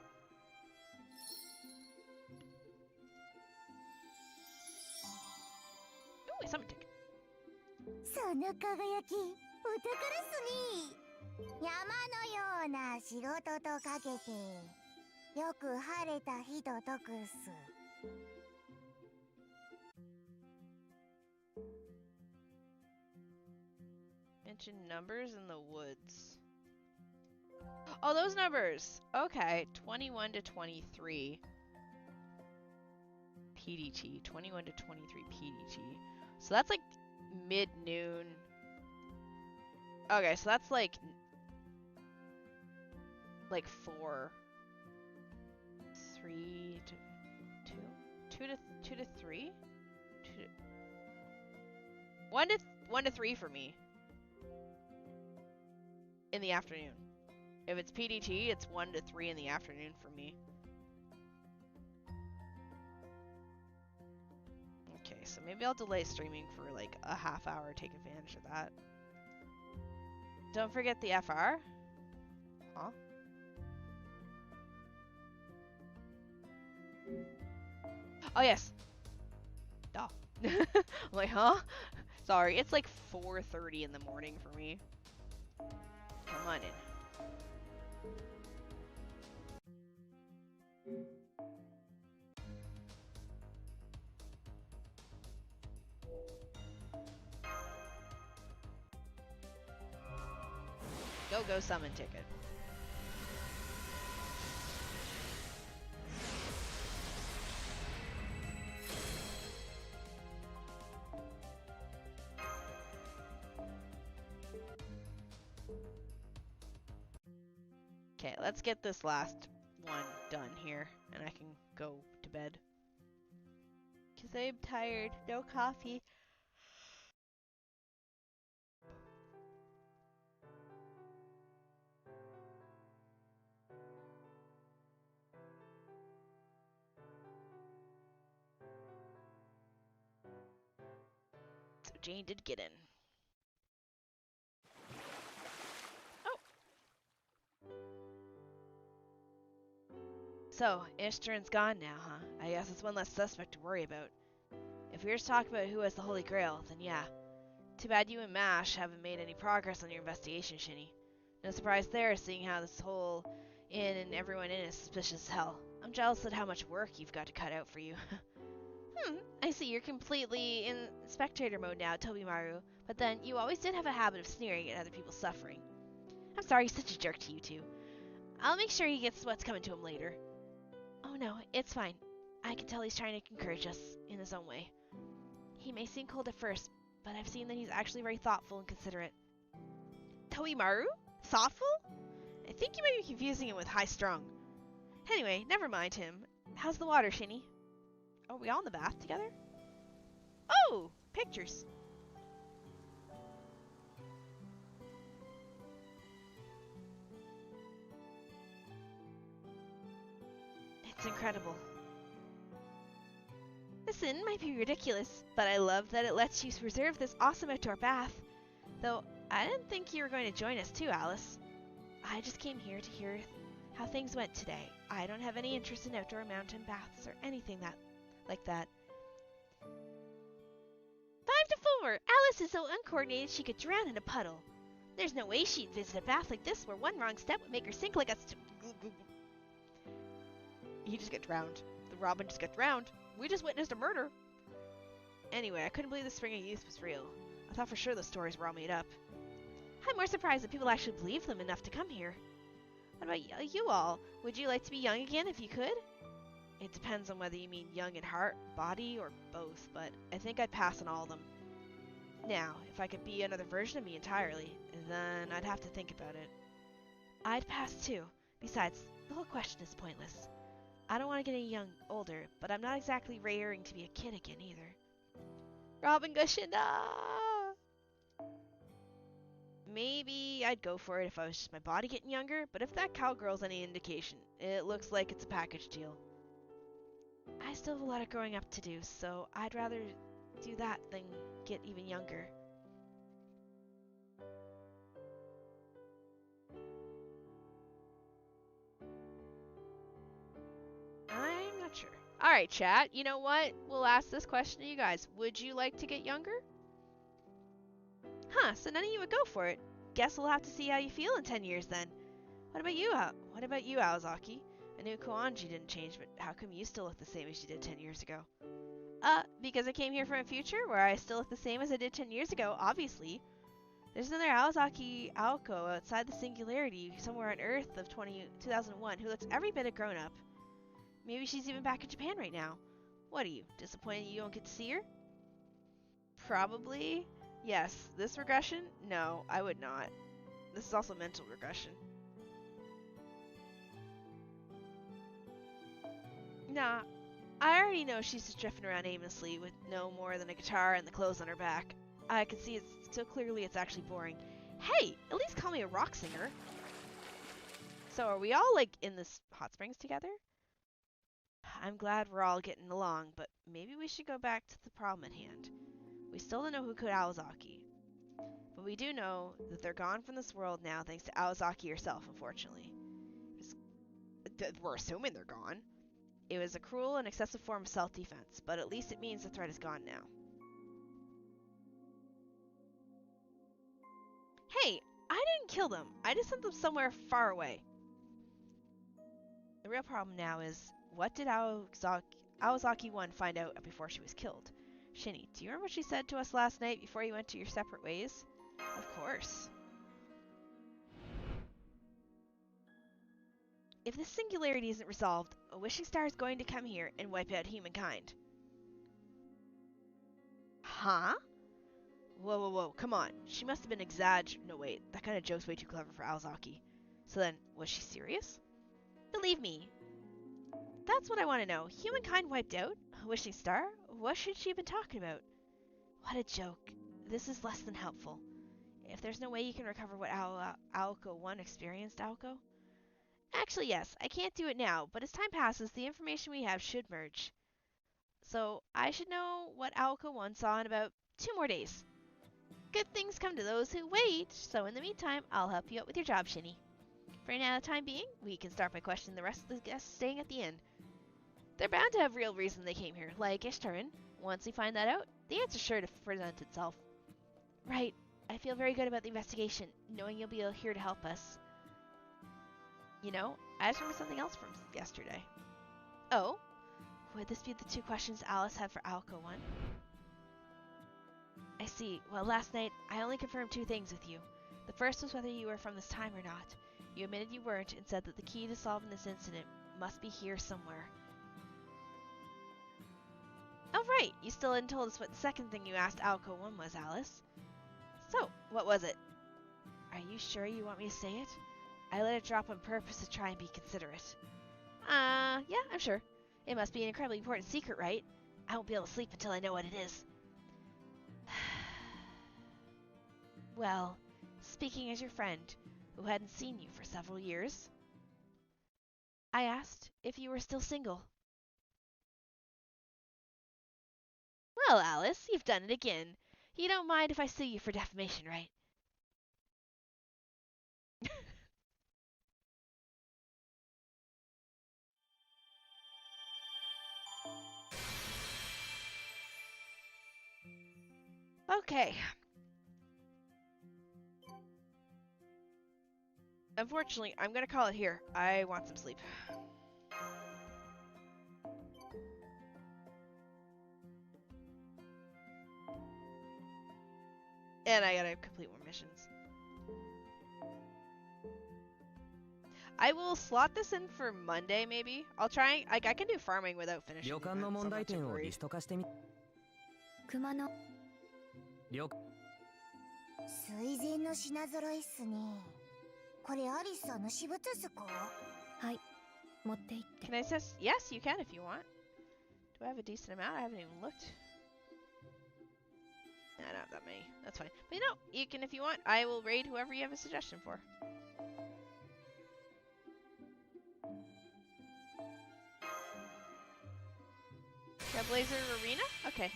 その輝き、お宝っすね。山のような仕事とかけて、よく晴れた日と解くっす。Mention numbers in the woods. Oh, those numbers! Okay, 21 to 23. PDT. 21 to 23 PDT. So that's like mid-noon. Okay, so that's like 4. 3 to 2? 2 to 3? 1 to 3 for me. In the afternoon. If it's PDT, it's 1 to 3 in the afternoon for me. Okay, so maybe I'll delay streaming for like a half hour, take advantage of that. Don't forget the FR. Huh? Oh, yes. Duh. I'm like, huh? Sorry, it's like 4:30 in the morning for me. Come on in. Go summon ticket. Okay, let's get this last one done here, and I can go to bed. 'Cause I'm tired. No coffee. So Jane did get in. Oh! So, Ishturn's gone now, huh? I guess it's one less suspect to worry about. If we were to talk about who has the Holy Grail, then yeah. Too bad you and Mash haven't made any progress on your investigation, Shini. No surprise there, seeing how this whole inn and everyone in is suspicious as hell. I'm jealous at how much work you've got to cut out for you. I see you're completely in spectator mode now, Tobimaru, but then you always did have a habit of sneering at other people's suffering. I'm sorry he's such a jerk to you two. I'll make sure he gets what's coming to him later. Oh no, it's fine. I can tell he's trying to encourage us in his own way. He may seem cold at first, but I've seen that he's actually very thoughtful and considerate. Tobimaru? Thoughtful? I think you may be confusing him with high-strung. Anyway, never mind him. How's the water, Shini? Are we all in the bath together? Oh! Pictures. It's incredible. This inn might be ridiculous, but I love that it lets you reserve this awesome outdoor bath. Though, I didn't think you were going to join us too, Alice. I just came here to hear how things went today. I don't have any interest in outdoor mountain baths or anything like that. 5 to 4! Alice is so uncoordinated she could drown in a puddle. There's no way she'd visit a bath like this where one wrong step would make her sink like a He just got drowned. The Robin just got drowned. We just witnessed a murder. Anyway, I couldn't believe the Spring of Youth was real. I thought for sure the stories were all made up. I'm more surprised that people actually believe them enough to come here. What about you all? Would you like to be young again if you could? It depends on whether you mean young in heart, body, or both, but I think I'd pass on all of them. Now, if I could be another version of me entirely, then I'd have to think about it. I'd pass too. Besides, the whole question is pointless. I don't want to get any older, but I'm not exactly raring to be a kid again either. Robin Gushinda! Maybe I'd go for it if I was just my body getting younger, but if that cowgirl's any indication, it looks like it's a package deal. I still have a lot of growing up to do, so I'd rather do that than get even younger. I'm not sure. Alright, chat, you know what? We'll ask this question to you guys. Would you like to get younger? Huh, so none of you would go for it. Guess we'll have to see how you feel in 10 years then. What about you, Aozaki? I knew Koanji didn't change, but how come you still look the same as you did 10 years ago? Because I came here from a future where I still look the same as I did 10 years ago, obviously. There's another Aozaki Aoko outside the Singularity somewhere on Earth of 2001 who looks every bit a grown-up. Maybe she's even back in Japan right now. What are you, disappointed you don't get to see her? Probably. Yes. This regression? No, I would not. This is also mental regression. Nah, I already know she's just drifting around aimlessly with no more than a guitar and the clothes on her back. I can see it so clearly it's actually boring. Hey, at least call me a rock singer. So are we all, like, in this hot springs together? I'm glad we're all getting along, but maybe we should go back to the problem at hand. We still don't know who killed Aozaki. But we do know that they're gone from this world now thanks to Aozaki herself, unfortunately. We're assuming they're gone. It was a cruel and excessive form of self-defense, but at least it means the threat is gone now. Hey, I didn't kill them. I just sent them somewhere far away. The real problem now is, what did Aozaki 1 find out before she was killed? Shini, do you remember what she said to us last night before you went to your separate ways? Of course. If this singularity isn't resolved, a wishing star is going to come here and wipe out humankind. Huh? Whoa, come on. She must have been no wait, that kind of joke's way too clever for Aozaki. So then, was she serious? Believe me. That's what I want to know. Humankind wiped out? A wishing star? What should she have been talking about? What a joke. This is less than helpful. If there's no way you can recover what Aoko 1 experienced, Aoko? Actually, yes. I can't do it now, but as time passes, the information we have should merge. So, I should know what Aoko 1 saw in about 2 more days. Good things come to those who wait, so in the meantime, I'll help you out with your job, Shini. For now, the time being, we can start by questioning the rest of the guests staying at the inn. They're bound to have real reason they came here, like Ishtarin. Once we find that out, the answer's sure to present itself. Right. I feel very good about the investigation, knowing you'll be here to help us. You know, I just remembered something else from yesterday. Oh? Would this be the 2 questions Alice had for Aoko 1? I see. Well, last night, I only confirmed 2 things with you. The first was whether you were from this time or not. You admitted you weren't and said that the key to solving this incident must be here somewhere. Oh, right! You still hadn't told us what the second thing you asked Aoko 1 was, Alice. So, what was it? Are you sure you want me to say it? I let it drop on purpose to try and be considerate. Yeah, I'm sure. It must be an incredibly important secret, right? I won't be able to sleep until I know what it is. Well, speaking as your friend, who hadn't seen you for several years, I asked if you were still single. Well, Alice, you've done it again. You don't mind if I sue you for defamation, right? Okay. Unfortunately, I'm gonna call it here. I want some sleep. And I gotta complete more missions. I will slot this in for Monday, maybe. I'll try. I can do farming without finishing. 旅館の問題点をリスト化してみ。熊野。水前の品揃いっすね。これアリスさんの私物っすか？はい、持って行って。Can I say yes? You can if you want. Do I have a decent amount? I haven't even looked. I don't have that many. That's fine. But you know, you can if you want. I will raid whoever you have a suggestion for. Trailblazer Arena? Okay.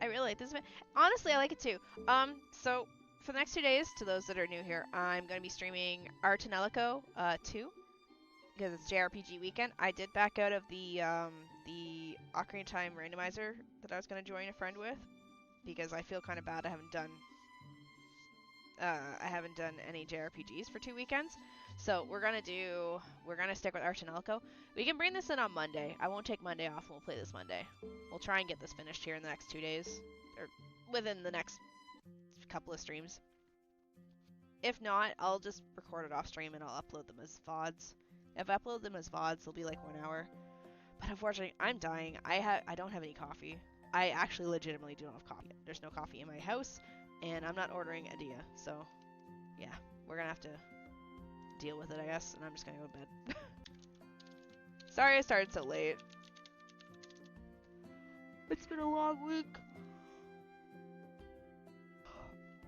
I really like this. Honestly, I like it too. So for the next 2 days, to those that are new here, I'm going to be streaming Artanelico 2. because it's JRPG weekend, I did back out of the Ocarina of Time randomizer that I was going to join a friend with, because I feel kind of bad I haven't done any JRPGs for 2 weekends. So we're gonna stick with Archinelco. We can bring this in on Monday. I won't take Monday off, and we'll play this Monday. We'll try and get this finished here in the next 2 days, or within the next couple of streams. If not, I'll just record it off stream and I'll upload them as VODs. If I upload them as VODs, they'll be like 1 hour. But unfortunately, I'm dying. I don't have any coffee. I actually legitimately don't have coffee. There's no coffee in my house, and I'm not ordering a dia. So, yeah, we're gonna have to deal with it, I guess, and I'm just gonna go to bed. Sorry I started so late. It's been a long week.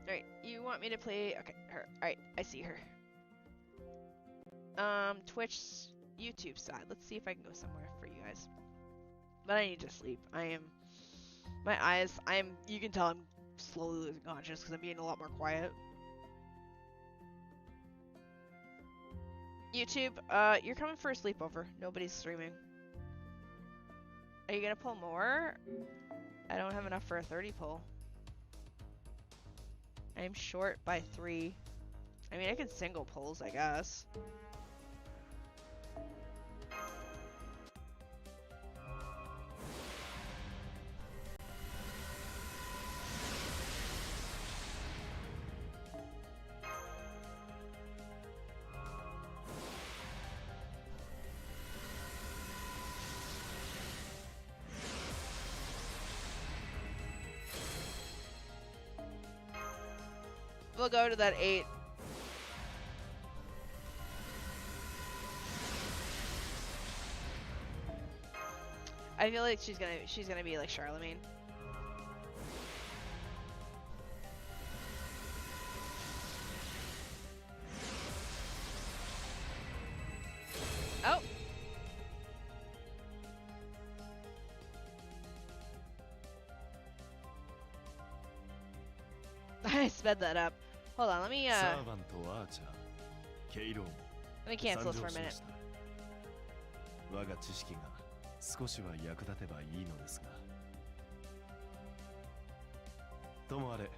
Alright, you want me to play... Okay, her. Alright, I see her. Twitch, YouTube side. Let's see if I can go somewhere for you guys. But I need to sleep. My eyes, you can tell I'm slowly losing consciousness because I'm being a lot more quiet. YouTube, you're coming for a sleepover. Nobody's streaming. Are you gonna pull more? I don't have enough for a 30 pull. I'm short by 3. I mean, I can single pulls, I guess. We'll go to that 8. I feel like she's gonna be like Charlemagne. Oh. I sped that up. Hold on, let me cancel this for a minute. 我が知識が少しは役立てばいいのですが。ともあれ、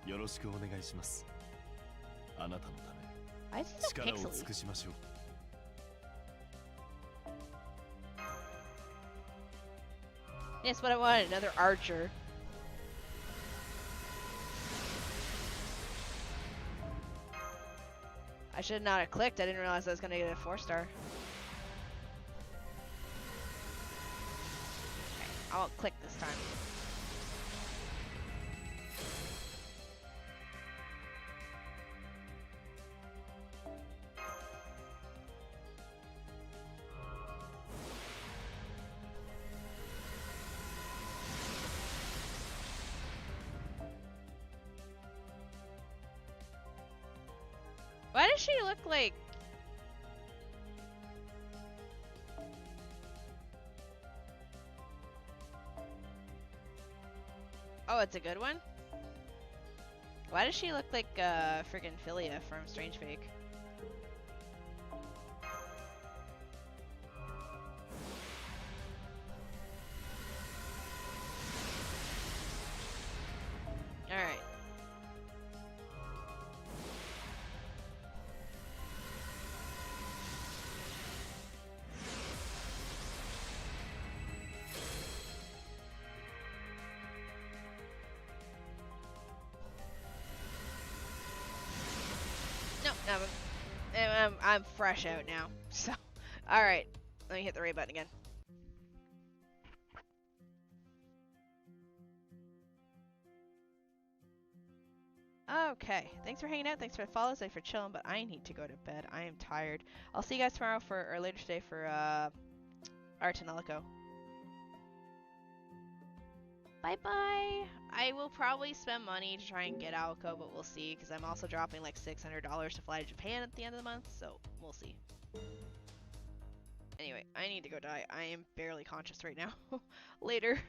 よろしくお願いします。あなたのため、力を尽くしましょう。Yes, what I wanted, another archer. I should not have clicked. I didn't realize I was gonna get a 4-star. Okay, I won't click this time. Why does she look like... Oh, it's a good one? Why does she look like friggin' Philia from Strange Fake? Alright. No, I'm fresh out now. So, alright. Let me hit the raid button again. Okay. Thanks for hanging out. Thanks for the follows. Thanks for chilling, but I need to go to bed. I am tired. I'll see you guys tomorrow or later today for Archinelco. Bye-bye. I will probably spend money to try and get Aoko, but we'll see, because I'm also dropping like $600 to fly to Japan at the end of the month, so we'll see. Anyway, I need to go die. I am barely conscious right now. Later.